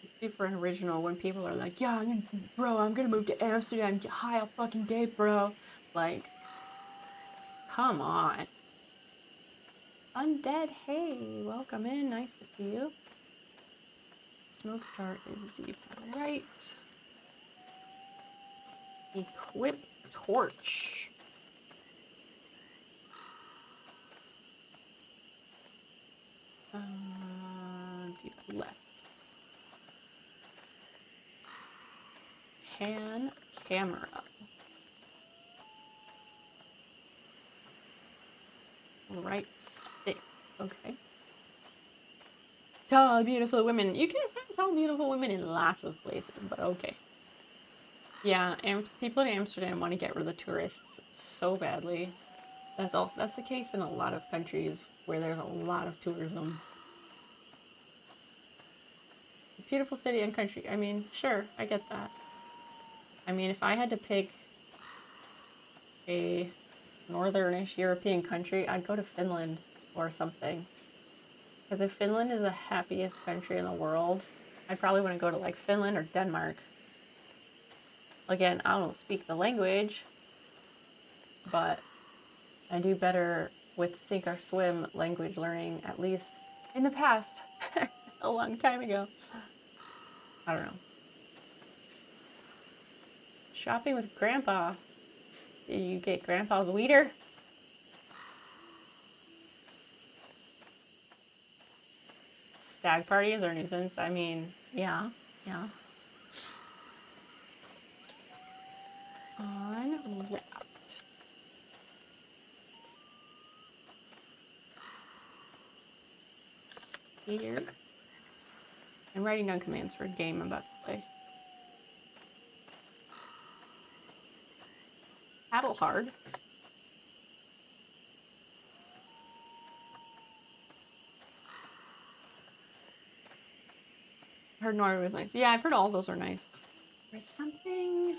It's super unoriginal when people are like, yeah, I'm gonna move to Amsterdam and get high all fucking day, bro. Like, come on. Undead, hey, welcome in, nice to see you. Smoke jar is deep, right. Equip torch. Deep left. Pan camera. Right stick. Okay. Tall, beautiful women. You can find tall, beautiful women in lots of places, but okay. Yeah, people in Amsterdam want to get rid of the tourists so badly. That's the case in a lot of countries where there's a lot of tourism. Beautiful city and country. I mean, sure, I get that. I mean, if I had to pick a northern-ish European country, I'd go to Finland or something. Because if Finland is the happiest country in the world, I'd probably want to go to like Finland or Denmark. Again, I don't speak the language, but I do better with sink or swim language learning, at least in the past, a long time ago. I don't know. Shopping with Grandpa. Did you get Grandpa's weeder? Stag parties are a nuisance. I mean, yeah. Unwrapped. Here. I'm writing down commands for a game I'm about to play. Paddle hard. I heard Norway was nice. Yeah, I've heard all those are nice. There's something...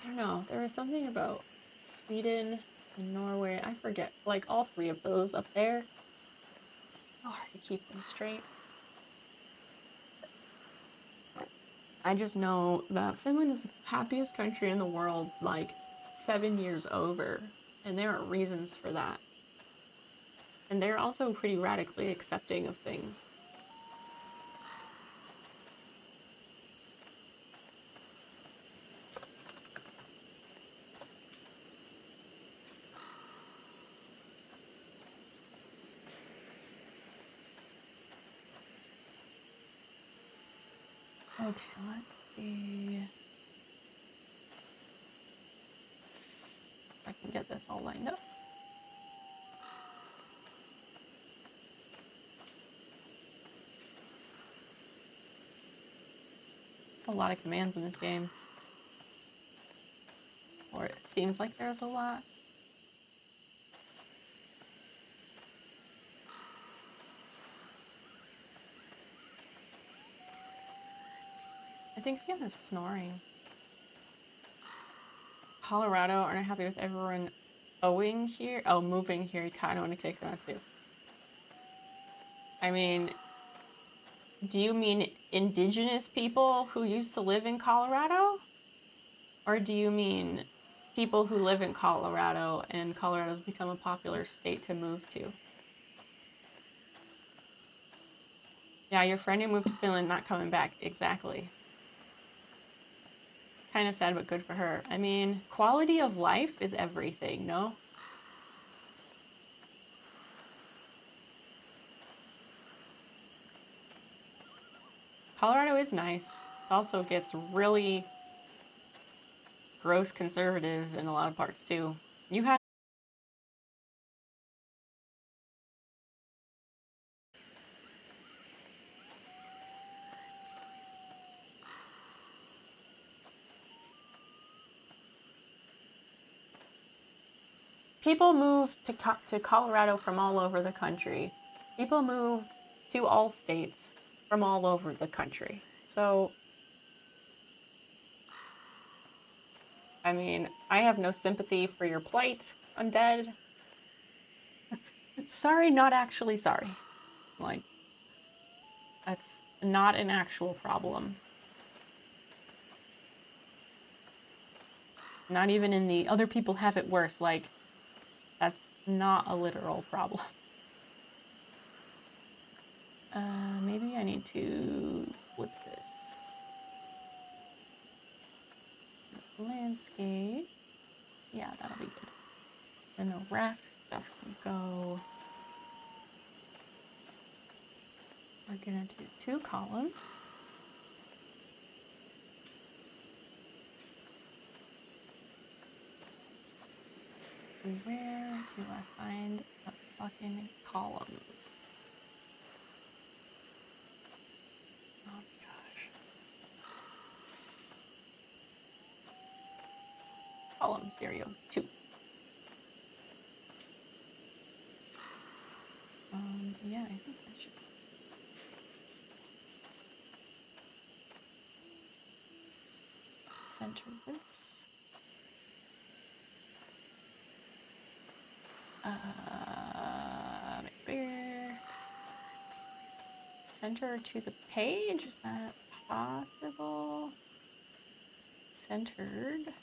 I don't know. There was something about Sweden and Norway. I forget. Like, all three of those up there. Oh, hard to keep them straight. I just know that Finland is the happiest country in the world, like 7 years over, and there are reasons for that. And they're also pretty radically accepting of things. Okay, let's see if I can get this all lined up. There's a lot of commands in this game. Or it seems like there's a lot. think Fiona is snoring. Colorado aren't happy with everyone moving here. You kind of want to kick them out too. I mean, do you mean indigenous people who used to live in Colorado? Or do you mean people who live in Colorado and Colorado's become a popular state to move to? Yeah, your friend who moved to Finland not coming back. Exactly. Kind of sad, but good for her. I mean, quality of life is everything, no? Colorado is nice. It also gets really gross conservative in a lot of parts too. You have people move to Colorado from all over the country. People move to all states from all over the country. So, I mean, I have no sympathy for your plight, undead. Sorry, not actually sorry. Like, that's not an actual problem. Not even in the other people have it worse. Like, that's not a literal problem. Maybe I need to flip this. Landscape. Yeah, that'll be good. Then the rack stuff can go. We're gonna do 2 columns. Where do I find the fucking columns? Oh my gosh. Columns, here we go. 2. Yeah, I think that should. Center this. Make bigger. Center to the page, is that possible? Centered.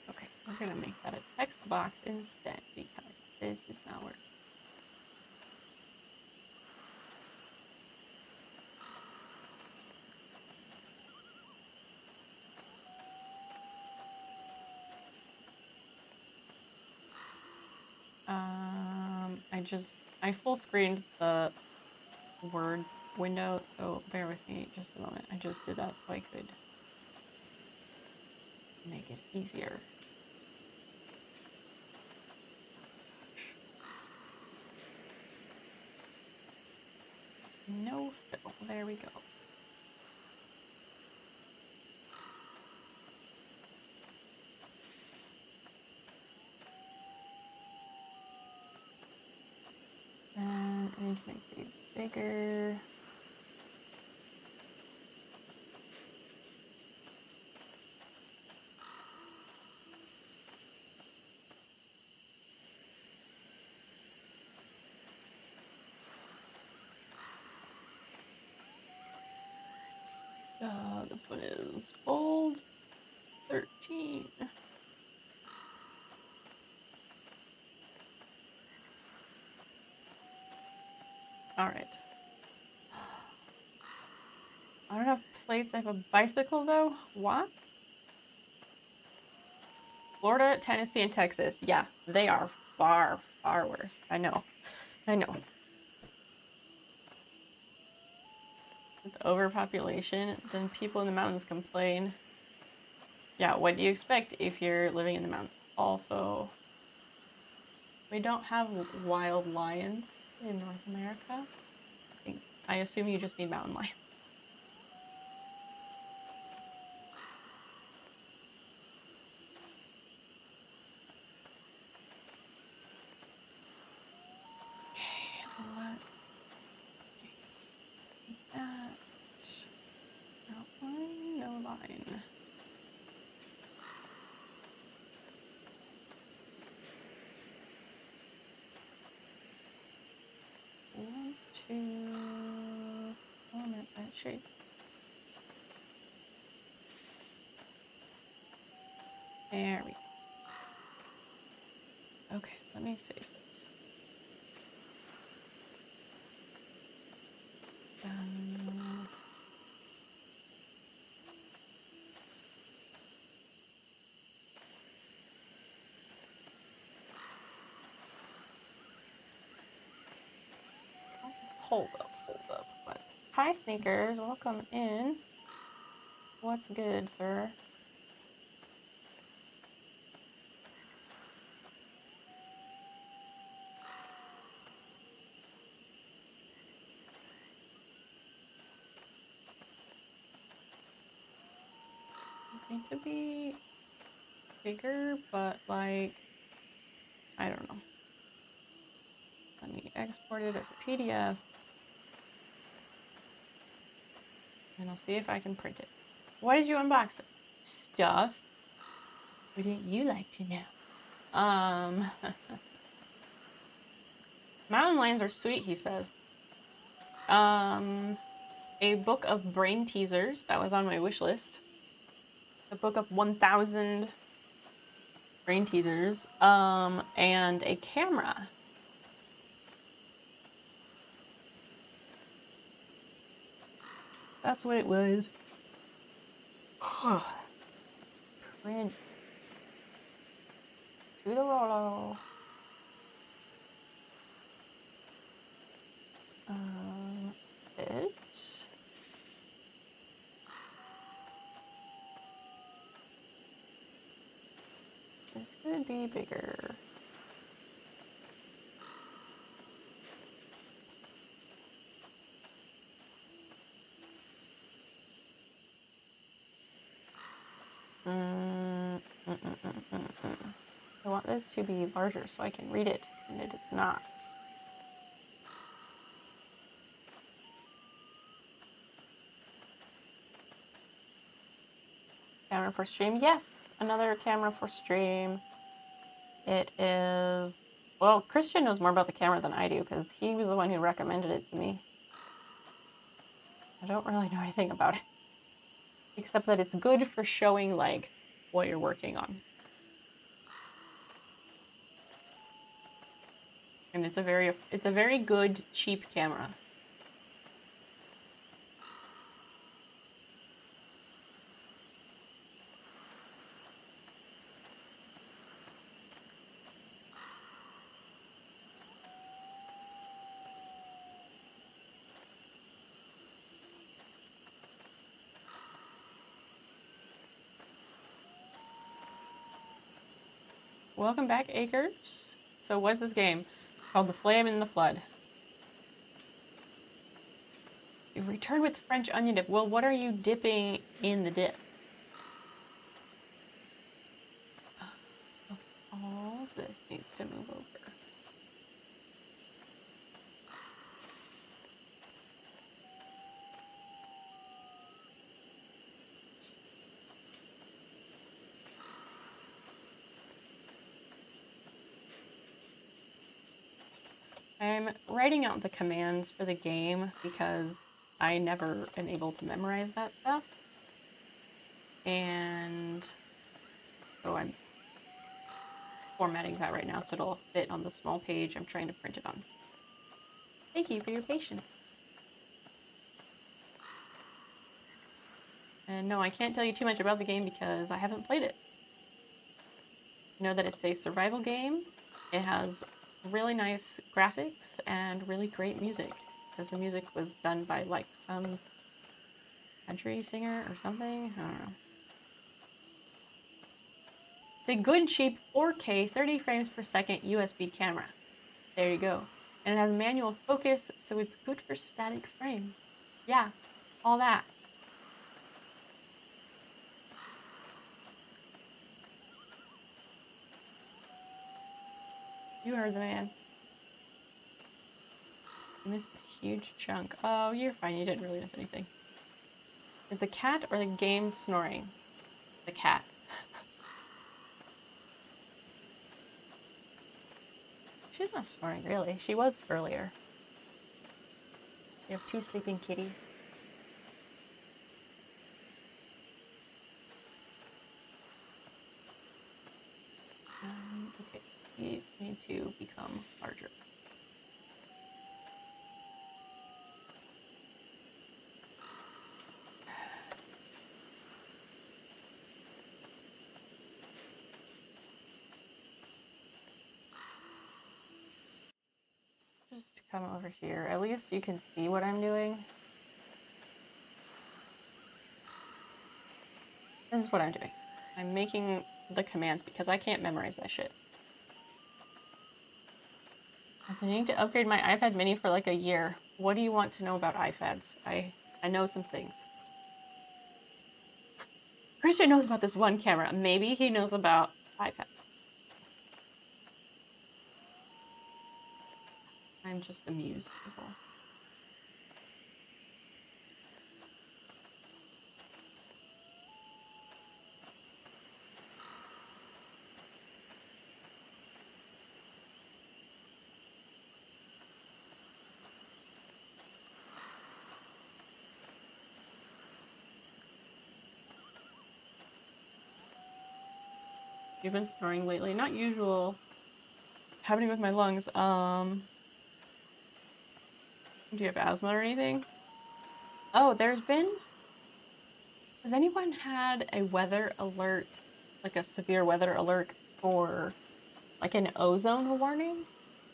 Okay, we're gonna make that a text box instead because this is not working. I full screened the Word window, so bear with me just a moment. I just did that so I could make it easier. No fill. There we go. And I need to make these bigger. This one is fold 13. All right. I don't have plates. I have a bicycle though. What? Florida, Tennessee, and Texas. Yeah, they are far, far worse. I know. With overpopulation, then people in the mountains complain. Yeah, what do you expect if you're living in the mountains? Also, We don't have wild lions in North America. I assume you just need mountain lions. Outline, no line. Want to format that shape. There we go. Okay, let me save this. Hold up. What? Hi, Sneakers. Welcome in. What's good, sir? These need to be bigger, but like, I don't know. Let me export it as a PDF. And I'll see if I can print it. Why did you unbox it? Stuff. Wouldn't you like to know? Mountain lions are sweet, he says. A book of brain teasers. That was on my wish list. A book of 1,000 brain teasers. And a camera. That's what it was. Print. Do the Rollo. It. This could be bigger. I want this to be larger so I can read it, and it is not. Camera for stream? Yes, another camera for stream. It is... Well, Christian knows more about the camera than I do, because he was the one who recommended it to me. I don't really know anything about it. Except that it's good for showing, like, what you're working on. And it's a very good, cheap camera. Welcome back, Acres. So what's this game? It's called The Flame in the Flood. You return with French onion dip. Well, what are you dipping in the dip? All this needs to move over. I'm writing out the commands for the game because I never am able to memorize that stuff. And so I'm formatting that right now so it'll fit on the small page I'm trying to print it on. Thank you for your patience. And no, I can't tell you too much about the game because I haven't played it. I know that it's a survival game. It has really nice graphics and really great music because the music was done by like some country singer or something. I don't know. The good cheap 4K 30 frames per second USB camera. There you go. And it has manual focus, so it's good for static frames. Yeah, all that. You heard the man. You missed a huge chunk. Oh, you're fine. You didn't really miss anything. Is the cat or the game snoring? The cat. She's not snoring, really. She was earlier. You have 2 sleeping kitties. Okay, these need to become larger. Just come over here. At least you can see what I'm doing. This is what I'm doing. I'm making the commands because I can't memorize that shit. I've been needing to upgrade my iPad mini for like a year. What do you want to know about iPads? I know some things. Christian knows about this one camera. Maybe he knows about iPad. I'm just amused as well. You've been snoring lately. Not usual. Happening with my lungs. Do you have asthma or anything? Oh, there's been... Has anyone had a weather alert, like a severe weather alert for like an ozone warning?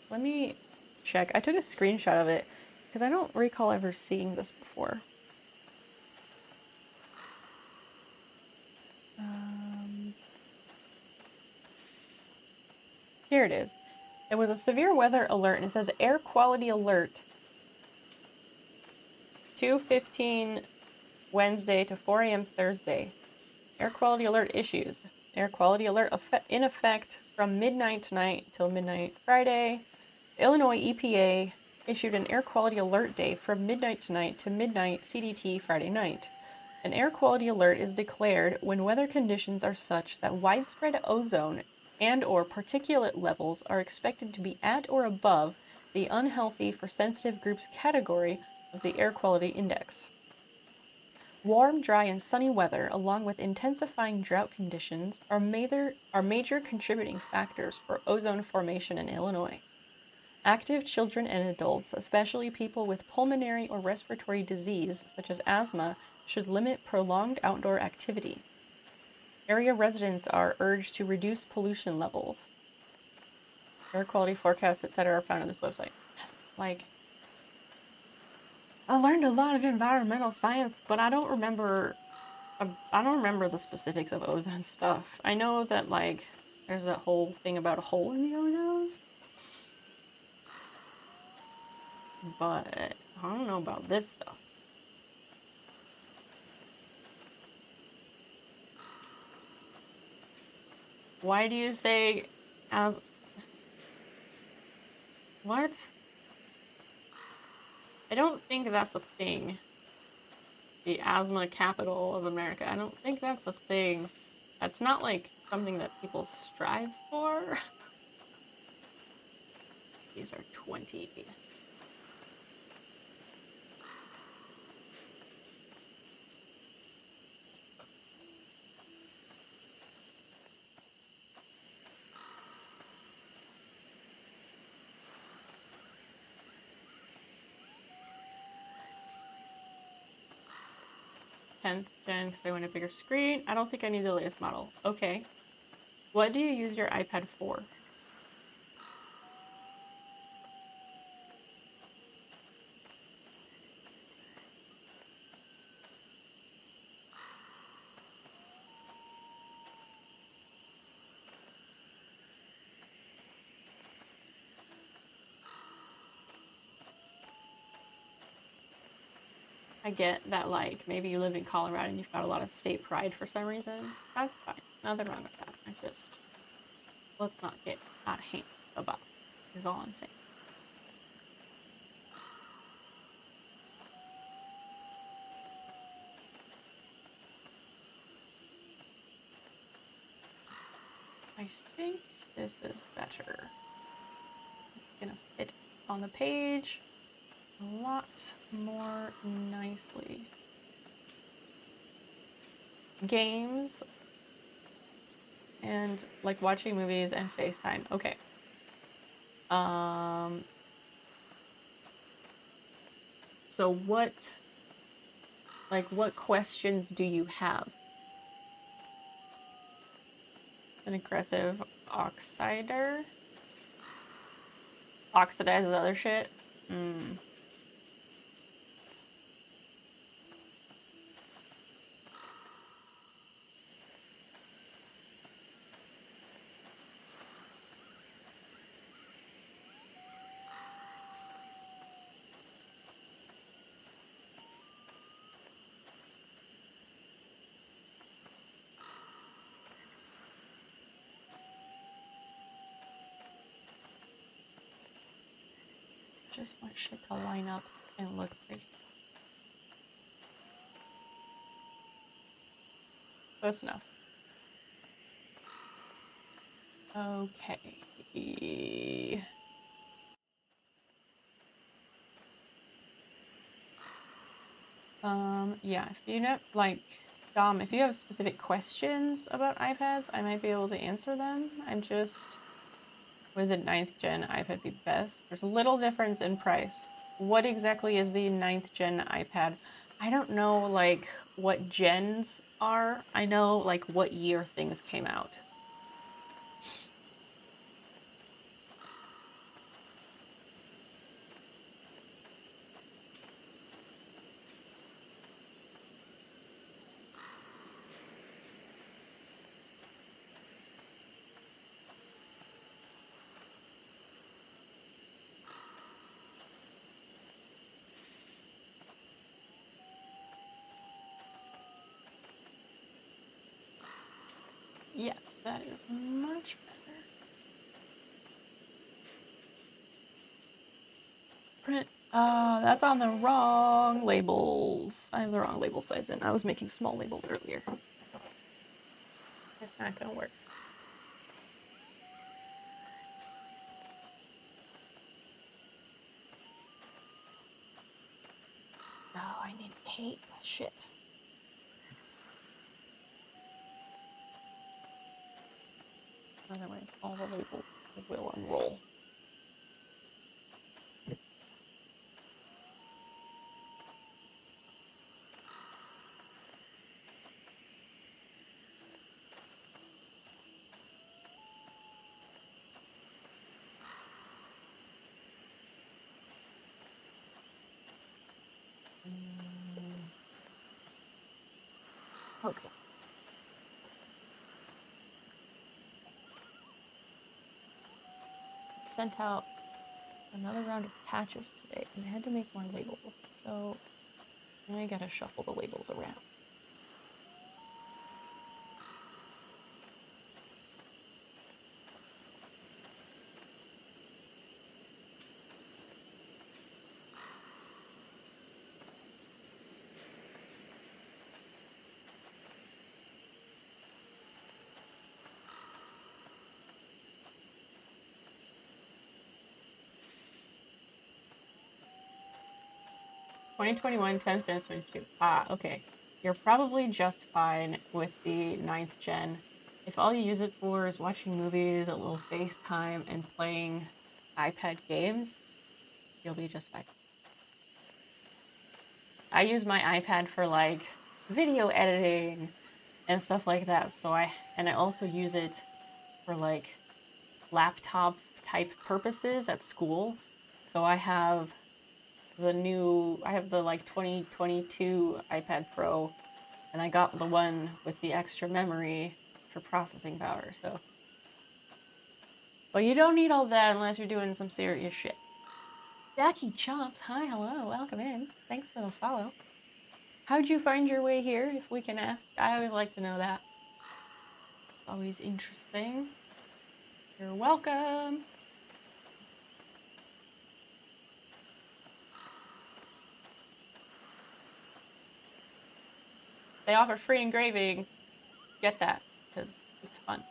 Let me check. I took a screenshot of it because I don't recall ever seeing this before. Here it is. It was a severe weather alert and it says air quality alert. 2:15 Wednesday to 4 a.m. Thursday. Air quality alert issues. Air quality alert in effect from midnight tonight till midnight Friday. The Illinois EPA issued an air quality alert day from midnight tonight to midnight CDT Friday night. An air quality alert is declared when weather conditions are such that widespread ozone and/or particulate levels are expected to be at or above the unhealthy for sensitive groups category of the air quality index. Warm, dry, and sunny weather, along with intensifying drought conditions, are major contributing factors for ozone formation in Illinois. Active children and adults, especially people with pulmonary or respiratory disease such as asthma, should limit prolonged outdoor activity. Area residents are urged to reduce pollution levels. Air quality forecasts, etc. are found on this website. Like, I learned a lot of environmental science, but I don't remember the specifics of ozone stuff. I know that, like, there's that whole thing about a hole in the ozone. But I don't know about this stuff. Why do you say as... What? I don't think that's a thing. The asthma capital of America. I don't think that's a thing. That's not like something that people strive for. These are 20. Gen, because I want a bigger screen. I don't think I need the latest model. Okay. What do you use your iPad for? I get that, like, maybe you live in Colorado and you've got a lot of state pride for some reason. That's fine. Nothing wrong with that. I just, let's not get out of hand about it, is all I'm saying. I think this is better. It's gonna fit on the page a lot more nicely. Games and like watching movies and FaceTime. Okay. So what questions do you have? An aggressive oxidizer? Oxidizes other shit? Just want shit to line up and look pretty. Close enough. Okay. Yeah, if you know, like, Dom, if you have specific questions about iPads, I might be able to answer them. I'm just, would the 9th gen iPad be best? There's a little difference in price. What exactly is the 9th gen iPad? I don't know, like, what gens are. I know, like, what year things came out. Yes, that is much better. Print. That's on the wrong labels. I have the wrong label size in. I was making small labels earlier. It's not gonna work. Oh, I need tape. Shit. Otherwise, all the labels will unroll. Okay. Sent out another round of patches today, and I had to make more labels, so now I gotta shuffle the labels around. (2021 10th Gen Switch 2). Ah, okay. You're probably just fine with the 9th gen. If all you use it for is watching movies, a little FaceTime, and playing iPad games, you'll be just fine. I use my iPad for, like, video editing and stuff like that, so I also use it for, like, laptop type purposes at school. So I have the like 2022 iPad Pro, and I got the one with the extra memory for processing power, so. But you don't need all that unless you're doing some serious shit. Jackie Chomps, hi, hello, welcome in. Thanks for the follow. How'd you find your way here, if we can ask? I always like to know that. Always interesting. You're welcome. They offer free engraving. Get that, because it's fun.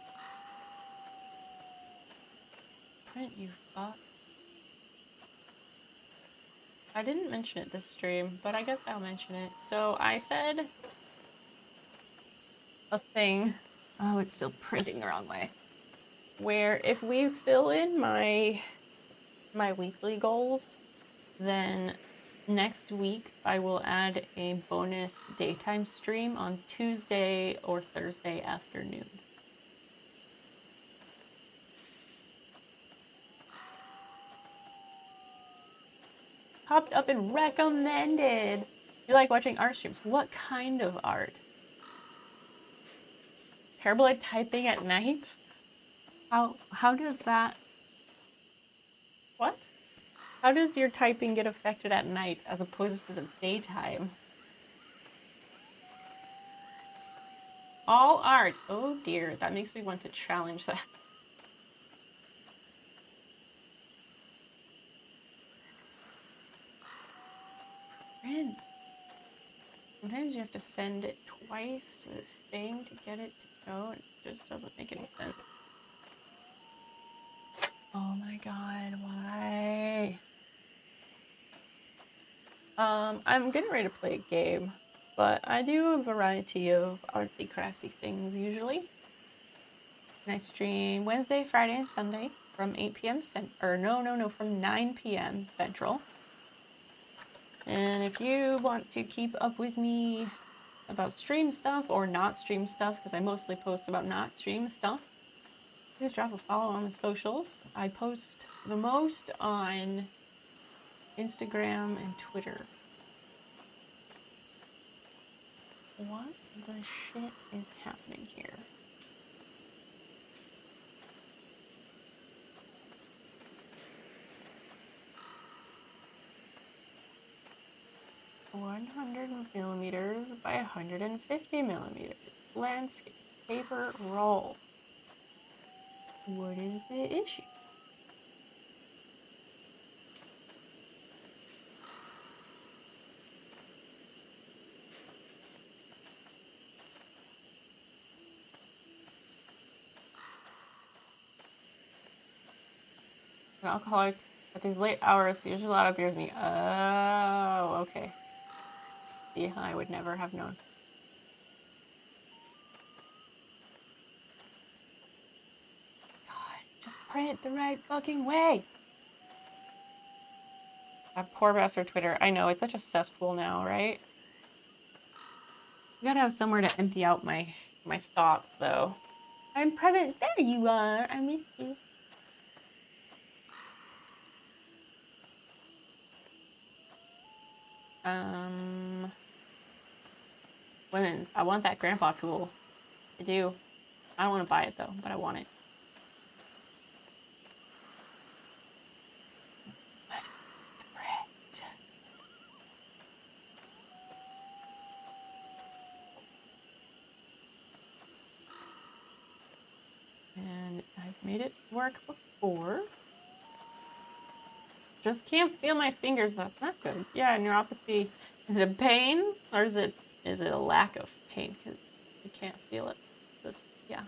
Print, you fuck. I didn't mention it this stream, but I guess I'll mention it. So I said a thing. Oh, it's still printing the wrong way. Where if we fill in my weekly goals, then next week I will add a bonus daytime stream on Tuesday or Thursday afternoon. Popped up and recommended. You like watching art streams? What kind of art? Terrible at typing at night? How does that... What? How does your typing get affected at night as opposed to the daytime? All art. Oh dear, that makes me want to challenge that. Friends. Sometimes you have to send it twice to this thing to get it to go, and it just doesn't make any sense. Oh my god, why? I'm getting ready to play a game, but I do a variety of artsy craftsy things usually. And I stream Wednesday, Friday, and Sunday from 8 p.m. from 9 p.m. Central. And if you want to keep up with me about stream stuff or not stream stuff, because I mostly post about not stream stuff, please drop a follow on the socials. I post the most on Instagram and Twitter. What the shit is happening here? $100mm by 150mm. Landscape paper roll. What is the issue? An alcoholic at these late hours, usually a lot of beers me. Oh, okay. See, I would never have known. God, just print the right fucking way. That poor bastard Twitter. I know, it's such a cesspool now, right? You gotta have somewhere to empty out my thoughts, though. I'm present. There you are. I miss you. Women's. I want that grandpa tool. I do. I don't want to buy it though, but I want it. And I've made it work before. Just can't feel my fingers. That's not good. Yeah, neuropathy. Is it a pain or is it a lack of pain? Because you can't feel it. Just, yeah.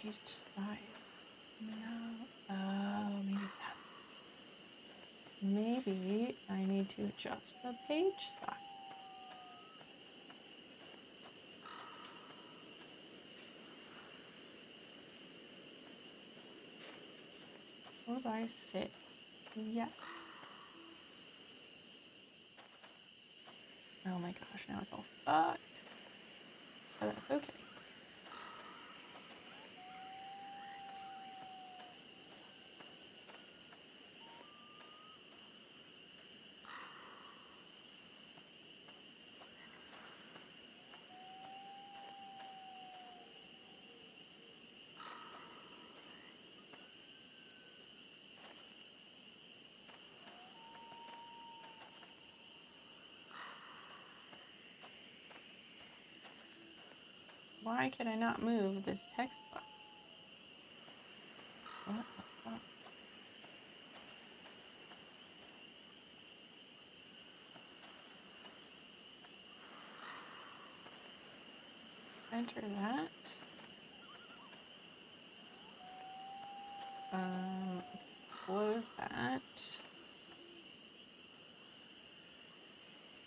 Page size. No. Oh, maybe that. Maybe I need to adjust the page size. 4x6. Yes. Oh my gosh, now it's all fucked. But that's okay. Why can I not move this text box? What the fuck? Center that. Close that.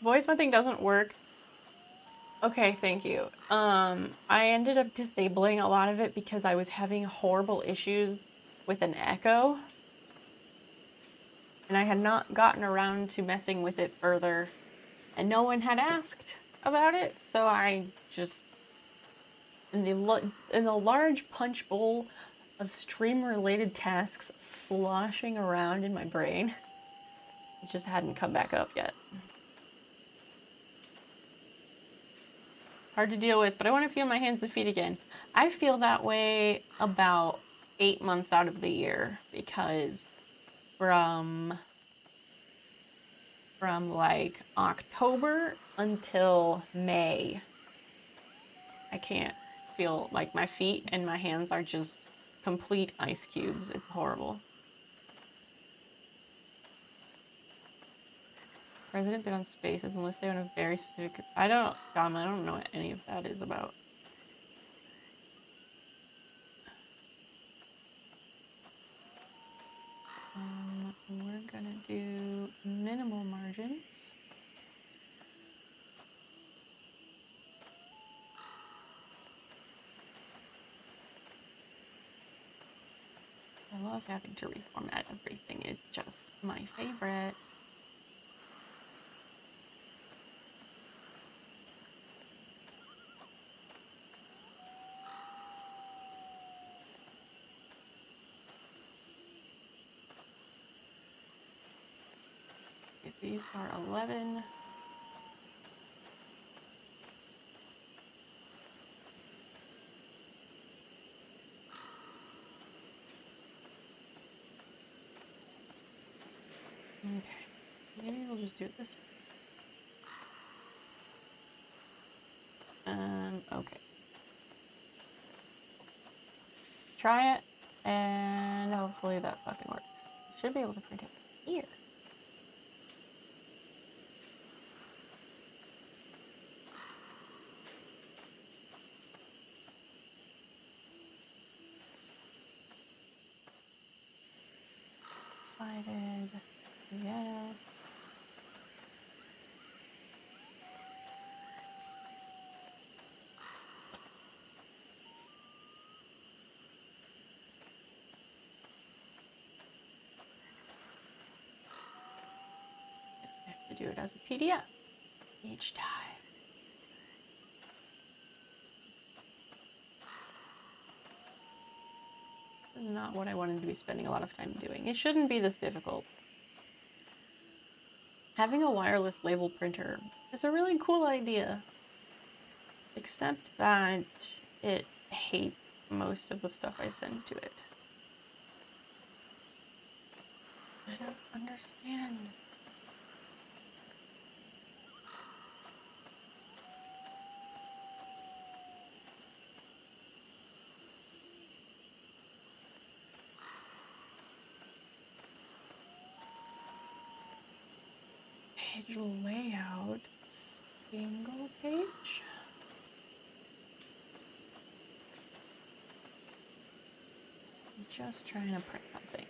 Voice thing doesn't work. Okay, thank you. I ended up disabling a lot of it because I was having horrible issues with an echo. And I had not gotten around to messing with it further. And no one had asked about it, so I just... In the large punch bowl of stream-related tasks sloshing around in my brain, it just hadn't come back up yet. Hard to deal with, but I want to feel my hands and feet again. I feel that way about 8 months out of the year because from like October until May, I can't feel like my feet and my hands are just complete ice cubes. It's horrible. President been on spaces unless they want a very specific... I don't know what any of that is about. We're gonna do minimal margins. I love having to reformat everything. It's just my favorite. If these are 11. Okay, maybe we'll just do it this way. Okay. Try it, and hopefully that fucking works. Should be able to print it here. Excited. Yes. I have to do it as a PDF each time. This is not what I wanted to be spending a lot of time doing. It shouldn't be this difficult. Having a wireless label printer is a really cool idea, except that it hates most of the stuff I send to it. I don't understand. Page layout, single page. I'm just trying to print something.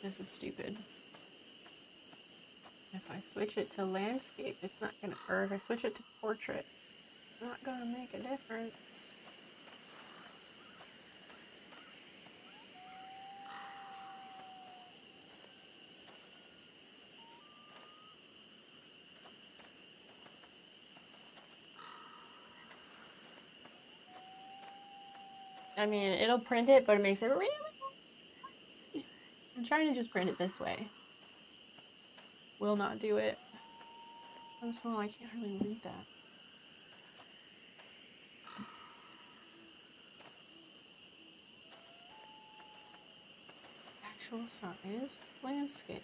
This is stupid. If I switch it to landscape, it's not gonna, or if I switch it to portrait, it's not gonna make a difference. I mean, it'll print it, but it makes it really... I'm trying to just print it this way. Will not do it. so small I can't really read that. Actual size landscape.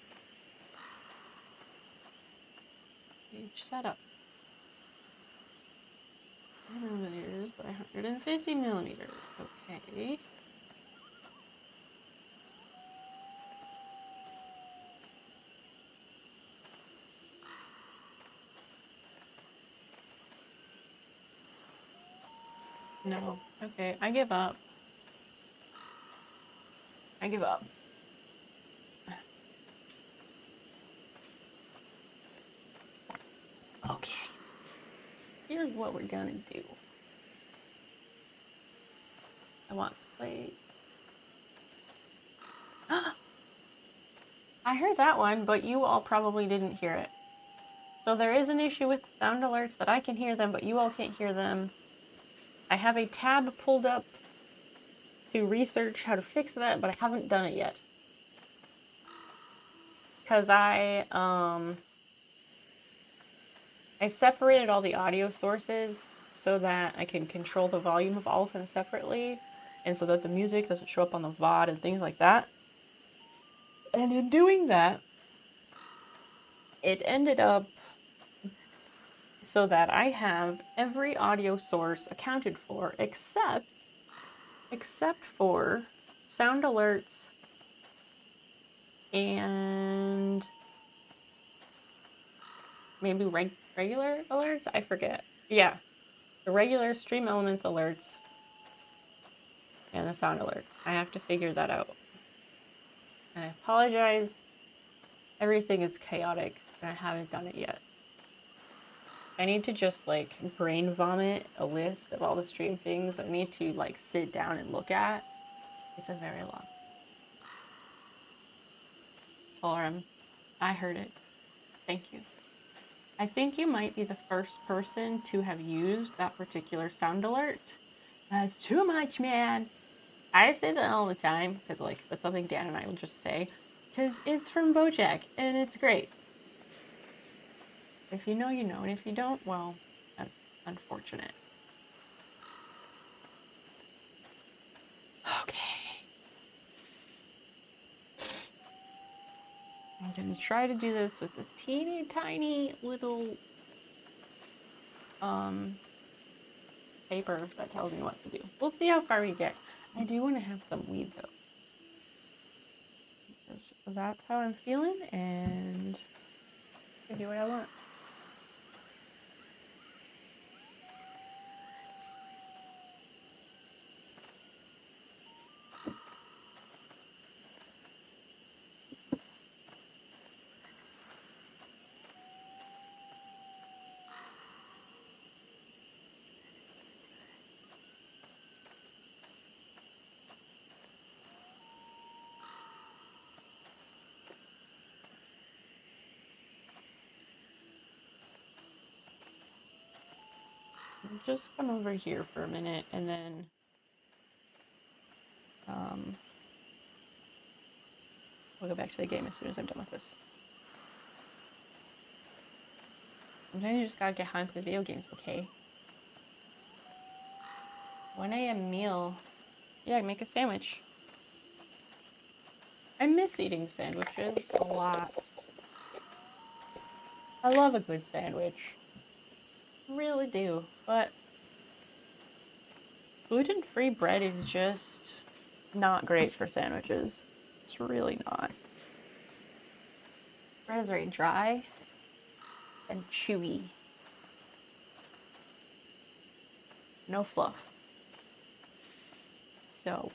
Page setup. 100 millimeters by 150 millimeters. Okay. No. Okay, I give up. I give up. Okay. Here's what we're gonna do. I want to play. I heard that one, but you all probably didn't hear it. So there is an issue with sound alerts that I can hear them, but you all can't hear them. I have a tab pulled up to research how to fix that, but I haven't done it yet. Because I separated all the audio sources so that I can control the volume of all of them separately, and so that the music doesn't show up on the VOD and things like that. And in doing that, it ended up so that I have every audio source accounted for except for sound alerts and maybe regular alerts? I forget. Yeah. The regular Stream Elements alerts and the sound alerts. I have to figure that out. And I apologize. Everything is chaotic and I haven't done it yet. I need to just like brain vomit a list of all the stream things I need to like sit down and look at. It's a very long list. Solram, I heard it. Thank you. I think you might be the first person to have used that particular sound alert. That's too much, man. I say that all the time because like that's something Dan and I will just say because it's from BoJack and it's great. If you know, you know, and if you don't, well, that's unfortunate. Okay. I'm gonna try to do this with this teeny tiny little paper that tells me what to do. We'll see how far we get. I do want to have some weed though. Because that's how I'm feeling and I do what I want. Just come over here for a minute and then we'll go back to the game as soon as I'm done with this. Sometimes you just gotta get high and play video games, okay? 1 a.m. meal. Yeah, make a sandwich. I miss eating sandwiches a lot. I love a good sandwich. Really do, but gluten-free bread is just not great for sandwiches. It's really not. Bread is very dry and chewy. No fluff. So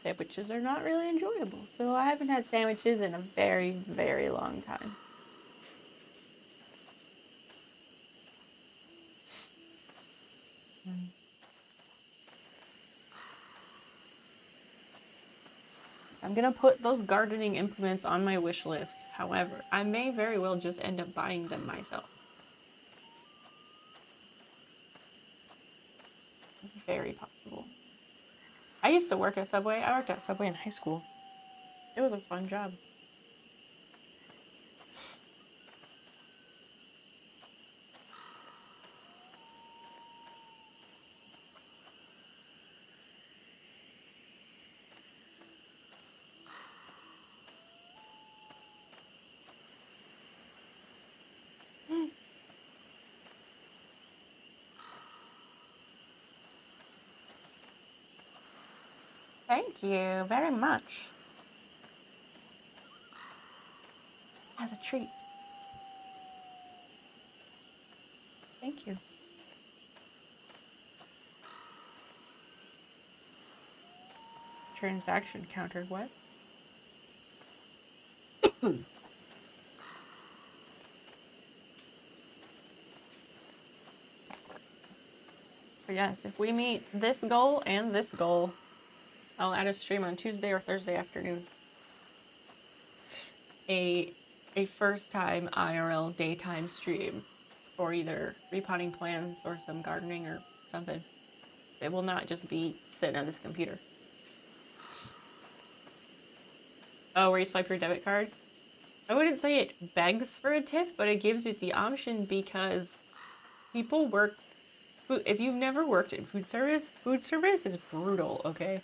sandwiches are not really enjoyable. So I haven't had sandwiches in a very, very long time. I'm gonna put those gardening implements on my wish list. However, I may very well just end up buying them myself. Very possible. I used to work at Subway. I worked at Subway in high school. It was a fun job. Thank you very much. As a treat. Thank you. Transaction counter, what? But yes, if we meet this goal and this goal, I'll add a stream on Tuesday or Thursday afternoon. A first time IRL daytime stream for either repotting plants or some gardening or something. It will not just be sitting on this computer. Oh, where you swipe your debit card? I wouldn't say it begs for a tip, but it gives you the option because people work. If you've never worked in food service is brutal, okay?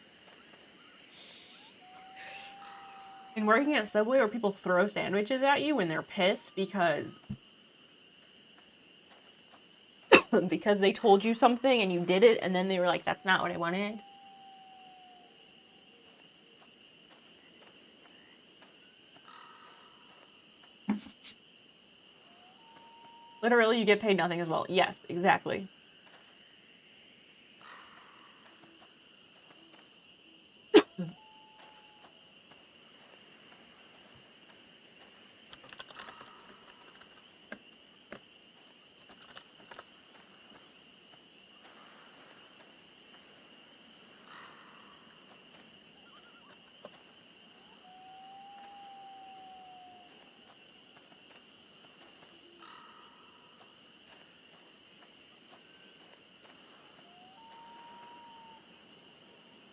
And working at Subway where people throw sandwiches at you when they're pissed because because they told you something and you did it and then they were like, that's not what I wanted. Literally, you get paid nothing as well. Yes, exactly.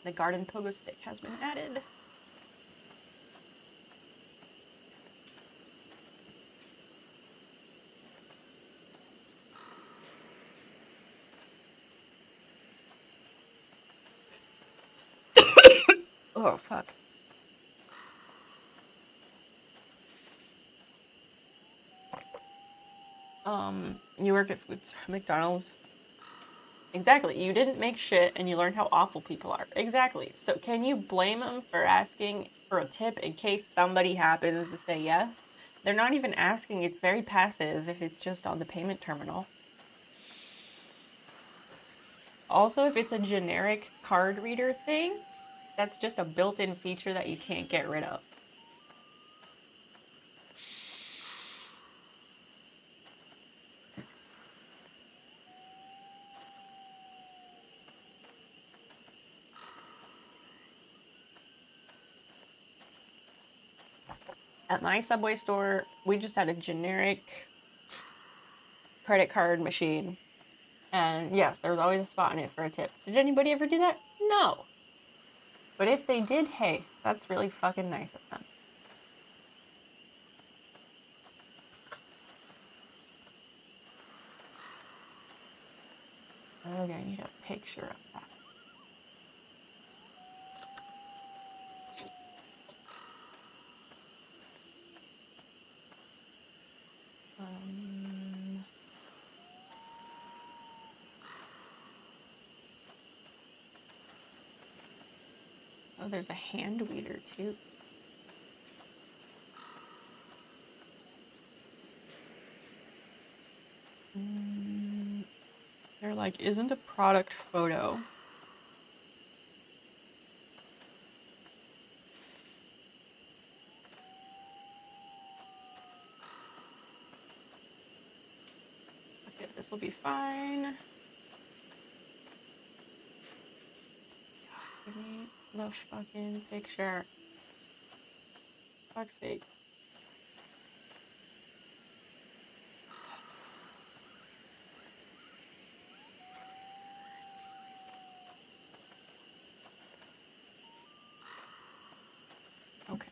The garden pogo stick has been added. Oh, fuck. You worked at McDonald's. Exactly. You didn't make shit and you learned how awful people are. Exactly. So can you blame them for asking for a tip in case somebody happens to say yes? They're not even asking. It's very passive if it's just on the payment terminal. Also, if it's a generic card reader thing, that's just a built-in feature that you can't get rid of. At my Subway store, we just had a generic credit card machine. And yes, there was always a spot in it for a tip. Did anybody ever do that? No. But if they did, hey, that's really fucking nice of them. Okay, I need a picture of that. Oh, there's a hand weeder too. They're like, isn't a product photo. Okay, this will be fine. Give me the fucking picture. Fuck's sake. Okay.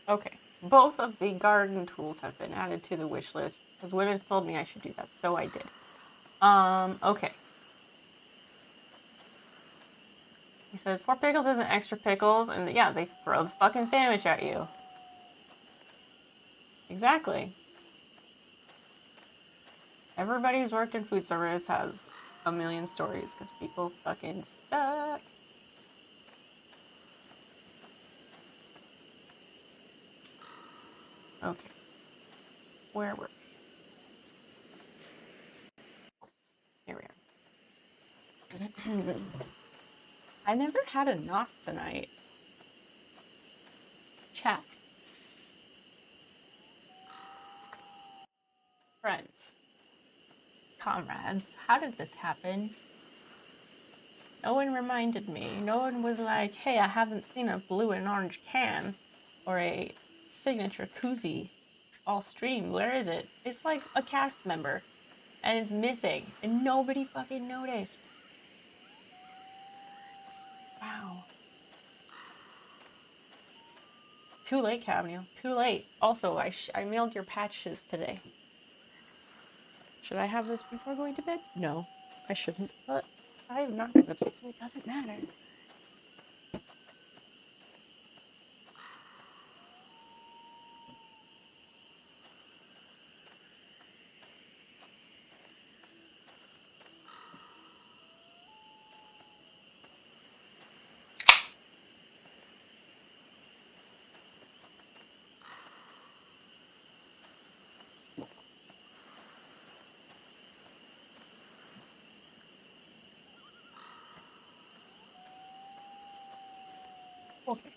Okay, Both of the garden tools have been added to the wish list because women told me I should do that, so I did. Okay. He said 4 pickles isn't extra pickles, and yeah, they throw the fucking sandwich at you. Exactly. Everybody who's worked in food service has a million stories because people fucking suck. Okay. Where were we? Here we are. I never had a nos tonight. Chat. Friends. Comrades. How did this happen? No one reminded me. No one was like, hey, I haven't seen a blue and orange can or a signature koozie all stream. Where is it? It's like a cast member and it's missing and nobody fucking noticed. Wow. Too late, Cameo. Too late. Also, I mailed your patches today. Should I have this before going to bed? No, I shouldn't, but I have not been upset, so it doesn't matter. Okay.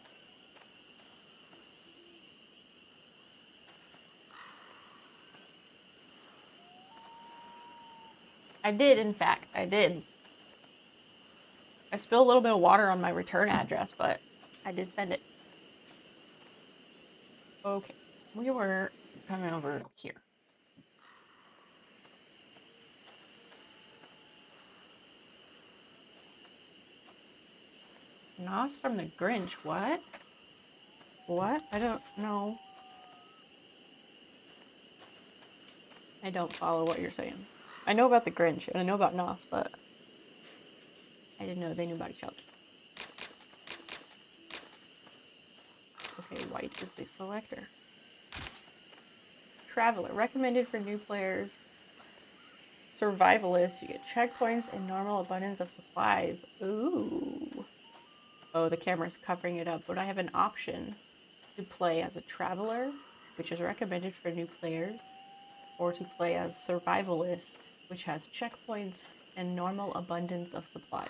I did, in fact, I did. I spilled a little bit of water on my return address, but I did send it. Okay, we were coming over here. Nos from the Grinch, what? What? I don't know. I don't follow what you're saying. I know about the Grinch, and I know about Nos, but I didn't know they knew about each other. Okay, white is the selector. Traveler, recommended for new players. Survivalist, you get checkpoints and normal abundance of supplies. Ooh. Oh, the camera's covering it up, but I have an option to play as a traveler, which is recommended for new players, or to play as survivalist, which has checkpoints and normal abundance of supplies.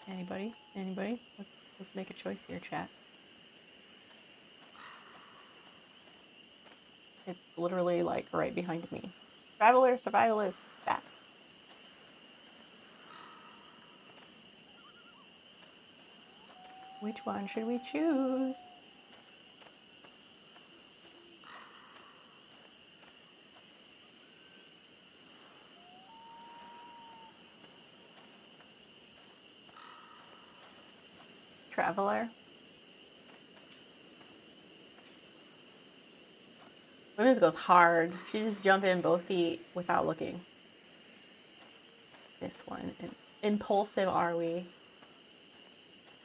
Anybody? Anybody? Let's make a choice here, chat. It's literally like right behind me. Traveler, survivalist, that. Which one should we choose? Traveler. Women's goes hard. She just jump in both feet without looking. This one. Impulsive are we?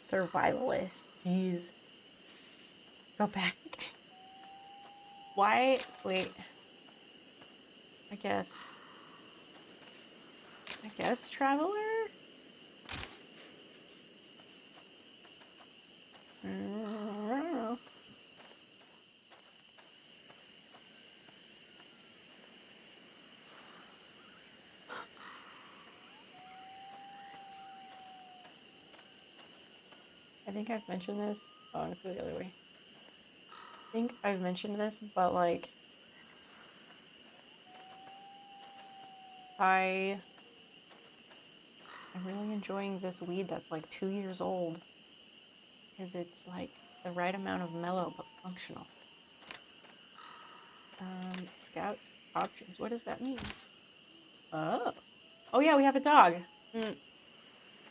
Survivalist. Jeez. Go back. Why? Wait. I guess traveler? I don't know. I think I've mentioned this. Oh, let's go the other way. I think I've mentioned this, but like, I'm really enjoying this weed that's like 2 years old. Because it's like the right amount of mellow but functional. Scout Options. What does that mean? Oh. Oh yeah, we have a dog.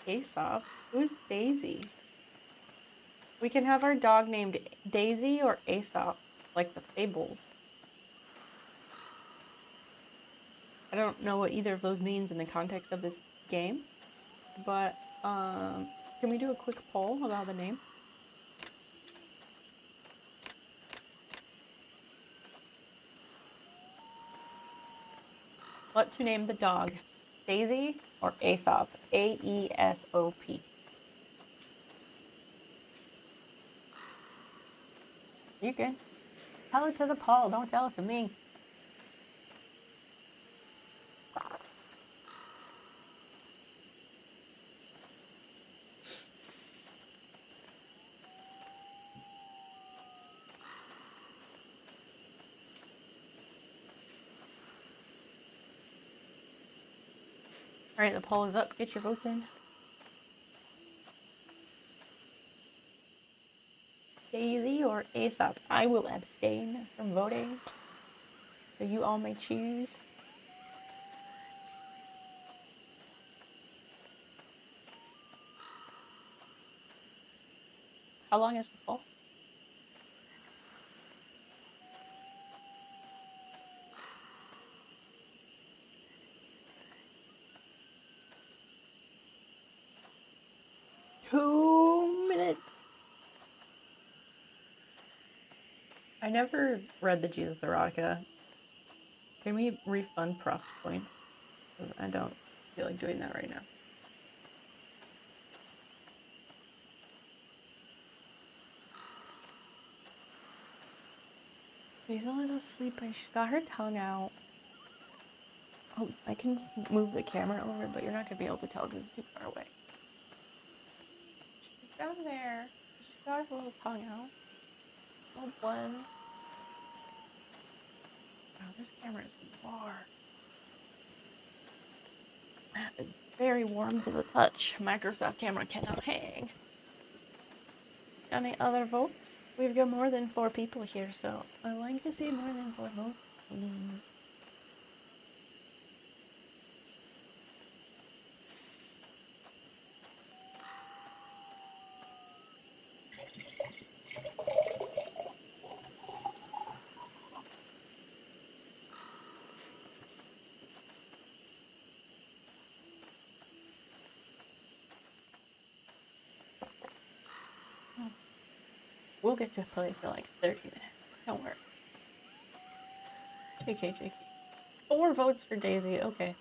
Aesop. Who's Daisy? We can have our dog named Daisy or Aesop, like the fables. I don't know what either of those means in the context of this game, but can we do a quick poll about the name? What to name the dog? Daisy or Aesop? A-E-S-O-P. You can. Tell it to the poll, don't tell it to me. Alright, the poll is up. Get your votes in. Daisy or Aesop? I will abstain from voting, so you all may choose. How long is the poll? I never read the Jesus Erotica. Can we refund Prof's points? 'Cause I don't feel like doing that right now. Basil is asleep. She got her tongue out. Oh, I can move the camera over, but you're not going to be able to tell because it's too far away. She's down there. She got her little tongue out. Little one. Wow, this camera is far. That is very warm to the touch. Microsoft camera cannot hang. Any other votes? We've got more than 4 people here, so I'd like to see more than 4 votes, please. We'll get to play for like 30 minutes. Don't worry. JK. 4 votes for Daisy. Okay.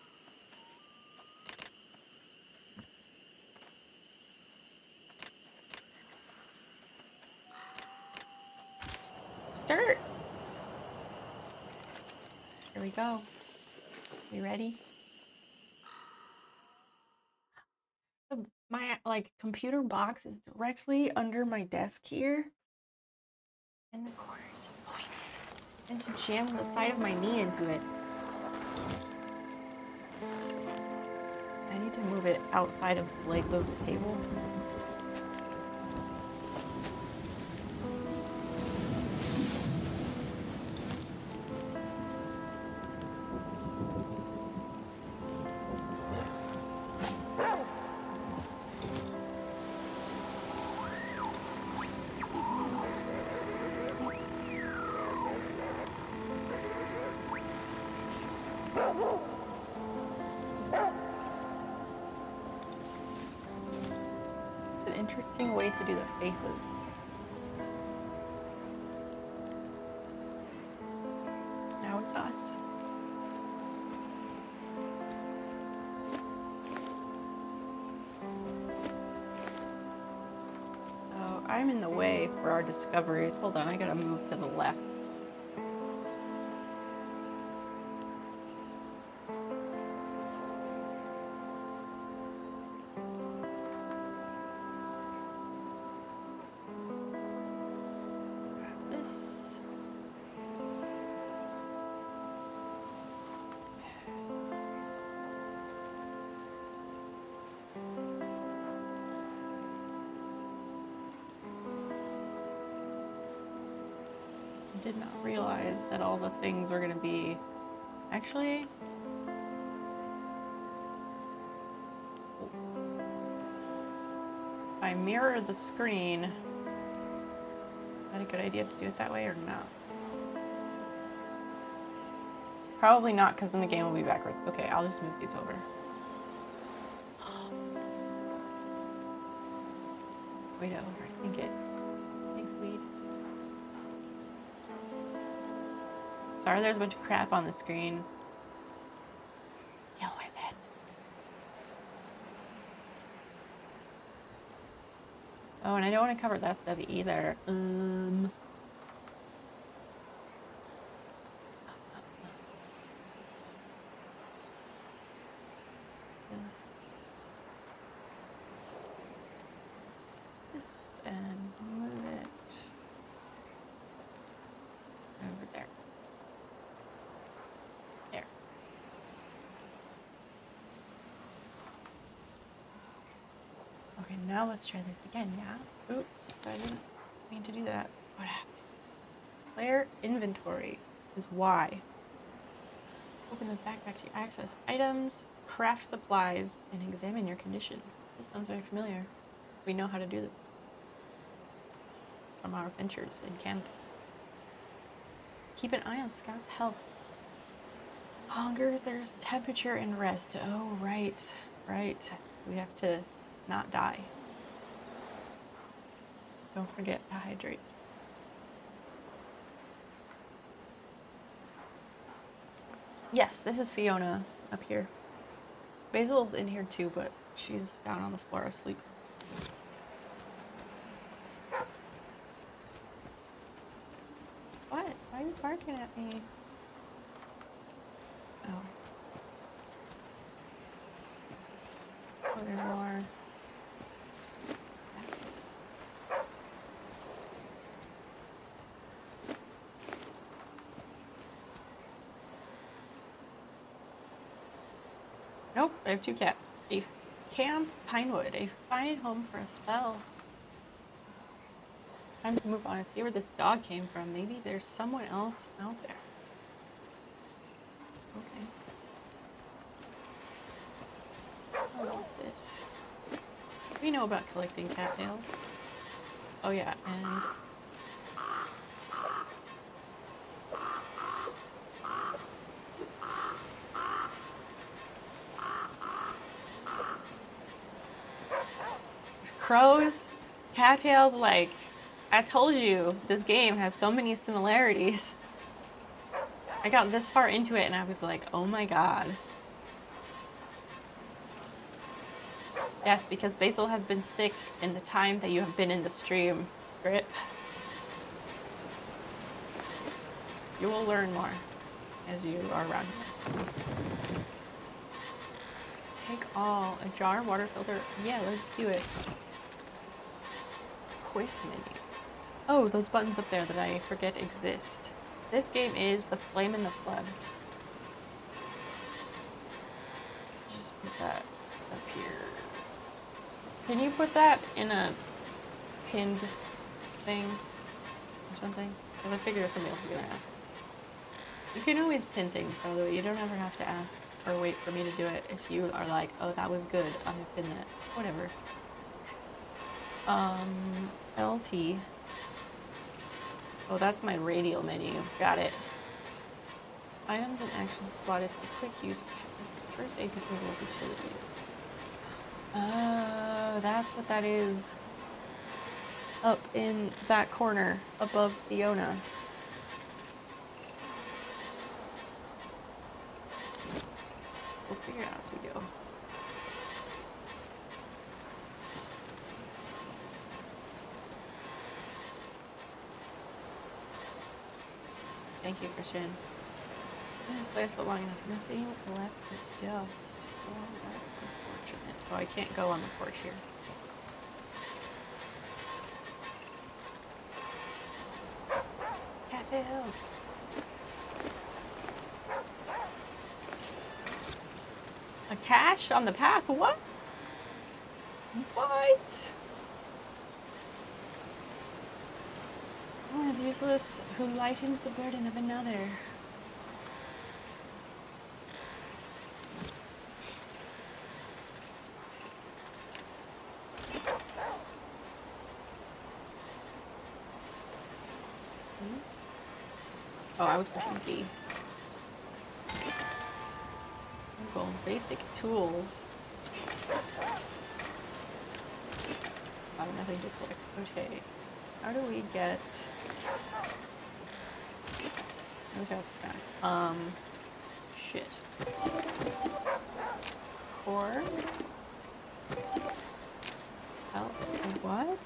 Start. Here we go. You ready? My computer box is directly under my desk here. In the corner, so annoying. I just jammed the side of my knee into it. I need to move it outside of the legs of the table. Interesting way to do the faces. Now it's us. So I'm in the way for our discoveries. Hold on, I gotta move to the left. Did not realize that all the things were going to be Actually, if I mirror the screen, is that a good idea to do it that way or not? Probably not, because then the game will be backwards. Okay, I'll just move these over. Way to overthink it. Thanks, weed. Sorry, there's a bunch of crap on the screen. Deal with it. Oh, and I don't want to cover that stuff either. This and move it over there. There. Okay, now let's try this again, yeah? Oops, I didn't mean to do that. What happened? Player inventory is Y. Open the backpack to access items, craft supplies, and examine your condition. This sounds very familiar. We know how to do this from our adventures in Canada. Keep an eye on Scout's health. Hunger, thirst, temperature, and rest. Oh, right. Right. We have to not die. Don't forget to hydrate. Yes, this is Fiona up here. Basil's in here too, but she's down on the floor asleep. What? Why are you barking at me? Oh. Oh, there's more. Nope, I have two cats. A Camp Pinewood, a fine home for a spell. Time to move on and see where this dog came from. Maybe there's someone else out there. Okay. What is this? We know about collecting cattails. Oh yeah, and crows, cattails, like, I told you, this game has so many similarities. I got this far into it and I was like, oh my god. Yes, because Basil has been sick in the time that you have been in the stream, Grip. You will learn more as you are around here. Take all. A jar, water filter. Yeah, let's do it. Quick menu. Oh, those buttons up there that I forget exist. This game is the Flame in the Flood. Just put that up here. Can you put that in a pinned thing or something? Because I figured somebody else is gonna ask. You can always pin things, by the way. You don't ever have to ask or wait for me to do it. If you are like, oh, that was good, I'm gonna pin that. Whatever. LT. Oh, that's my radial menu. Got it. Items and actions slotted to the quick use of first aid consumables utilities. Oh, that's what that is. Up in that corner above Fiona. We'll figure it out as we go. Thank you, Christian. This place for long enough. Nothing left but dust. Oh, that's unfortunate. Oh, I can't go on the porch here. Cattails. A cache on the path? What? What? One is useless who lightens the burden of another. Oh, I was pushing B. Google basic tools. Oh, nothing to click. Okay. How do we get... Okay, else is gone. Shit. Core. Oh, what?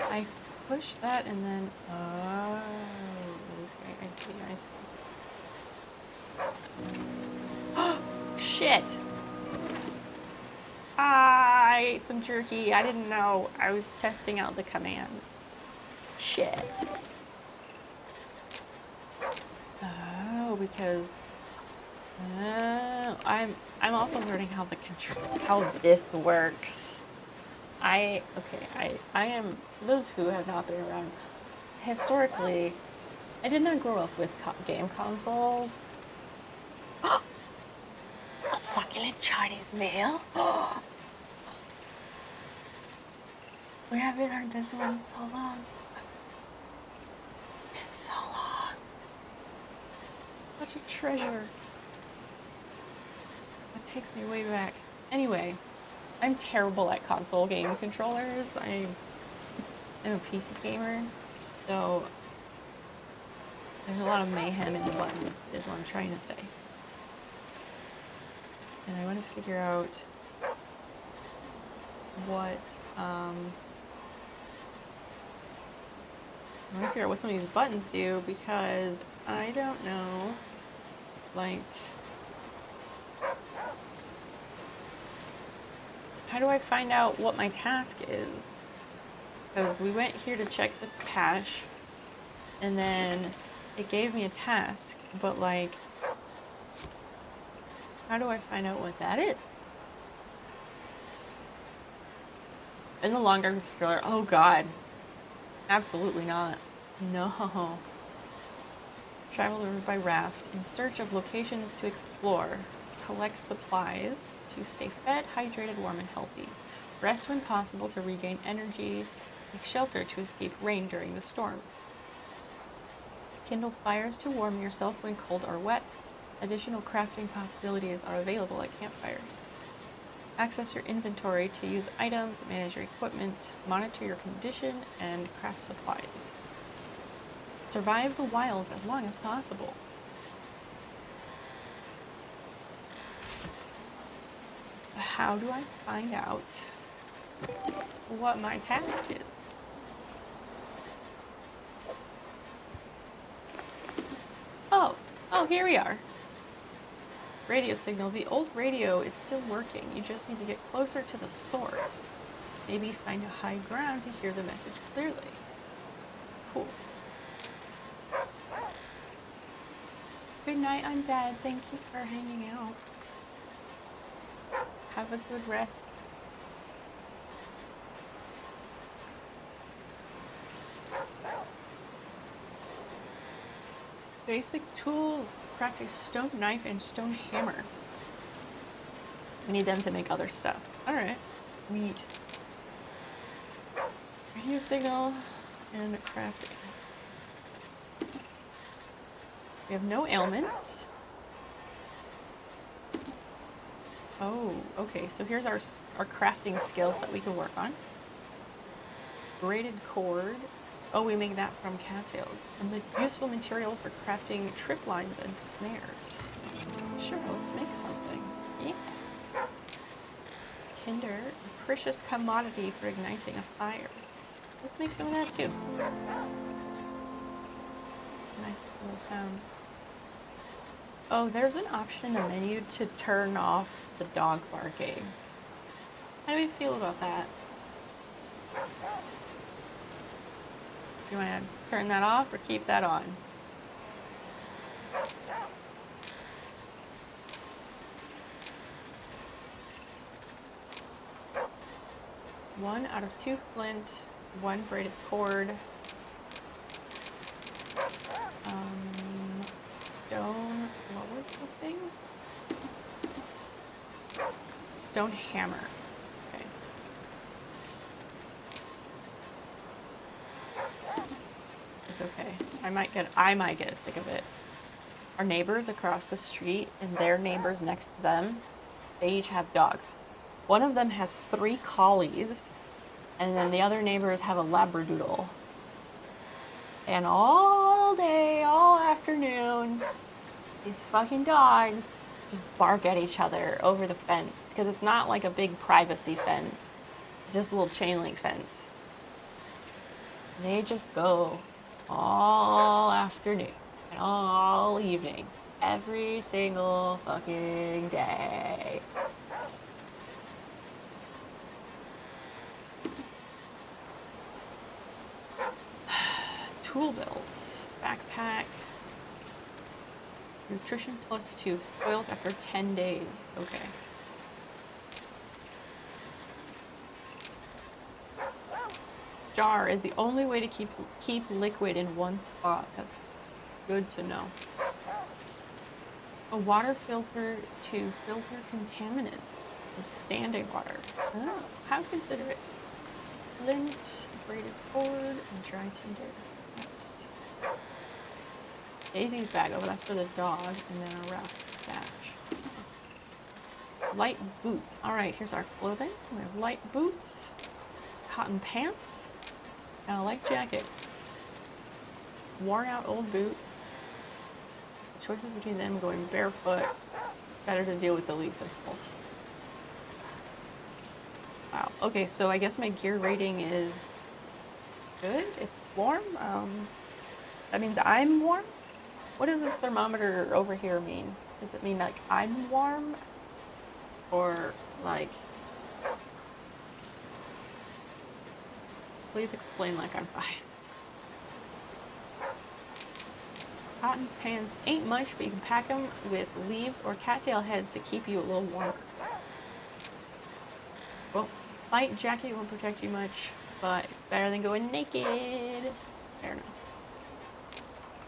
I pushed that and then... Oh, okay, I see. Shit! I ate some jerky. I didn't know. I was testing out the commands. Shit. Oh, because... Oh, I'm also learning how this works. I am, those who have not been around, historically, I did not grow up with game consoles. A succulent Chinese meal? We haven't heard this one in so long. It's been so long. Such a treasure. It takes me way back. Anyway, I'm terrible at console game controllers. I'm a PC gamer, so there's a lot of mayhem in the buttons, is what I'm trying to say. And I want to figure out what, some of these buttons do, because I don't know, like, how do I find out what my task is? Because we went here to check the cache, and then it gave me a task, but like, how do I find out what that is? In the long dark controller, oh god. Absolutely not. No. Travel the river by raft in search of locations to explore. Collect supplies to stay fed, hydrated, warm, and healthy. Rest when possible to regain energy. Take shelter to escape rain during the storms. Kindle fires to warm yourself when cold or wet. Additional crafting possibilities are available at campfires. Access your inventory to use items, manage your equipment, monitor your condition, and craft supplies. Survive the wilds as long as possible. How do I find out what my task is? Oh, here we are. Radio signal. The old radio is still working. You just need to get closer to the source. Maybe find a high ground to hear the message clearly. Cool. Good night, Undead. Thank you for hanging out. Have a good rest. Basic tools. Craft a stone knife and stone hammer. We need them to make other stuff. Alright. Neat. Radio signal and crafting. We have no ailments. Oh, okay. So here's our crafting skills that we can work on. Braided cord. Oh, we make that from cattails. And the useful material for crafting trip lines and snares. Sure, let's make something. Yeah. Tinder, a precious commodity for igniting a fire. Let's make some of that too. Nice little sound. Oh, there's an option in the menu to turn off the dog barking. How do you feel about that? You want to turn that off or keep that on? One out of 2 flint, 1 braided cord, stone, what was the thing? Stone hammer. Okay. It's okay. might get sick of it. Our neighbors across the street and their neighbors next to them, they each have dogs. One of them has 3 collies, and then the other neighbors have a labradoodle. And all day, all afternoon, these fucking dogs just bark at each other over the fence, because it's not like a big privacy fence. It's just a little chain link fence. And they just go all afternoon and all evening, every single fucking day. Tool belts, backpack, nutrition +2, spoils after 10 days. Okay. Jar is the only way to keep liquid in one spot. That's good to know. A water filter to filter contaminants from standing water. Oh, how considerate. Lint, braided cord, and dry tinder. Next. Daisy's bag. Oh, that's for the dog, and then a raft stash. Light boots. Alright, here's our clothing. We have light boots, cotton pants, and a light jacket. Worn out old boots. Choices between them going barefoot. Better to deal with the leaks, of course. Wow. Okay, so I guess my gear rating is good. It's warm. That means I'm warm? What does this thermometer over here mean? Does it mean like I'm warm? Or like... Please explain like I'm fine. Cotton pants ain't much, but you can pack them with leaves or cattail heads to keep you a little warmer. Well, light jacket won't protect you much, but better than going naked. Fair enough.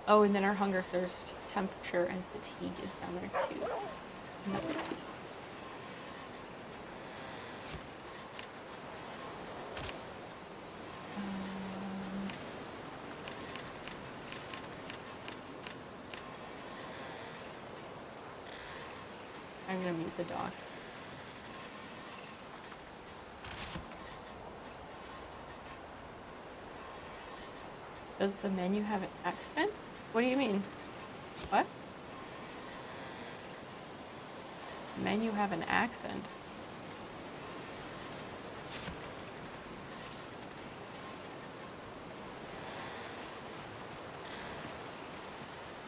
Oh, and then our hunger, thirst, temperature, and fatigue is down there too. Nice. I'm gonna mute the dog. Does the menu have an accent? What do you mean? What? Menu have an accent?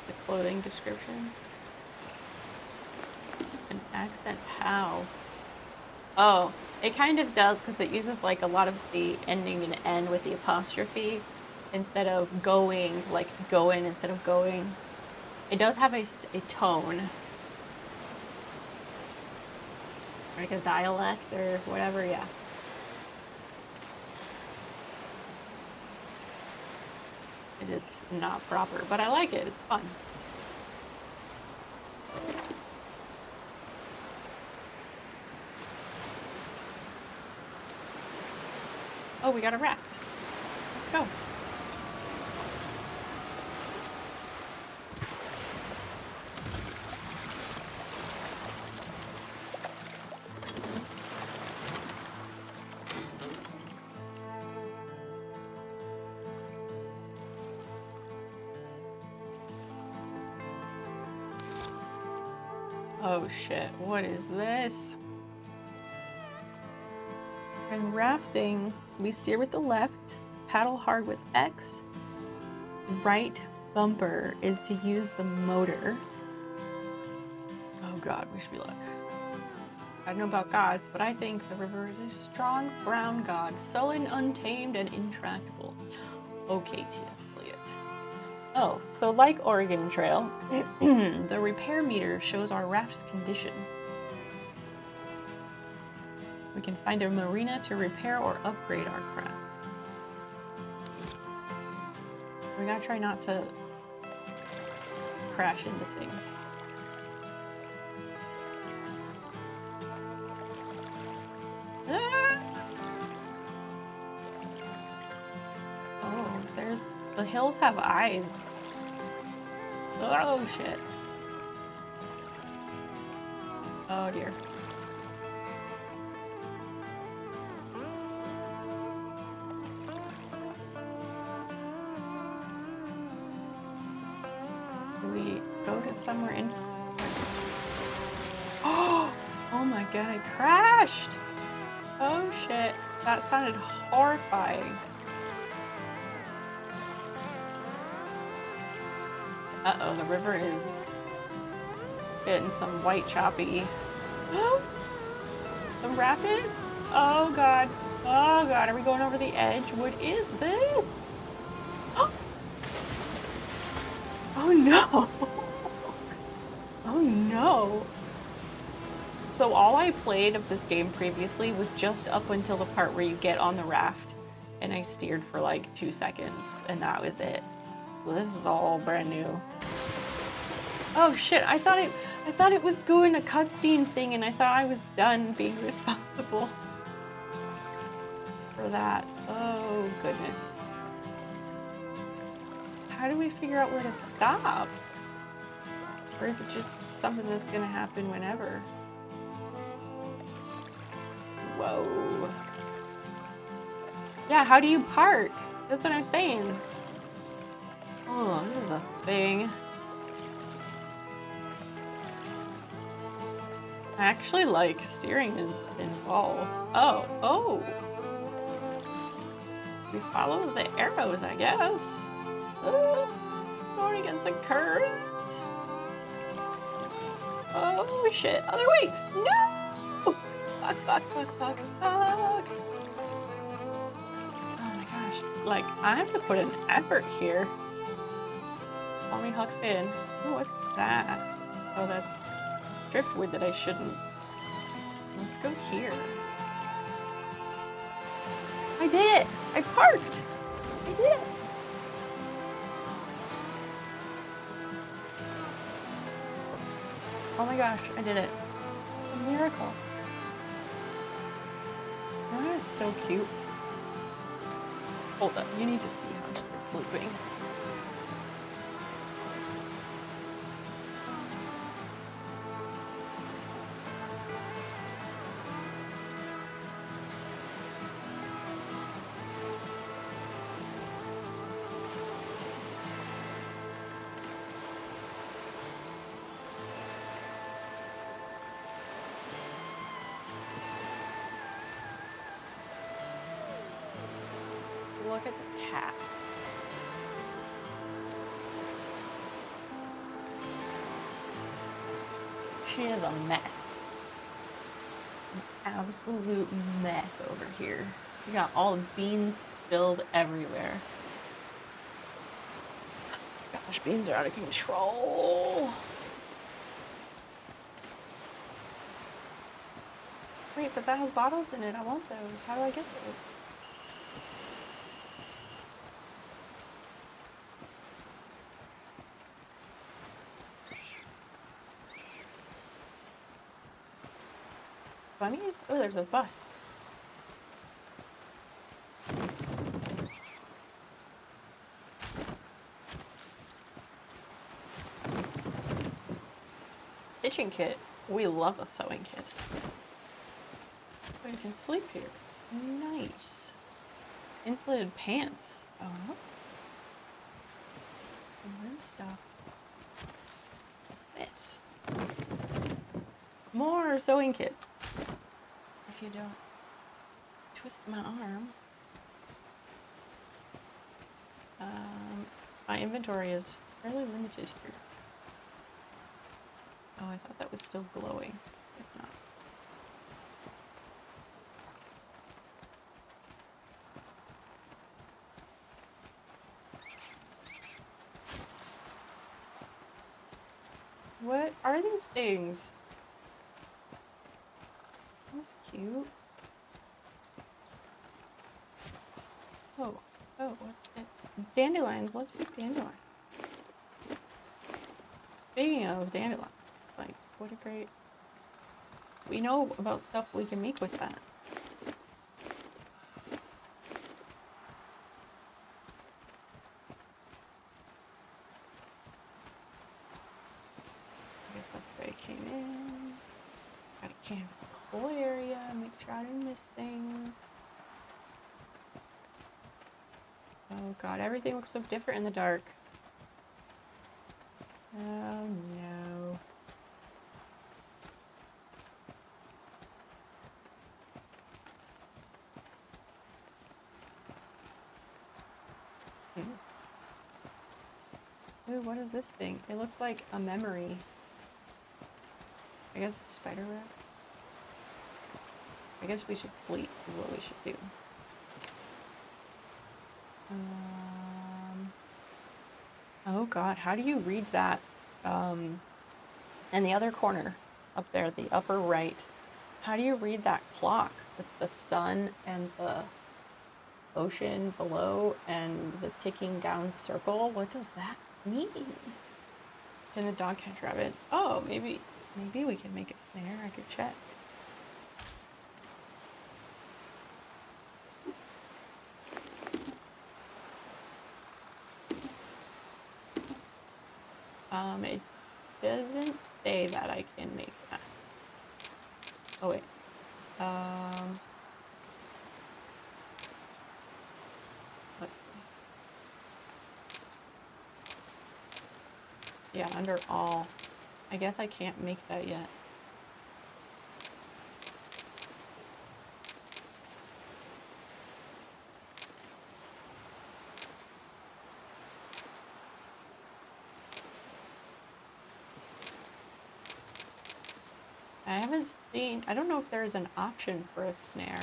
The clothing descriptions? An accent how? Oh, it kind of does because it uses like a lot of the ending in N with the apostrophe instead of going, like going instead of going. It does have a tone. Like a dialect or whatever, yeah. It is not proper, but I like it, it's fun. Oh, we got a raft. Let's go. Oh shit, what is this? In rafting, we steer with the left, paddle hard with X. Right bumper is to use the motor. Oh god, wish me luck. I don't know about gods, but I think the river is a strong brown god, sullen, untamed, and intractable. Okay, T.S. Eliot. Oh, so like Oregon Trail, the repair meter shows our raft's condition. We can find a marina to repair or upgrade our craft. We gotta try not to crash into things. Ah! Oh, the hills have eyes. Oh shit. Oh dear. Do we go to somewhere in? Oh my god, I crashed! Oh shit, that sounded horrifying. Uh-oh, the river is getting some white choppy. Some rapids? Oh god. Oh god, are we going over the edge? What is this? Oh no! Oh no! So all I played of this game previously was just up until the part where you get on the raft, and I steered for like 2 seconds, and that was it. So this is all brand new. Oh shit, I thought it was doing a cutscene thing, and I thought I was done being responsible for that. Oh goodness. How do we figure out where to stop? Or is it just something that's gonna happen whenever? Whoa. Yeah, how do you park? That's what I'm saying. Oh, this is a thing. I actually like steering is involved. Oh. We follow the arrows, I guess. Going against the current. Oh shit. Other way. No! Fuck. Oh my gosh. Like, I have to put an effort here. Call me Huck Finn. Oh, what's that? Oh, that's driftwood that I shouldn't. Let's go here. I did it! I parked! I did it! Oh my gosh, I did it. A miracle. That is so cute. Hold up, you need to see how it's sleeping. Look at this cat. She is a mess. An absolute mess over here. We got all the beans spilled everywhere. Gosh, beans are out of control. Wait, but that has bottles in it. I want those. How do I get those? Bunnies? Oh, there's a bus. Stitching kit. We love a sewing kit. So you can sleep here. Nice. Insulated pants. Oh. More stuff. What's this? More sewing kits. If you don't twist my arm. My inventory is fairly limited here. Oh, I thought that was still glowing. It's not. What are these things? That's cute. Oh, what's it? Dandelions. Let's pick dandelion. Speaking of dandelion, like, what a great. We know about stuff we can make with that. came in. Gotta canvas the whole area, make sure I didn't miss things. Oh god, everything looks so different in the dark. Oh no. Ooh, what is this thing? It looks like a memory. I guess it's spider web. I guess we should sleep is what we should do. Oh god, how do you read that? In the other corner, up there, the upper right, how do you read that clock with the sun and the ocean below and the ticking down circle? What does that mean? Can the dog catch rabbits? Oh, maybe we can make a snare. I could check. It doesn't say that I can make that. Oh wait. Let's see. Yeah, under all. I guess I can't make that yet. I haven't seen, I don't know if there's an option for a snare.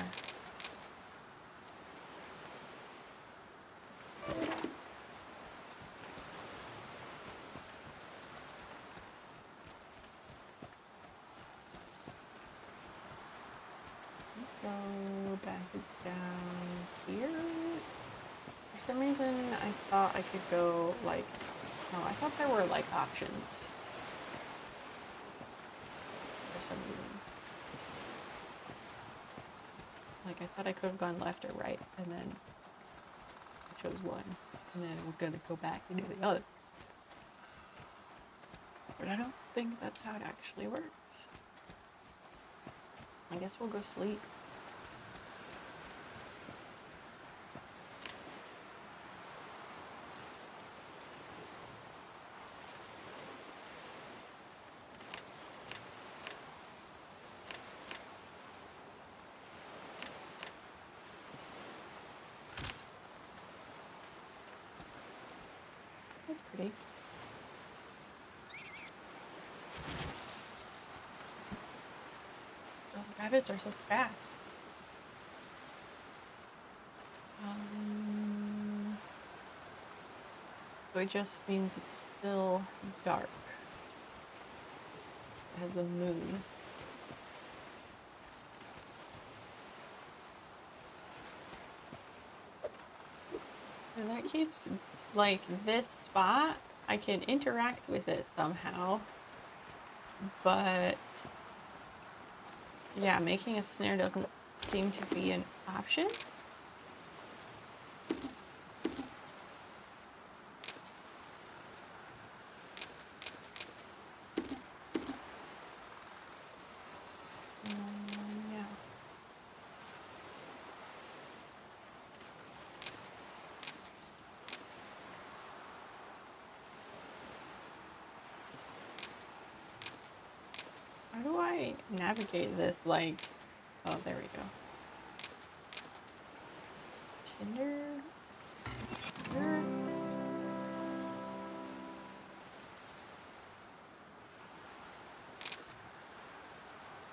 Go back down here. For some reason, I thought I could go like, no, I thought there were like options. For some reason. Like I thought I could have gone left or right, and then I chose one, and then we're gonna go back and do the other. But I don't think that's how it actually works. I guess we'll go sleep. That's pretty. Those rabbits are so fast. So it just means it's still dark. It has the moon. And that keeps, like, this spot, I can interact with it somehow. But, yeah, making a snare doesn't seem to be an option. Yeah. How do I navigate this? Like, oh, there we go. Tinder. Tinder.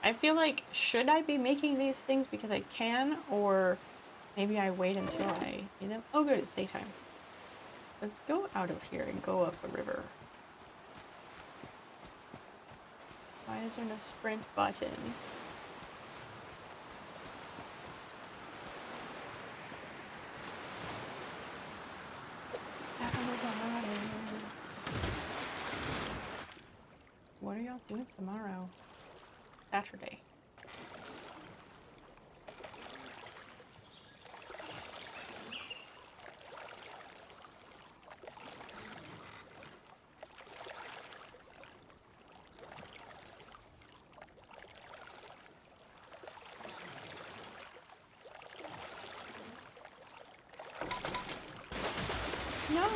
I feel like, should I be making these things because I can, or maybe I wait until I need them? Oh good, it's daytime. Let's go out of here and go up the river. Why is there no sprint button? What are y'all doing tomorrow? Saturday.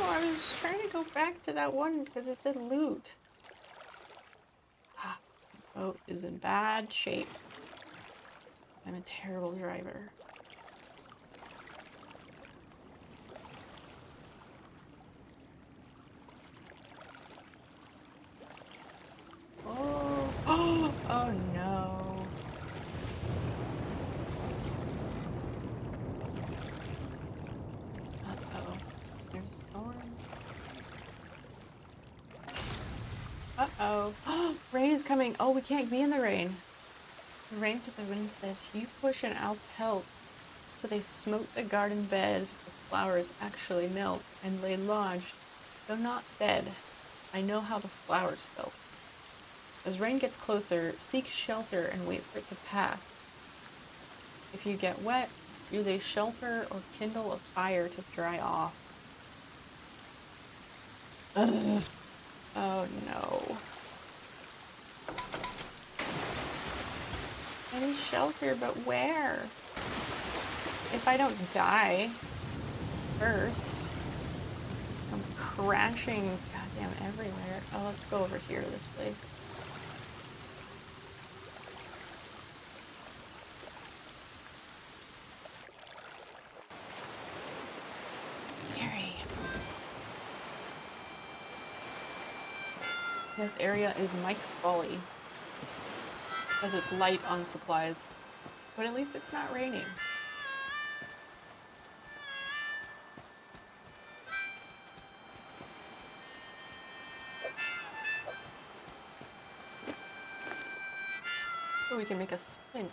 I was trying to go back to that one because it said loot. The boat is in bad shape. I'm a terrible driver. Oh, oh no. Uh-oh. There's a storm. Uh-oh. Rain is coming. Oh, we can't be in the rain. The rain to the wind said, you push and I'll help. So they smote the garden bed. The flowers actually melt and lay lodged, though not dead. I know how the flowers felt. As rain gets closer, seek shelter and wait for it to pass. If you get wet, use a shelter or kindle a fire to dry off. Ugh. Oh no. I need shelter, but where? If I don't die first, I'm crashing goddamn everywhere. Oh, let's go over here to this place. This area is Mike's Folly, because it's light on supplies, but at least it's not raining. So we can make a splint.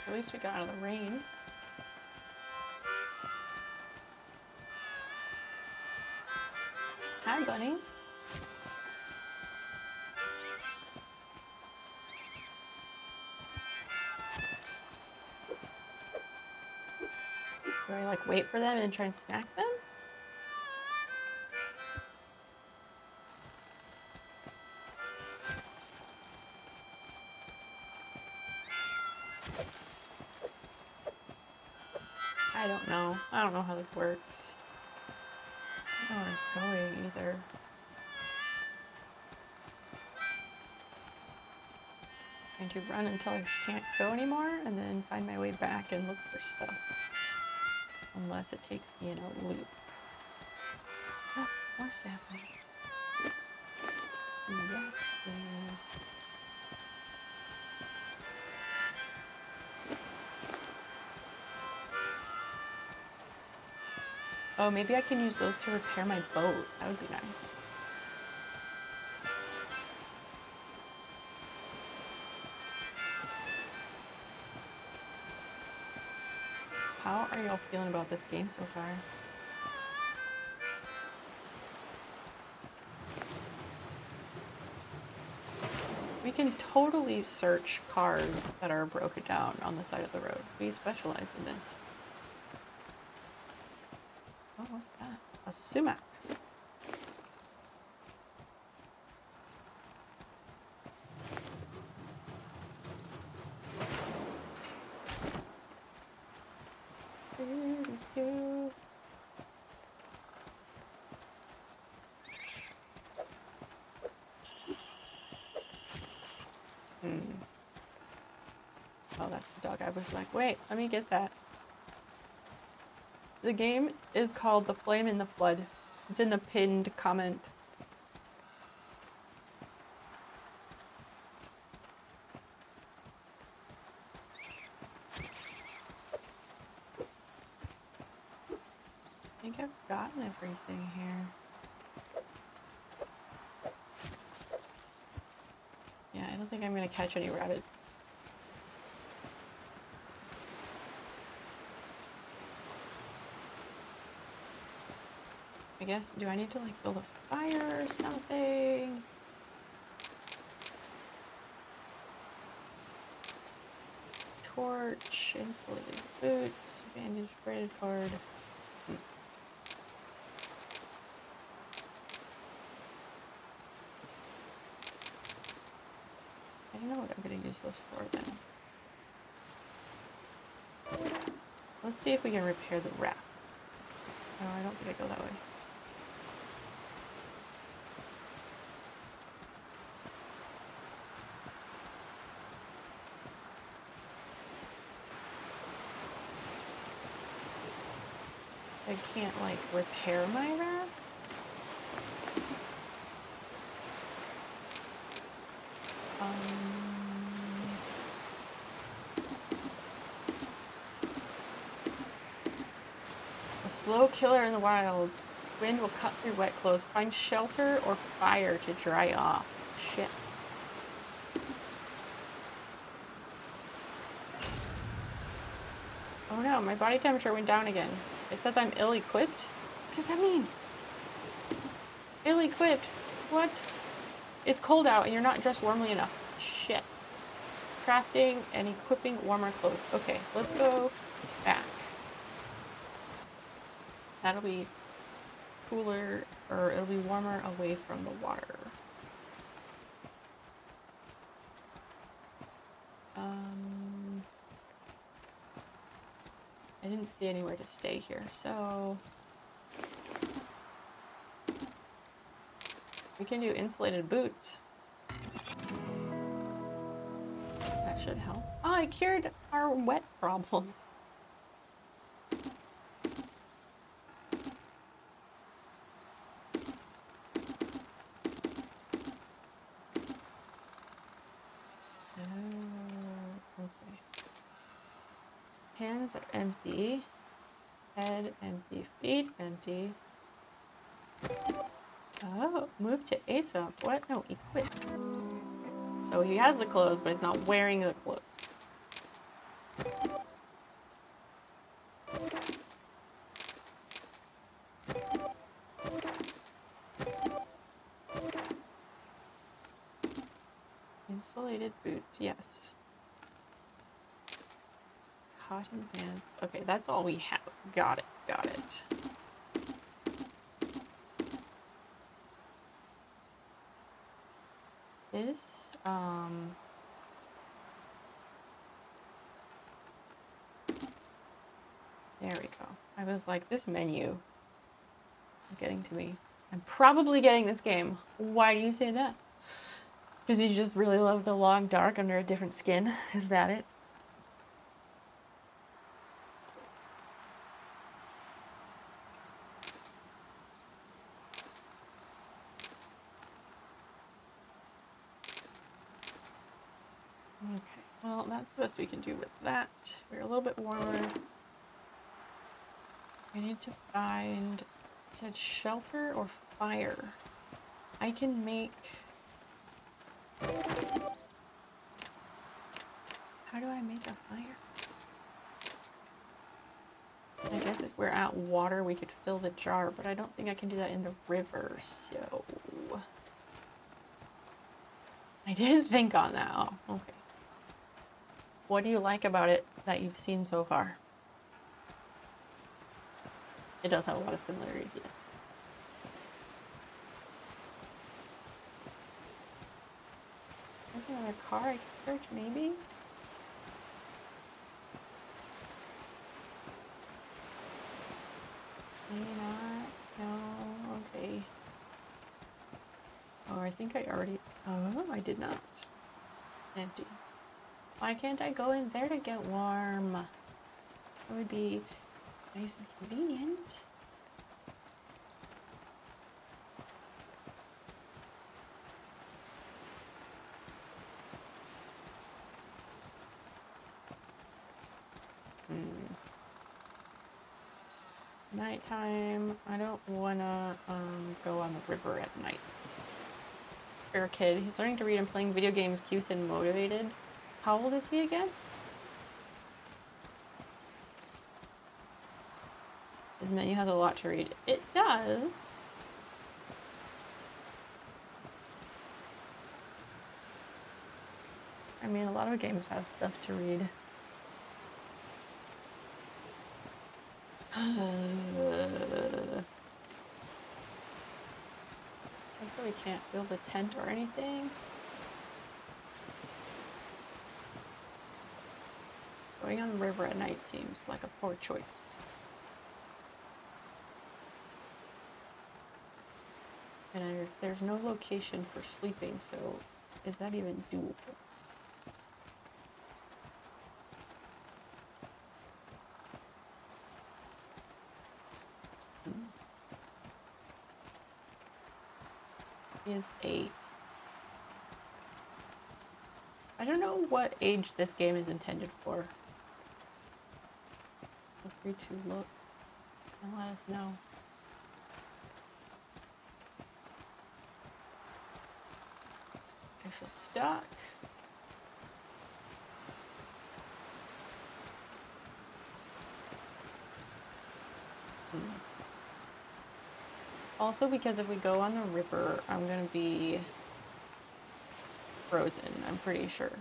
At least we got out of the rain. Hi, bunny. Do I like wait for them and try and snack them? I don't know. I don't know how this works. I don't know where I'm going either. Trying to run until I can't go anymore and then find my way back and look for stuff. Unless it takes me in a loop. Oh, more saplings. Yes, please. Oh, maybe I can use those to repair my boat. That would be nice. How are y'all feeling about this game so far? We can totally search cars that are broken down on the side of the road. We specialize in this. Oh, what's that? A sumac. Oh, that's the dog. I was like, wait, let me get that. The game is called The Flame in the Flood. It's in the pinned comment. I think I've gotten everything here. Yeah, I don't think I'm gonna catch any rabbits. I guess, do I need to like build a fire or something? Torch, insulated boots, bandage, braided cord. don't know what I'm gonna use those for then. Let's see if we can repair the raft. No, I don't think I go that way. I can't, like, repair my raft? A slow killer in the wild. Wind will cut through wet clothes. Find shelter or fire to dry off. Shit. Oh no, my body temperature went down again. It says I'm ill-equipped? What does that mean? Ill-equipped? What? It's cold out and you're not dressed warmly enough. Shit. Crafting and equipping warmer clothes. Okay, let's go back. That'll be cooler, or it'll be warmer away from the water. I didn't see anywhere to stay here, so we can do insulated boots. That should help. Oh, I cured our wet problem. Hands are empty. Head empty. Feet empty. Oh, move to Aesop. What? No, equip. So he has the clothes, but he's not wearing the clothes. Insulated boots, yes. Cotton pants. Okay, that's all we have. Got it, got it. This, there we go. I was like, this menu is getting to me. I'm probably getting this game. Why do you say that? Because you just really love the long dark under a different skin? Is that it? Okay, well, that's the best we can do with that. We're a little bit warmer. I need to find, it said shelter or fire. I can make, how do I make a fire? I guess if we're at water, we could fill the jar, but I don't think I can do that in the river, so I didn't think on that. Oh, okay. What do you like about it that you've seen so far? It does have a lot of similarities, yes. There's another car I can search, maybe? Maybe not. No, okay. Oh, I think I already, oh, I did not. Empty. Why can't I go in there to get warm? That would be nice and convenient. Nighttime. I don't wanna go on the river at night. Fair kid. He's learning to read and playing video games keeps him motivated. How old is he again? His menu has a lot to read. It does. I mean, a lot of games have stuff to read. So we can't build a tent or anything. Going on the river at night seems like a poor choice. And there's no location for sleeping, so is that even doable? He is 8. I don't know what age this game is intended for. Feel free to look and let us know. I feel stuck. Also, because if we go on the river, I'm gonna be frozen, I'm pretty sure.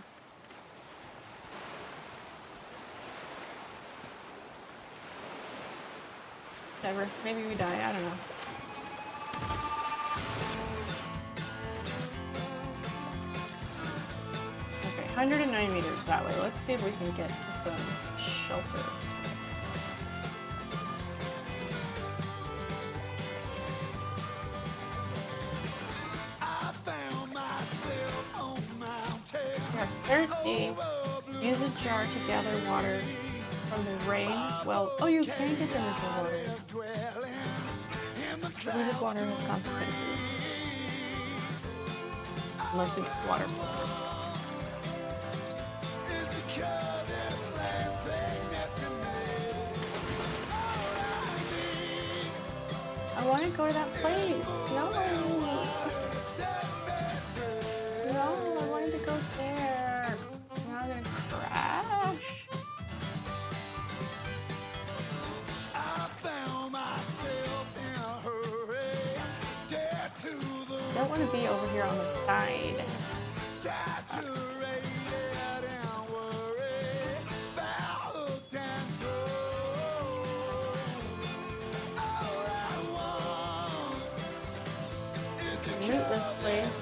Whatever, maybe we die, I don't know. Okay, 109 meters that way. Let's see if we can get to some shelter. Thirsty. Use a jar to gather water from the rain. Well, oh, you can get them into water. Polluted water has consequences. Unless it's water. I want to go to that place. No. No, I wanted to go there. Now I'm gonna crash. I don't want to be over here on the side. Loot this place.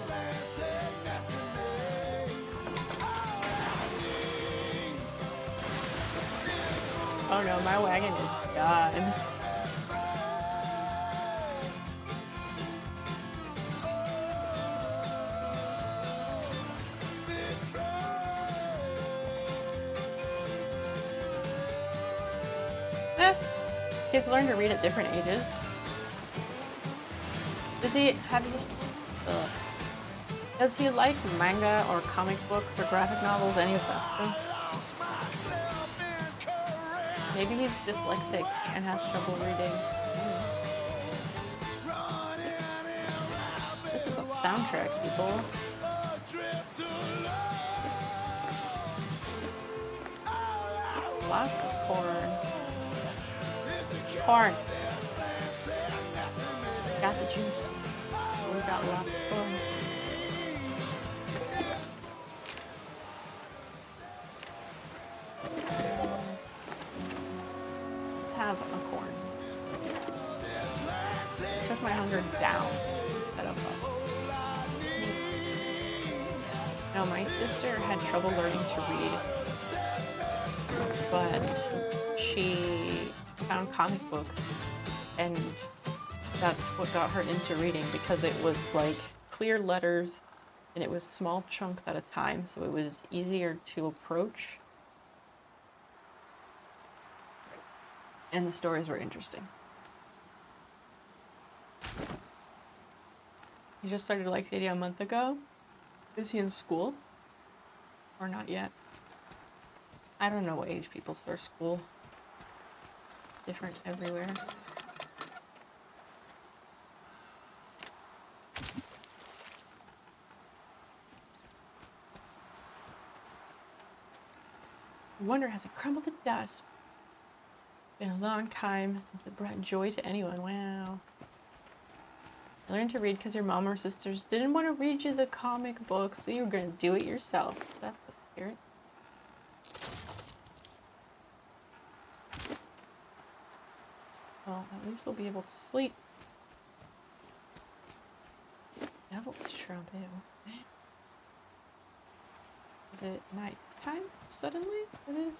Oh no, my wagon is done. Kids learn to read at different ages. Does he like manga or comic books or graphic novels, any of that stuff? Maybe he's dyslexic and has trouble reading. This is a soundtrack, people. Lots of corn. Corn. Got the juice. We got lots of corn. Have a corn. Took my hunger down instead of up. Now my sister had trouble learning to read, but she found comic books, and that's what got her into reading, because it was like clear letters and it was small chunks at a time, so it was easier to approach. And the stories were interesting. He just started Like Sadie a month ago. Is he in school? Or not yet? I don't know what age people start school. It's different everywhere. I wonder, has it crumbled to dust? Been a long time since it brought joy to anyone. Wow. I learned to read because your mom or sisters didn't want to read you the comic books, so you were going to do it yourself. That's the spirit. Well, at least we'll be able to sleep. Devil's trumpet. Is it night time suddenly? It is.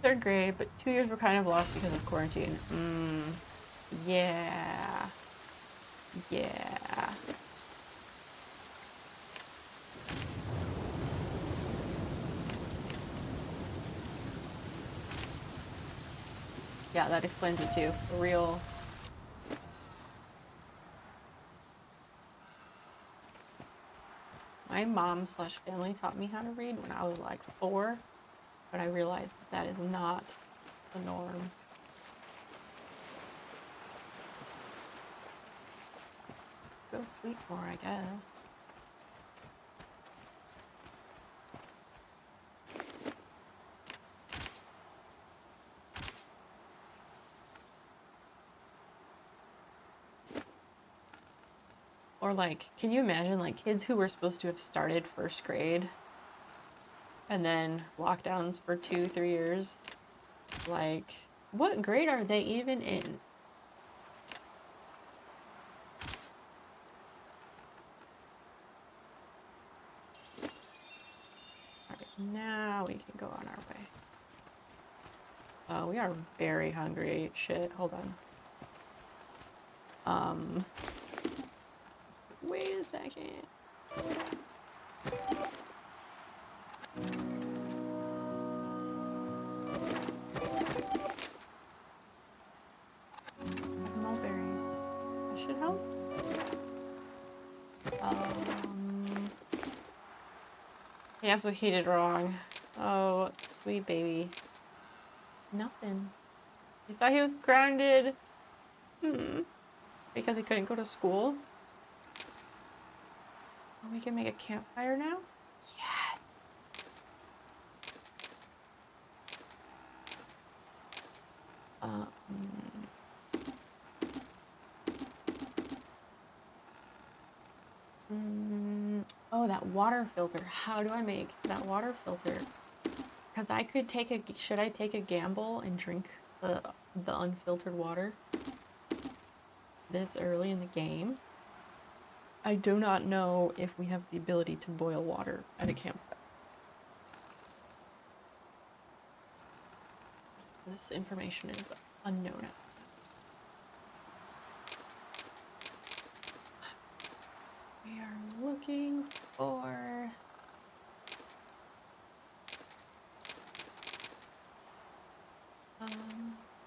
3rd grade, but 2 years were kind of lost because of quarantine. Yeah. Yeah. Yeah, that explains it too. A real... My mom/family taught me how to read when I was like 4, but I realized that is not the norm. Go sleep more, I guess. Or like, can you imagine like kids who were supposed to have started 1st grade and then lockdowns for 2-3 years? Like, what grade are they even in? Alright, now we can go on our way. Oh, we are very hungry. Shit, hold on. Wait a second. Mulberries. That should help. Yeah, that's what he did wrong. Oh, sweet baby. Nothing. He thought he was grounded. Because he couldn't go to school. We can make a campfire now? Yes! Oh, that water filter. How do I make that water filter? Because I could take a... Should I take a gamble and drink the unfiltered water this early in the game? I do not know if we have the ability to boil water at a campfire. This information is unknown at this time. We are looking for...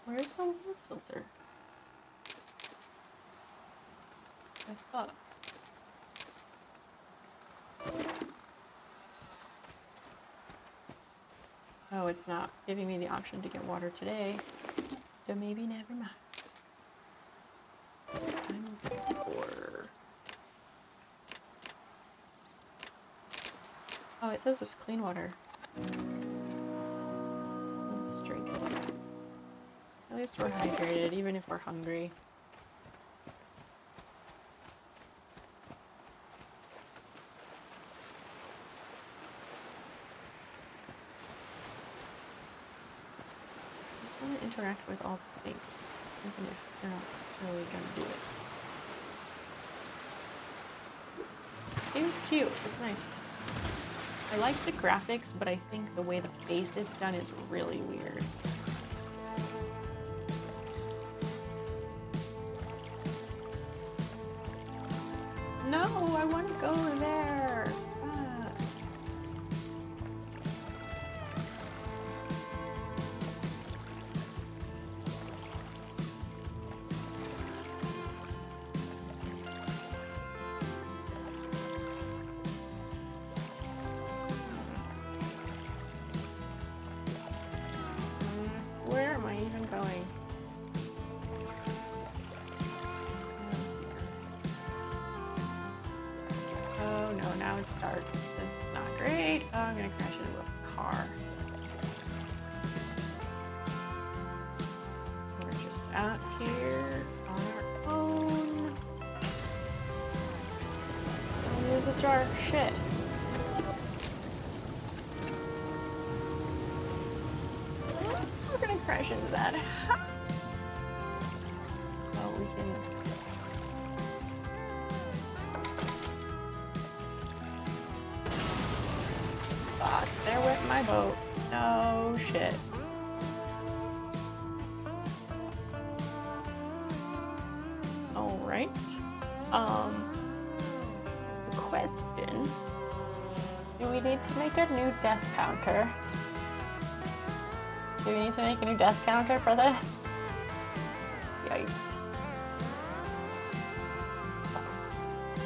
where's the water filter? I thought... Oh, it's not giving me the option to get water today, so maybe never mind. I'm looking for... Oh, it says it's clean water. Let's drink it. At least we're hydrated, even if we're hungry. I want to interact with all the things, even if they're not really gonna do it. It was cute. It's nice. I like the graphics, but I think the way the face is done is really weird. No, I want to go over there. Where am I even going? Oh no, now it's dark. This is not great. Oh, I'm gonna crash into a car. We're just out here on our own. Oh, there's a jar. Shit. We're gonna crash into that. Oh, we can... Fuck, there went my boat. Oh, shit. Alright. The question. Do we need to make a new death counter? Do we need to make a new death counter for this? Yikes.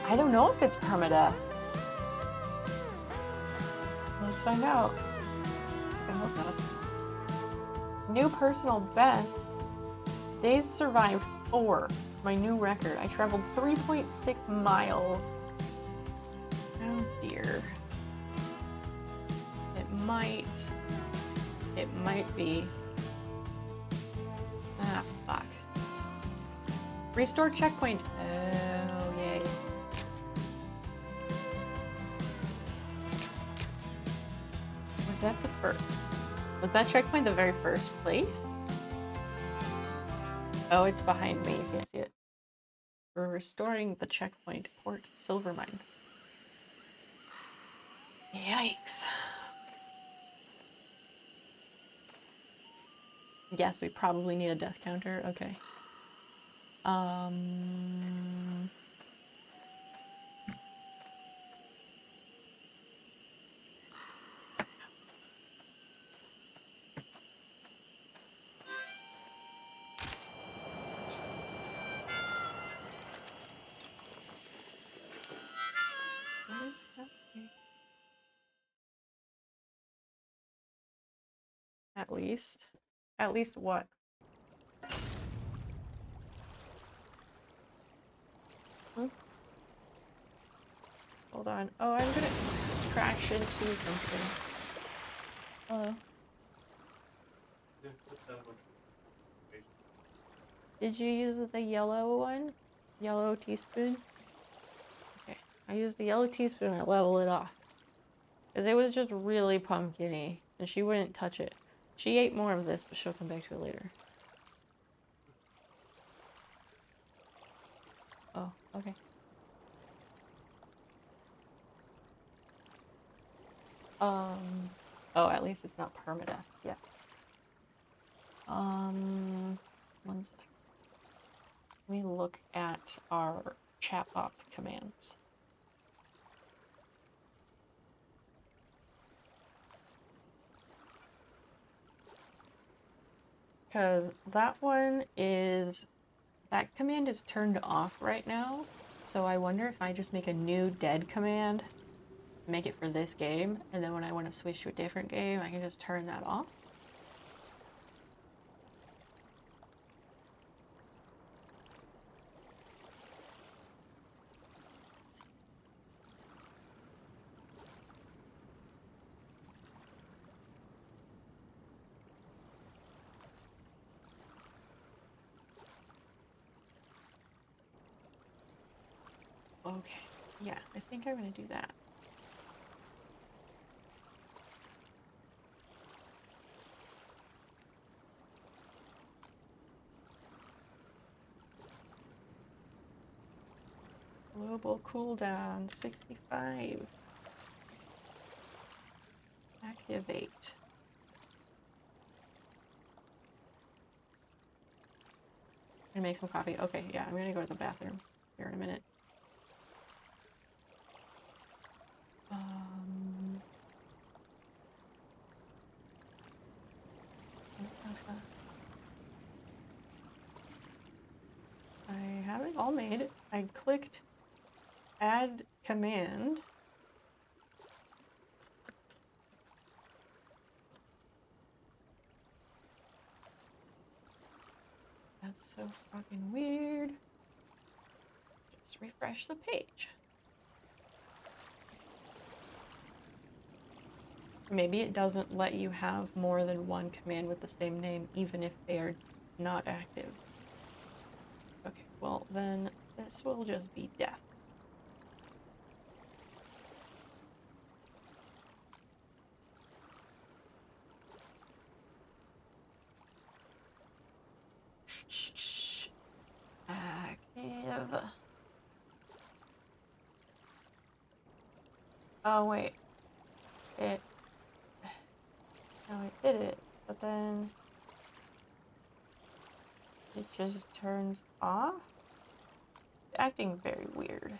I don't know if it's permadeath. Let's find out. I hope not. New personal best. Days survived 4. My new record. I traveled 3.6 miles. Oh dear. It might be. Ah, fuck. Restore checkpoint. Oh, yay. Was that the first? Was that checkpoint the very first place? Oh, it's behind me. You can't see it. We're restoring the checkpoint. Port Silvermine. Yikes. Yes, we probably need a death counter. Okay. What is happening? At least. At least what? Hmm? Hold on. Oh, I'm gonna crash into something. Hello. Did you use the yellow one? Yellow teaspoon? Okay. I used the yellow teaspoon and I leveled it off. Because it was just really pumpkin-y. And she wouldn't touch it. She ate more of this, but she'll come back to it later. Oh, okay. Oh, at least it's not permadeath. Yeah. One sec. Let me look at our chatbot commands. Because that command is turned off right now. So I wonder if I just make a new dead command, make it for this game, and then when I want to switch to a different game, I can just turn that off. Okay, yeah, I think I'm gonna do that. Global cooldown 65. Activate. I'm gonna make some coffee. Okay, yeah, I'm gonna go to the bathroom here in a minute. I have it all made. I clicked add command. That's so fucking weird. Just refresh the page. Maybe it doesn't let you have more than one command with the same name, even if they are not active. Okay, well then this will just be death. Active. Oh wait. No, it did it, but then it just turns off? acting very weird.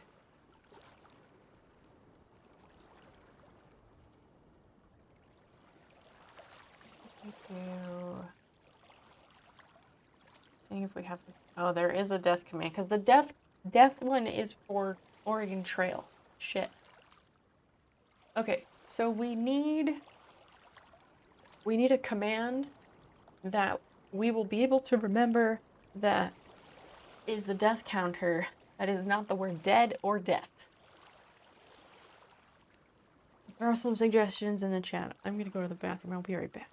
Seeing if we have oh, there is a death command because the death one is for Oregon Trail. Shit. Okay, so we need a command that we will be able to remember that is a death counter that is not the word dead or death. There are some suggestions in the chat. I'm gonna go to the bathroom. I'll be right back.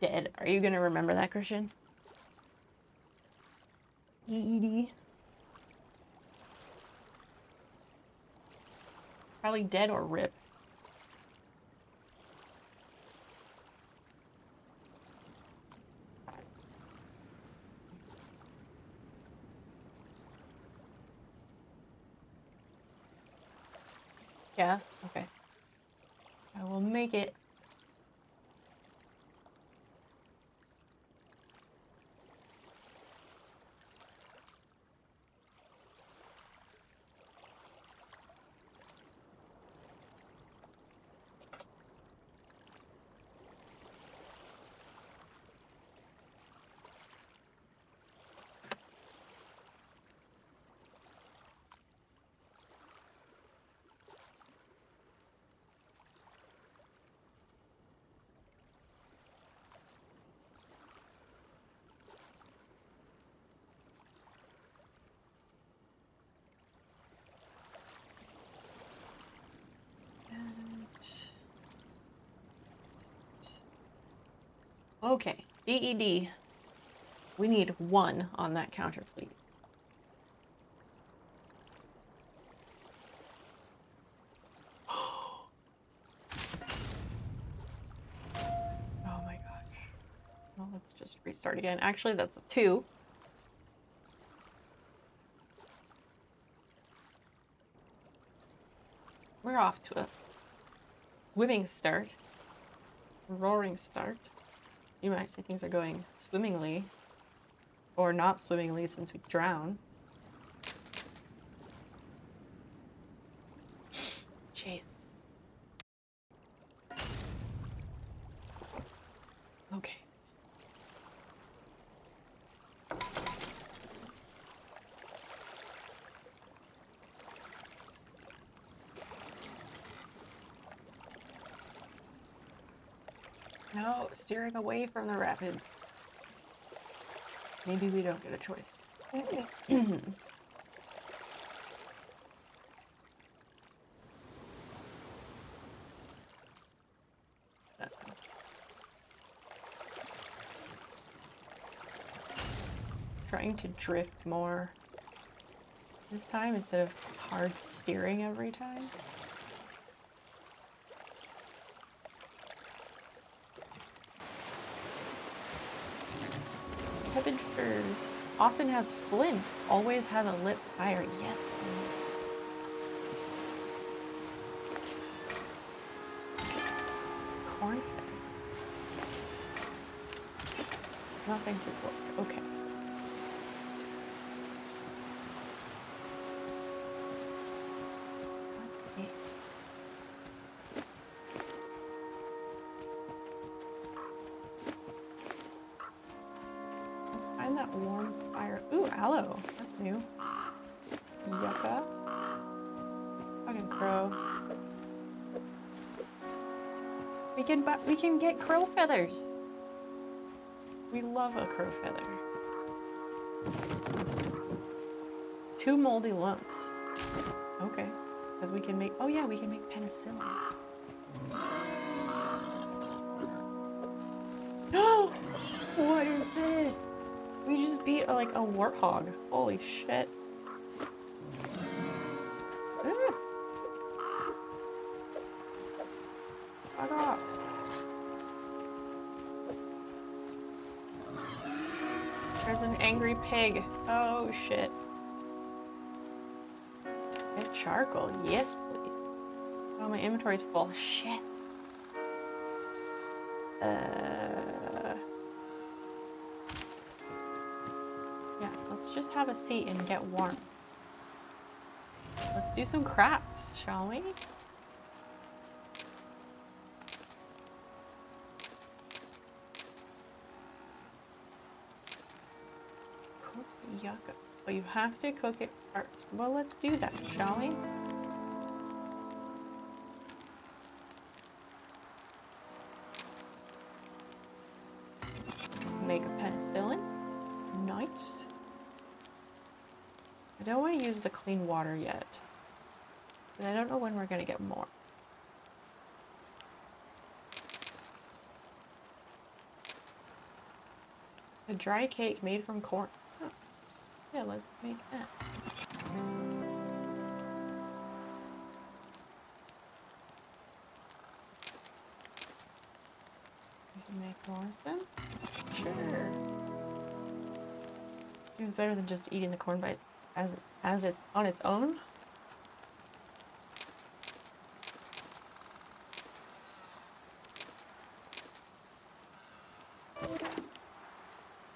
Dead. Are you gonna remember that, Christian? EED. Probably dead or RIP. Yeah? Okay. I will make it. Okay, DED. We need 1 on that counter, please. Oh my gosh. Well, let's just restart again. Actually, that's a 2. We're off to a swimming start. Roaring start. You might say things are going swimmingly. Or not swimmingly since we drowned. Jeez. Okay. No, steering away from the rapids. Maybe we don't get a choice. Trying to drift more this time instead of hard steering every time. Tepid Furs often has flint, always has a lit fire. Yes, please. Corn. Nothing to cook. Okay. Find that warm fire. Ooh, aloe. That's new. Yucca. Fucking crow. We can get crow feathers. We love a crow feather. 2 moldy lumps. Okay. Because we can make, oh yeah, we can make penicillin. No! What is this? We just beat like a warthog. Holy shit. Fuck off. There's an angry pig. Oh shit. Get charcoal. Yes, please. Oh, my inventory's full. Shit. Yeah, let's just have a seat and get warm. Let's do some crafts, shall we? Cook yucca. Oh, you have to cook it first. Well, let's do that, shall we? Make a penicillin. Nice. I don't want to use the clean water yet. And I don't know when we're going to get more. A dry cake made from corn. Oh. Yeah, let's make that. We can make more of them? Sure. Seems better than just eating the corn bite as it's on its own.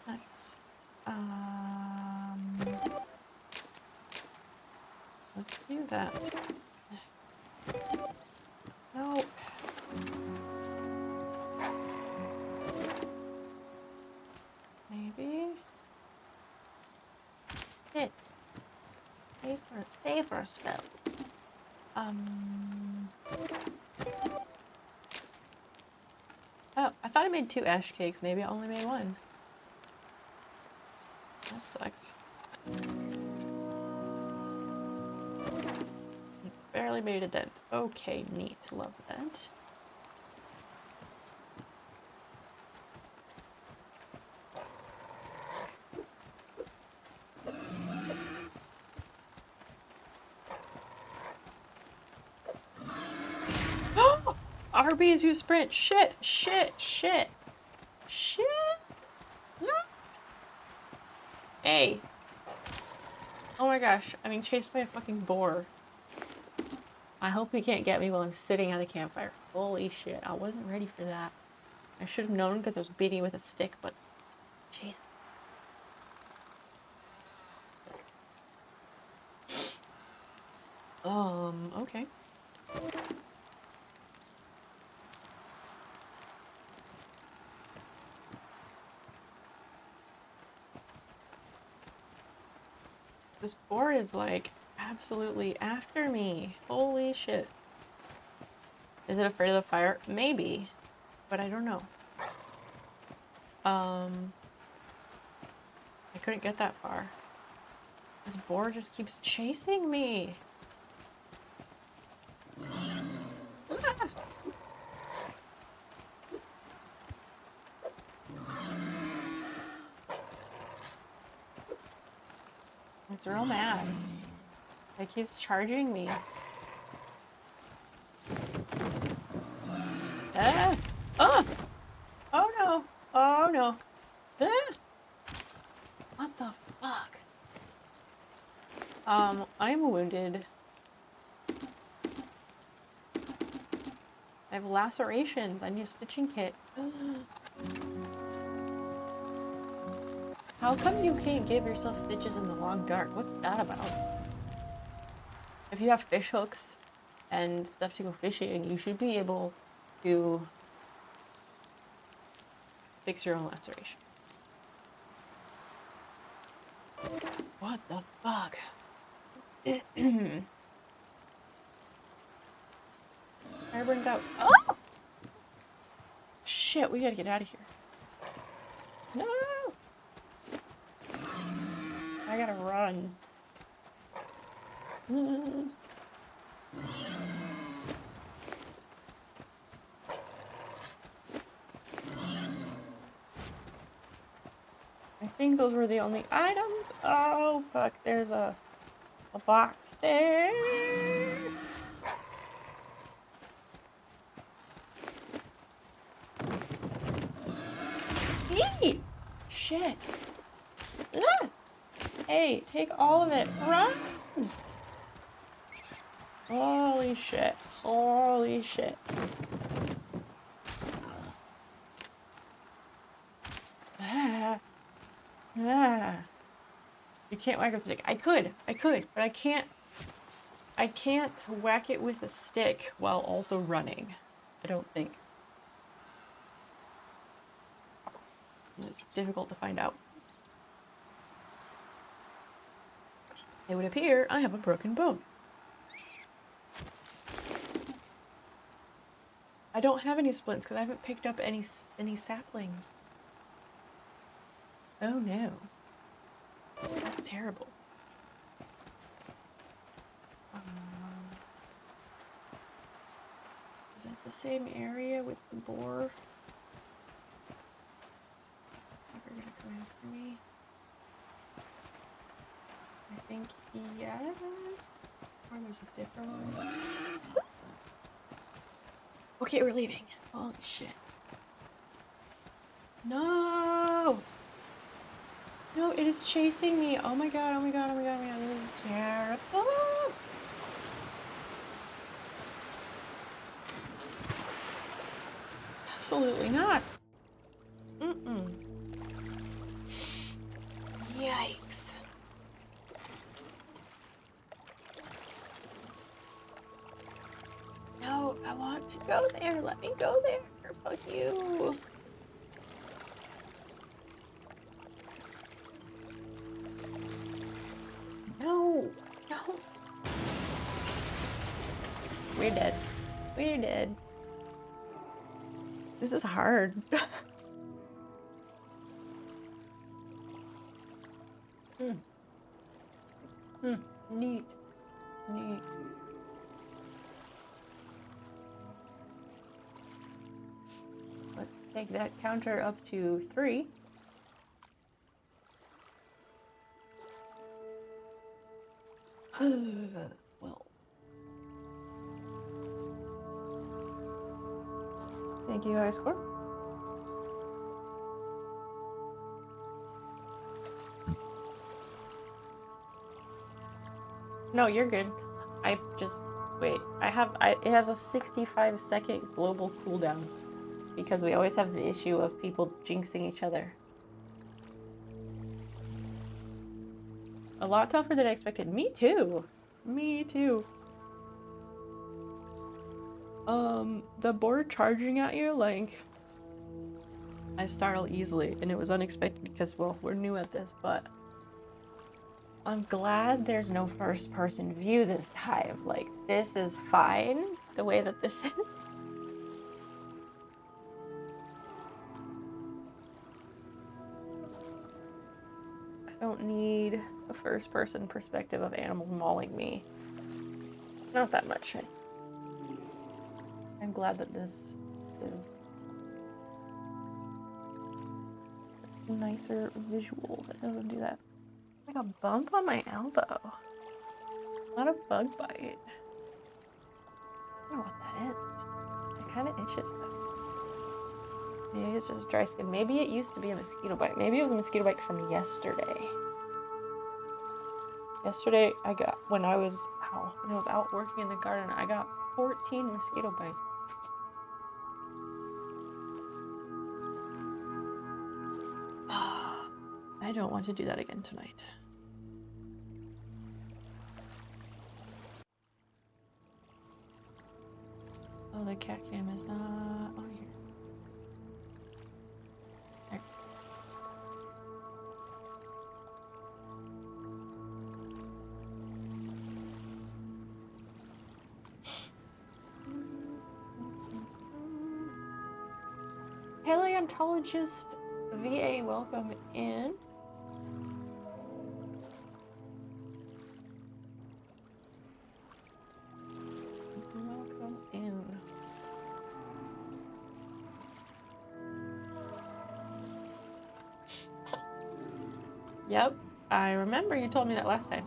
Nice. Let's do that. No. Maybe. It. Stay for a spell. Oh, I thought I made 2 ash cakes. Maybe I only made 1. That sucks. Barely made a dent. Okay, neat. Love that. RBs who sprint. Shit. No. Hey. Oh my gosh. I'm being chased by a fucking boar. I hope he can't get me while I'm sitting at the campfire. Holy shit. I wasn't ready for that. I should have known because I was beating with a stick, but jeez. Okay. This boar is like absolutely after me. Holy shit. Is it afraid of the fire? Maybe, but I don't know. I couldn't get that far. This boar just keeps chasing me. Ah! It's real mad. It keeps charging me. Ah! Oh! Oh no! Oh no! Ah! What the fuck? I'm wounded. I have lacerations. I need a stitching kit. How come you can't give yourself stitches in the long dark? What's that about? If you have fish hooks and stuff to go fishing, you should be able to fix your own laceration. What the fuck? Fire burns out. Oh! Shit, we gotta get out of here. No! I gotta run. I think those were the only items. Oh, fuck. There's a box there. Eat! Shit. Ah! Hey, take all of it. Run! Holy shit. Holy shit. Ah. Ah. You can't whack it with a stick. I could, but I can't whack it with a stick while also running. I don't think. It's difficult to find out. It would appear I have a broken bone. I don't have any splints because I haven't picked up any saplings. Oh no. That's terrible. Is that the same area with the boar? Never gonna come after me. I think yes. Or there's a different one. Okay, we're leaving. Holy shit. No! No, it is chasing me. Oh my god, oh my god, oh my god, oh my god. This is terrible. Absolutely not. Mm-mm. Yikes. No, I want to go there. Let me go there. Fuck you. No. No. We're dead. We're dead. This is hard. Neat. Neat. Let's take that counter up to 3. Well. Thank you, High Score. No, you're good. I just wait. It has a 65-second global cooldown because we always have the issue of people jinxing each other. A lot tougher than I expected. Me too. Me too. The boar charging at you, like, I startle easily, and it was unexpected because, well, we're new at this, but I'm glad there's no first-person view this time. Like, this is fine, the way that this is. don't need a first-person perspective of animals mauling me. Not that much. I'm glad that this is a nicer visual that doesn't do that. Like a bump on my elbow. Not a bug bite. I don't know what that is. It kind of itches though. Maybe it's just dry skin. Maybe it used to be a mosquito bite. Maybe it was a mosquito bite from yesterday. Yesterday, when I was out working in the garden, I got 14 mosquito bites. I don't want to do that again tonight. Oh, the cat cam is not on here. There. Paleontologist VA, welcome in. Welcome in. Yep, I remember you told me that last time.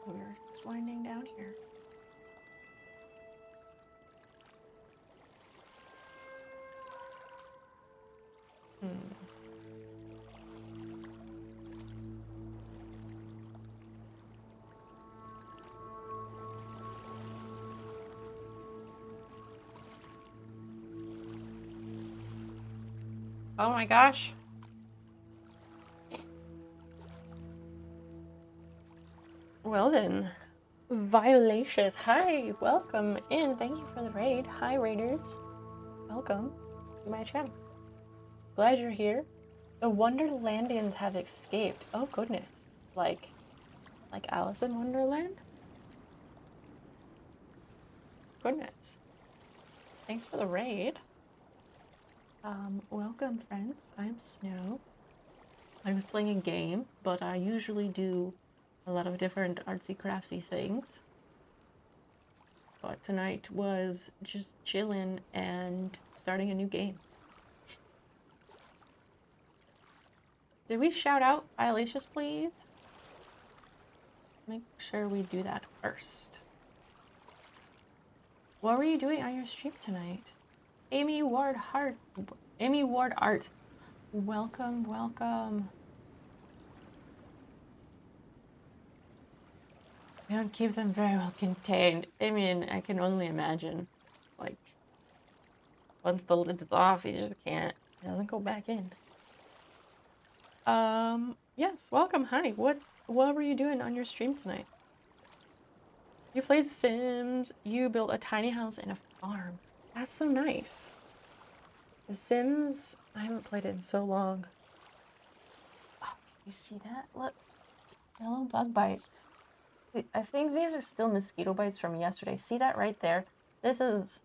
We're just winding down here. Oh my gosh. Well then, Violacious, hi, welcome in. Thank you for the raid. Hi, raiders. Welcome to my channel. Glad you're here. The Wonderlandians have escaped. Oh goodness. Like Alice in Wonderland? Goodness. Thanks for the raid. Welcome friends. I'm Snow. I was playing a game, but I usually do a lot of different artsy craftsy things. But tonight was just chilling and starting a new game. Did we shout out Violacious, please? Make sure we do that first. What were you doing on your stream tonight? Amy Ward Art. Welcome, welcome. We don't keep them very well contained. I mean, I can only imagine. Like, once the lid's off, you just can't. It doesn't go back in. Yes, welcome, honey. What were you doing on your stream tonight? You played Sims. You built a tiny house and a farm. That's so nice. The Sims, I haven't played it in so long. Oh, you see that? Look, they're little bug bites. I think these are still mosquito bites from yesterday. See that right there? This is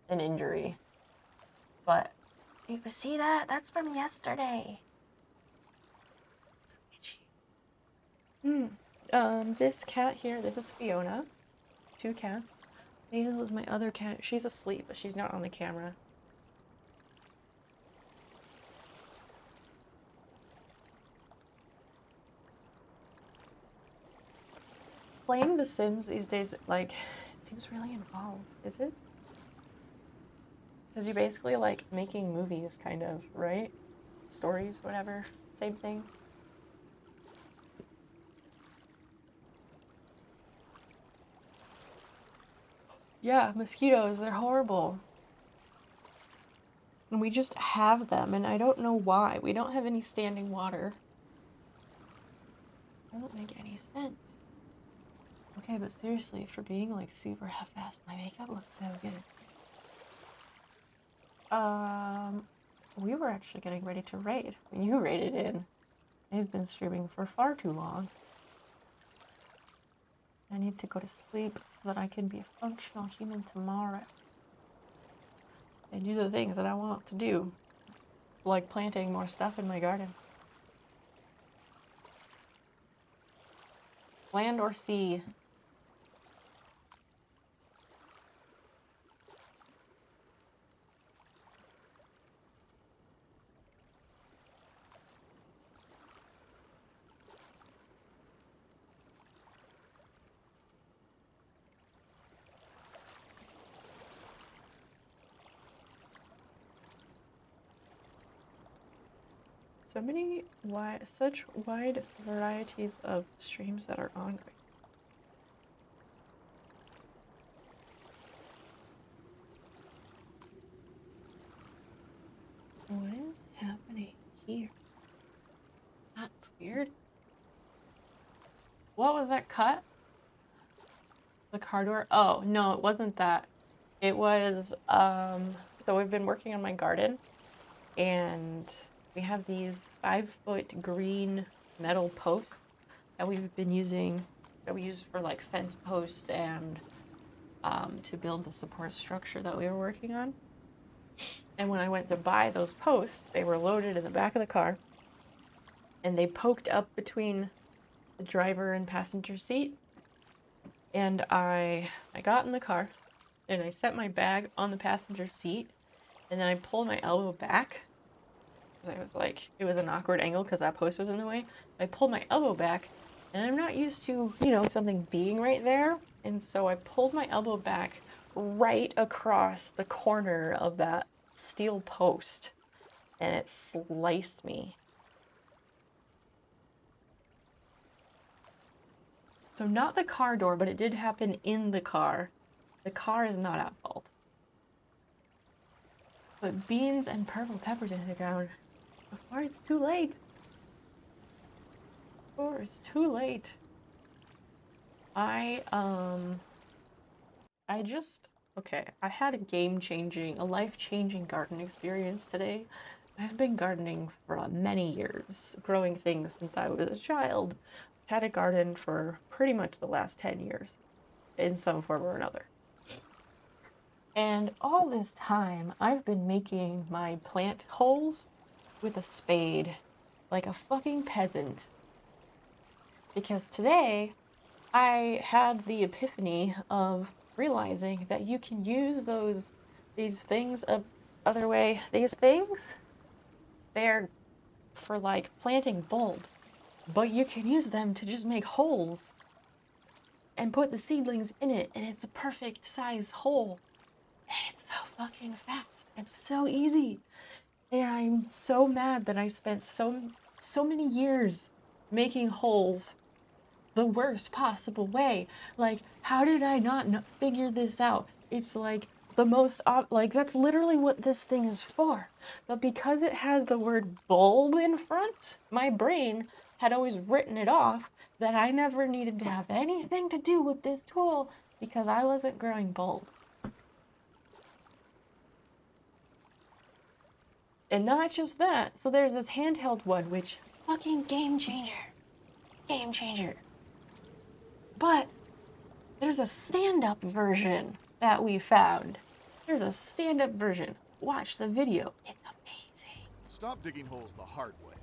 an injury. But you see that? That's from yesterday. So itchy. This cat here, this is Fiona. 2 cats. Hazel is my other cat. She's asleep, but she's not on the camera. Playing The Sims these days, like, it seems really involved, is it? Because you're basically, like, making movies, kind of, right? Stories, whatever. Same thing. Yeah, mosquitoes, they're horrible. And we just have them, and I don't know why. We don't have any standing water. Doesn't make any sense. Okay, but seriously, for being like super half-assed, my makeup looks so good. We were actually getting ready to raid when you raided in. They've been streaming for far too long. I need to go to sleep so that I can be a functional human tomorrow. and do the things that I want to do, like planting more stuff in my garden. Land or sea? So many such wide varieties of streams that are on. What is happening here? That's weird. What was that cut? The car door? Oh, no, it wasn't that. It was, so we've been working on my garden, and we have these 5-foot green metal posts that we've been using, that we use for like fence posts and to build the support structure that we were working on. And when I went to buy those posts, they were loaded in the back of the car, and they poked up between the driver and passenger seat. And I got in the car, and I set my bag on the passenger seat, and then I pulled my elbow back. I was like, it was an awkward angle because that post was in the way. I pulled my elbow back, and I'm not used to, you know, something being right there. And so I pulled my elbow back right across the corner of that steel post, and it sliced me. So not the car door, but it did happen in the car. The car is not at fault. Put beans and purple peppers in the ground before it's too late. Before it's too late. I had a life-changing garden experience today. I've been gardening for many years, growing things since I was a child. I've had a garden for pretty much the last 10 years, in some form or another. And all this time, I've been making my plant holes with a spade, like a fucking peasant. Because today, I had the epiphany of realizing that you can use these things other way. These things, they're for like planting bulbs, but you can use them to just make holes and put the seedlings in it, and it's a perfect size hole. And it's so fucking fast and so easy. And I'm so mad that I spent so many years making holes the worst possible way. Like, how did I not figure this out? It's like the most, like, that's literally what this thing is for. But because it had the word bulb in front, my brain had always written it off that I never needed to have anything to do with this tool because I wasn't growing bulbs. And not just that, so there's this handheld one, which fucking game changer. Game changer. But there's a stand-up version that we found. There's a stand-up version. Watch the video. It's amazing. Stop digging holes the hard way.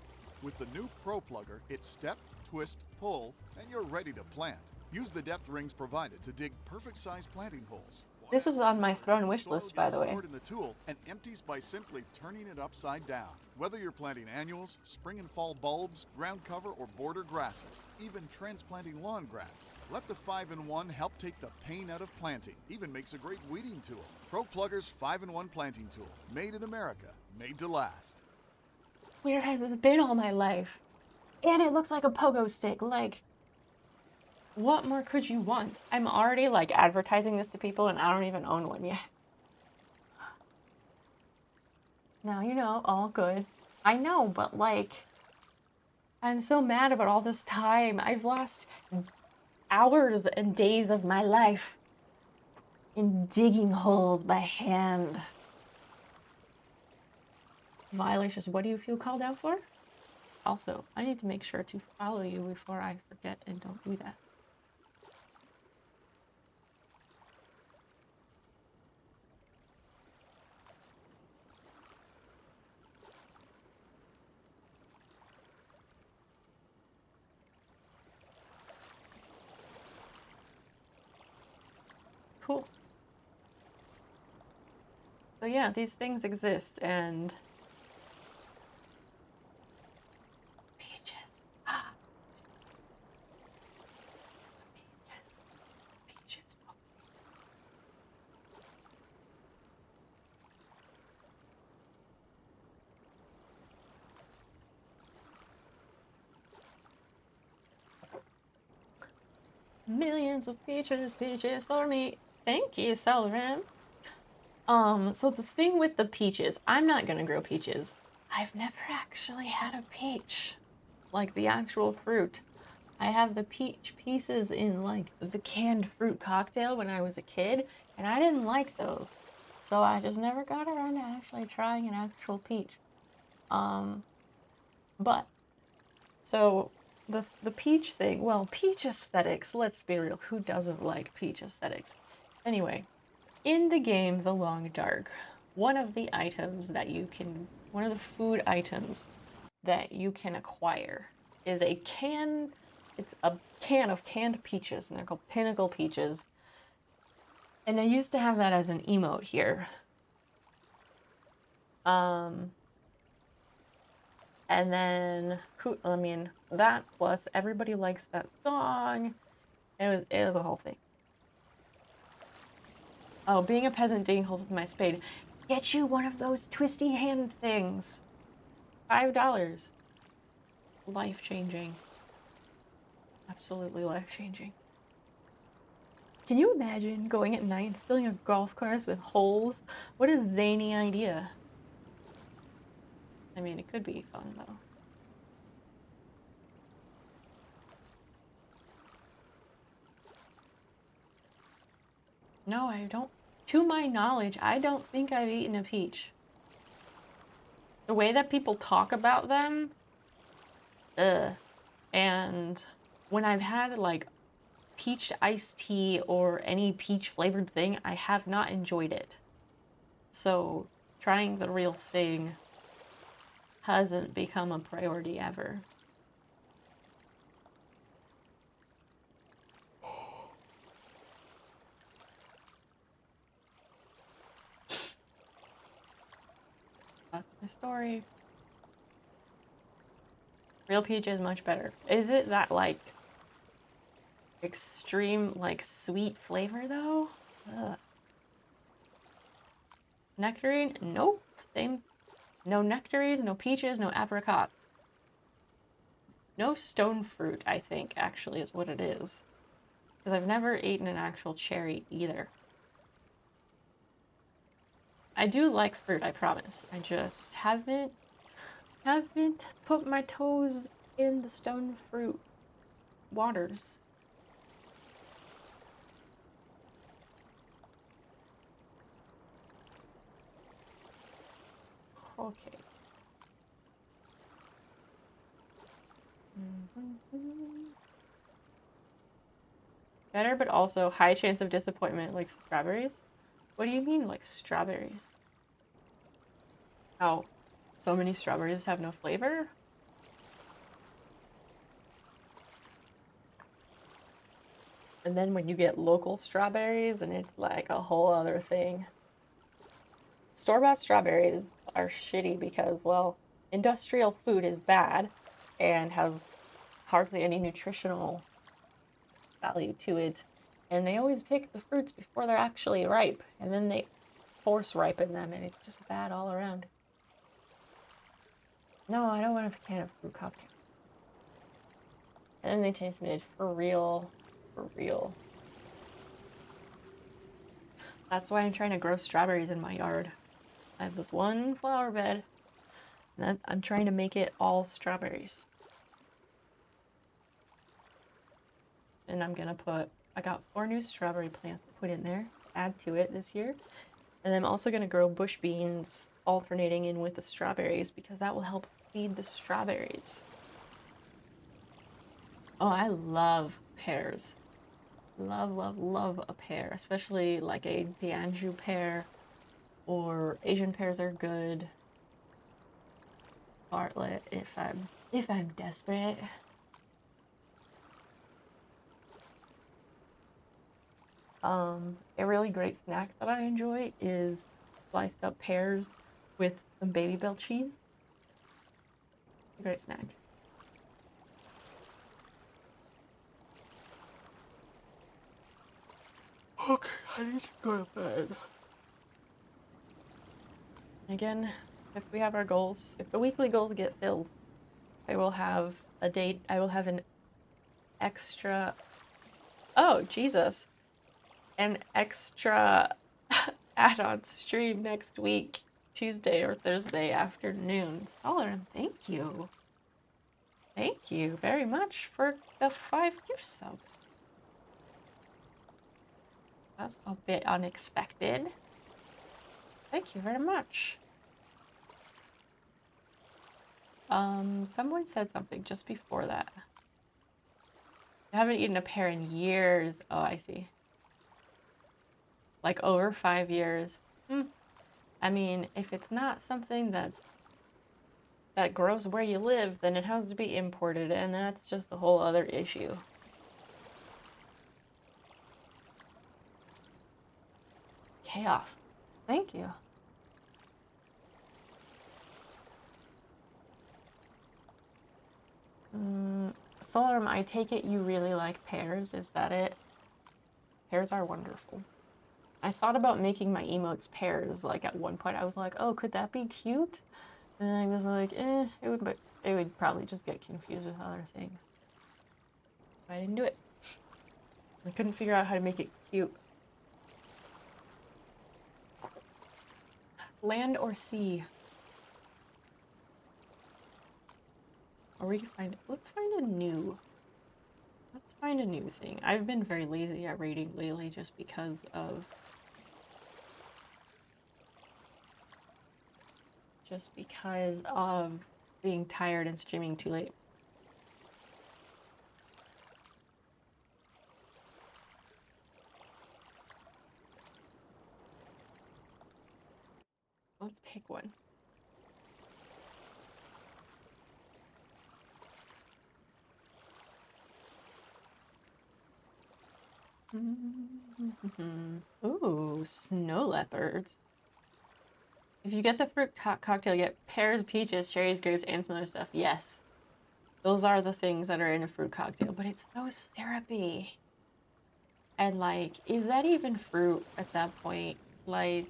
With the new Pro Plugger, it's step, twist, pull, and you're ready to plant. Use the depth rings provided to dig perfect-sized planting holes. This is on my throne wish list, by the way. Stored in the tool and empties by simply turning it upside down. Whether you're planting annuals, spring and fall bulbs, ground cover, or border grasses, even transplanting lawn grass, let the 5-in-1 help take the pain out of planting. Even makes a great weeding tool. Pro Plugger's 5-in-1 planting tool, made in America, made to last. Where has this been all my life? And it looks like a pogo stick. Like, what more could you want? I'm already like advertising this to people and I don't even own one yet. Now, you know, all good. I know, but like, I'm so mad about all this time. I've lost hours and days of my life in digging holes by hand. Violations, what do you feel called out for? Also, I need to make sure to follow you before I forget and don't do that. cool. So yeah, these things exist, and peaches. Ah. Peaches. Millions of peaches, peaches for me. Thank you, Celeram. So the thing with the peaches, I'm not gonna grow peaches. I've never actually had a peach. Like the actual fruit. I have the peach pieces in like the canned fruit cocktail when I was a kid, and I didn't like those. So I just never got around to actually trying an actual peach. But so the peach thing, well, peach aesthetics, let's be real, who doesn't like peach aesthetics? Anyway, in the game The Long Dark, one of the food items that you can acquire is it's a can of canned peaches, and they're called Pinnacle Peaches. And I used to have that as an emote here. And then, that plus everybody likes that song. It was a whole thing. Oh, being a peasant digging holes with my spade. Get you one of those twisty hand things. $5. Life-changing. Absolutely life-changing. Can you imagine going at night and filling a golf course with holes? What a zany idea. I mean, it could be fun, though. No, I don't. To my knowledge, I don't think I've eaten a peach. The way that people talk about them, and when I've had, like, peach iced tea or any peach flavored thing, I have not enjoyed it. So, trying the real thing hasn't become a priority ever. That's my story. Real peach is much better. Is it that, like, extreme, like, sweet flavor, though? Ugh. Nectarine? Nope. Same. No nectarines, no peaches, no apricots. No stone fruit, I think, actually, is what it is. Because I've never eaten an actual cherry, either. I do like fruit, I promise. I just haven't put my toes in the stone fruit waters. Okay. Better, but also high chance of disappointment, like strawberries? What do you mean, like strawberries? How? So many strawberries have no flavor? And then when you get local strawberries, and it's like a whole other thing. Store-bought strawberries are shitty because, well, industrial food is bad and have hardly any nutritional value to it. And they always pick the fruits before they're actually ripe, and then they force ripen them, and it's just bad all around. No, I don't want a can of fruit cocktail. And then they taste mid, for real, for real. That's why I'm trying to grow strawberries in my yard. I have this one flower bed, and I'm trying to make it all strawberries. And I'm gonna I got 4 new strawberry plants to put in there, add to it this year. And I'm also gonna grow bush beans alternating in with the strawberries because that will help feed the strawberries. Oh, I love pears. Love, love, love a pear, especially like a D'Anjou pear, or Asian pears are good. Bartlett if I'm desperate. A really great snack that I enjoy is sliced up pears with some Baby Bell cheese. A great snack. Okay, I need to go to bed. Again, if we have our goals, if the weekly goals get filled, I will have a date. I will have an extra. Oh, Jesus. An extra add-on stream next week, Tuesday or Thursday afternoon. Solemn, thank you. Thank you very much for the 5 gift subs. That's a bit unexpected. Thank you very much. Someone said something just before that. I haven't eaten a pear in years. Oh, I see. Like over 5 years. I mean, if it's not something that grows where you live, then it has to be imported, and that's just a whole other issue. Chaos. Thank you. Solarm, I take it you really like pears, is that it? Pears are wonderful. I thought about making my emotes pears, like at one point I was like, oh, could that be cute? And I was like, it would probably just get confused with other things. So I didn't do it. I couldn't figure out how to make it cute. Land or sea? Or we can find, let's find a new thing. I've been very lazy at reading lately just because of being tired and streaming too late. Let's pick one. Ooh, snow leopards. If you get the fruit cocktail, you get pears, peaches, cherries, grapes, and some other stuff. Yes. Those are the things that are in a fruit cocktail, but it's so syrupy. And like, is that even fruit at that point? Like,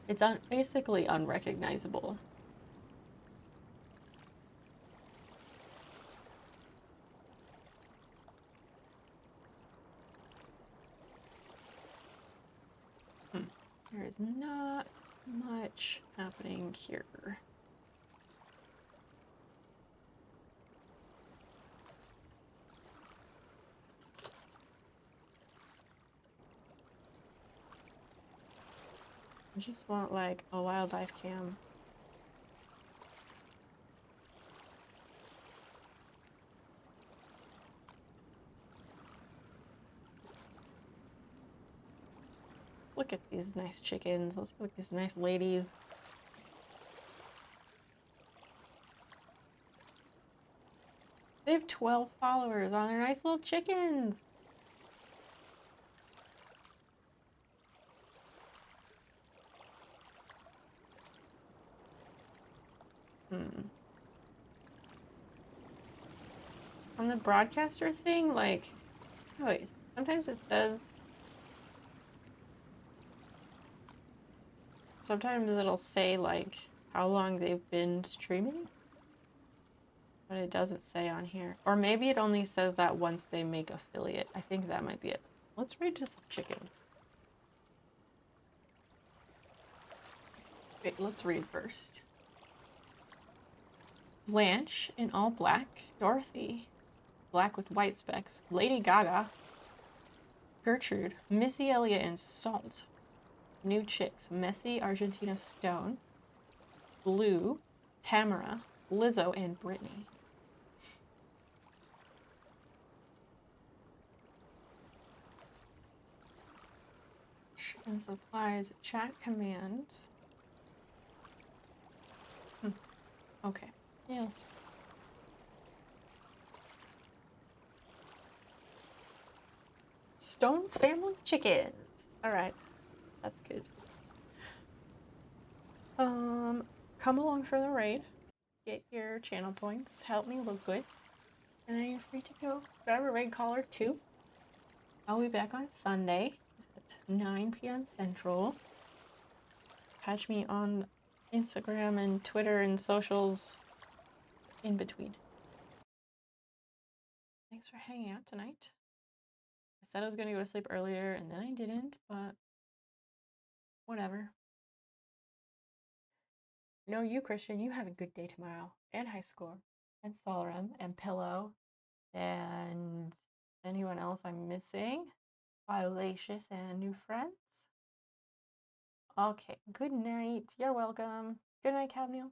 it's basically unrecognizable. There is not much happening here. I just want like a wildlife cam. Let's look at these nice chickens. Let's look at these nice ladies. They have 12 followers on their nice little chickens. On the broadcaster thing, like, oh, sometimes it says, sometimes it'll say like how long they've been streaming, but it doesn't say on here. Or maybe it only says that once they make affiliate. I think that might be it. Let's read to some chickens. Wait, let's read first. Blanche in all black, Dorothy, black with white specks, Lady Gaga, Gertrude, Missy Elliott and Salt, new chicks, Messy, Argentina Stone, Blue, Tamara, Lizzo, and Brittany. And supplies, chat commands. Okay. Yes. Stone family chickens. All right, that's good. Come along for the raid. Get your channel points. Help me look good. And then you're free to go. Grab a raid caller too. I'll be back on Sunday at 9 p.m. Central. Catch me on Instagram and Twitter and socials in between. Thanks for hanging out tonight. I said I was going to go to sleep earlier and then I didn't, but whatever. No, you, Christian, you have a good day tomorrow, and High Score, and Solram, and Pillow, and anyone else I'm missing? Violacious and new friends? Okay, good night. You're welcome. Good night, Cabneel.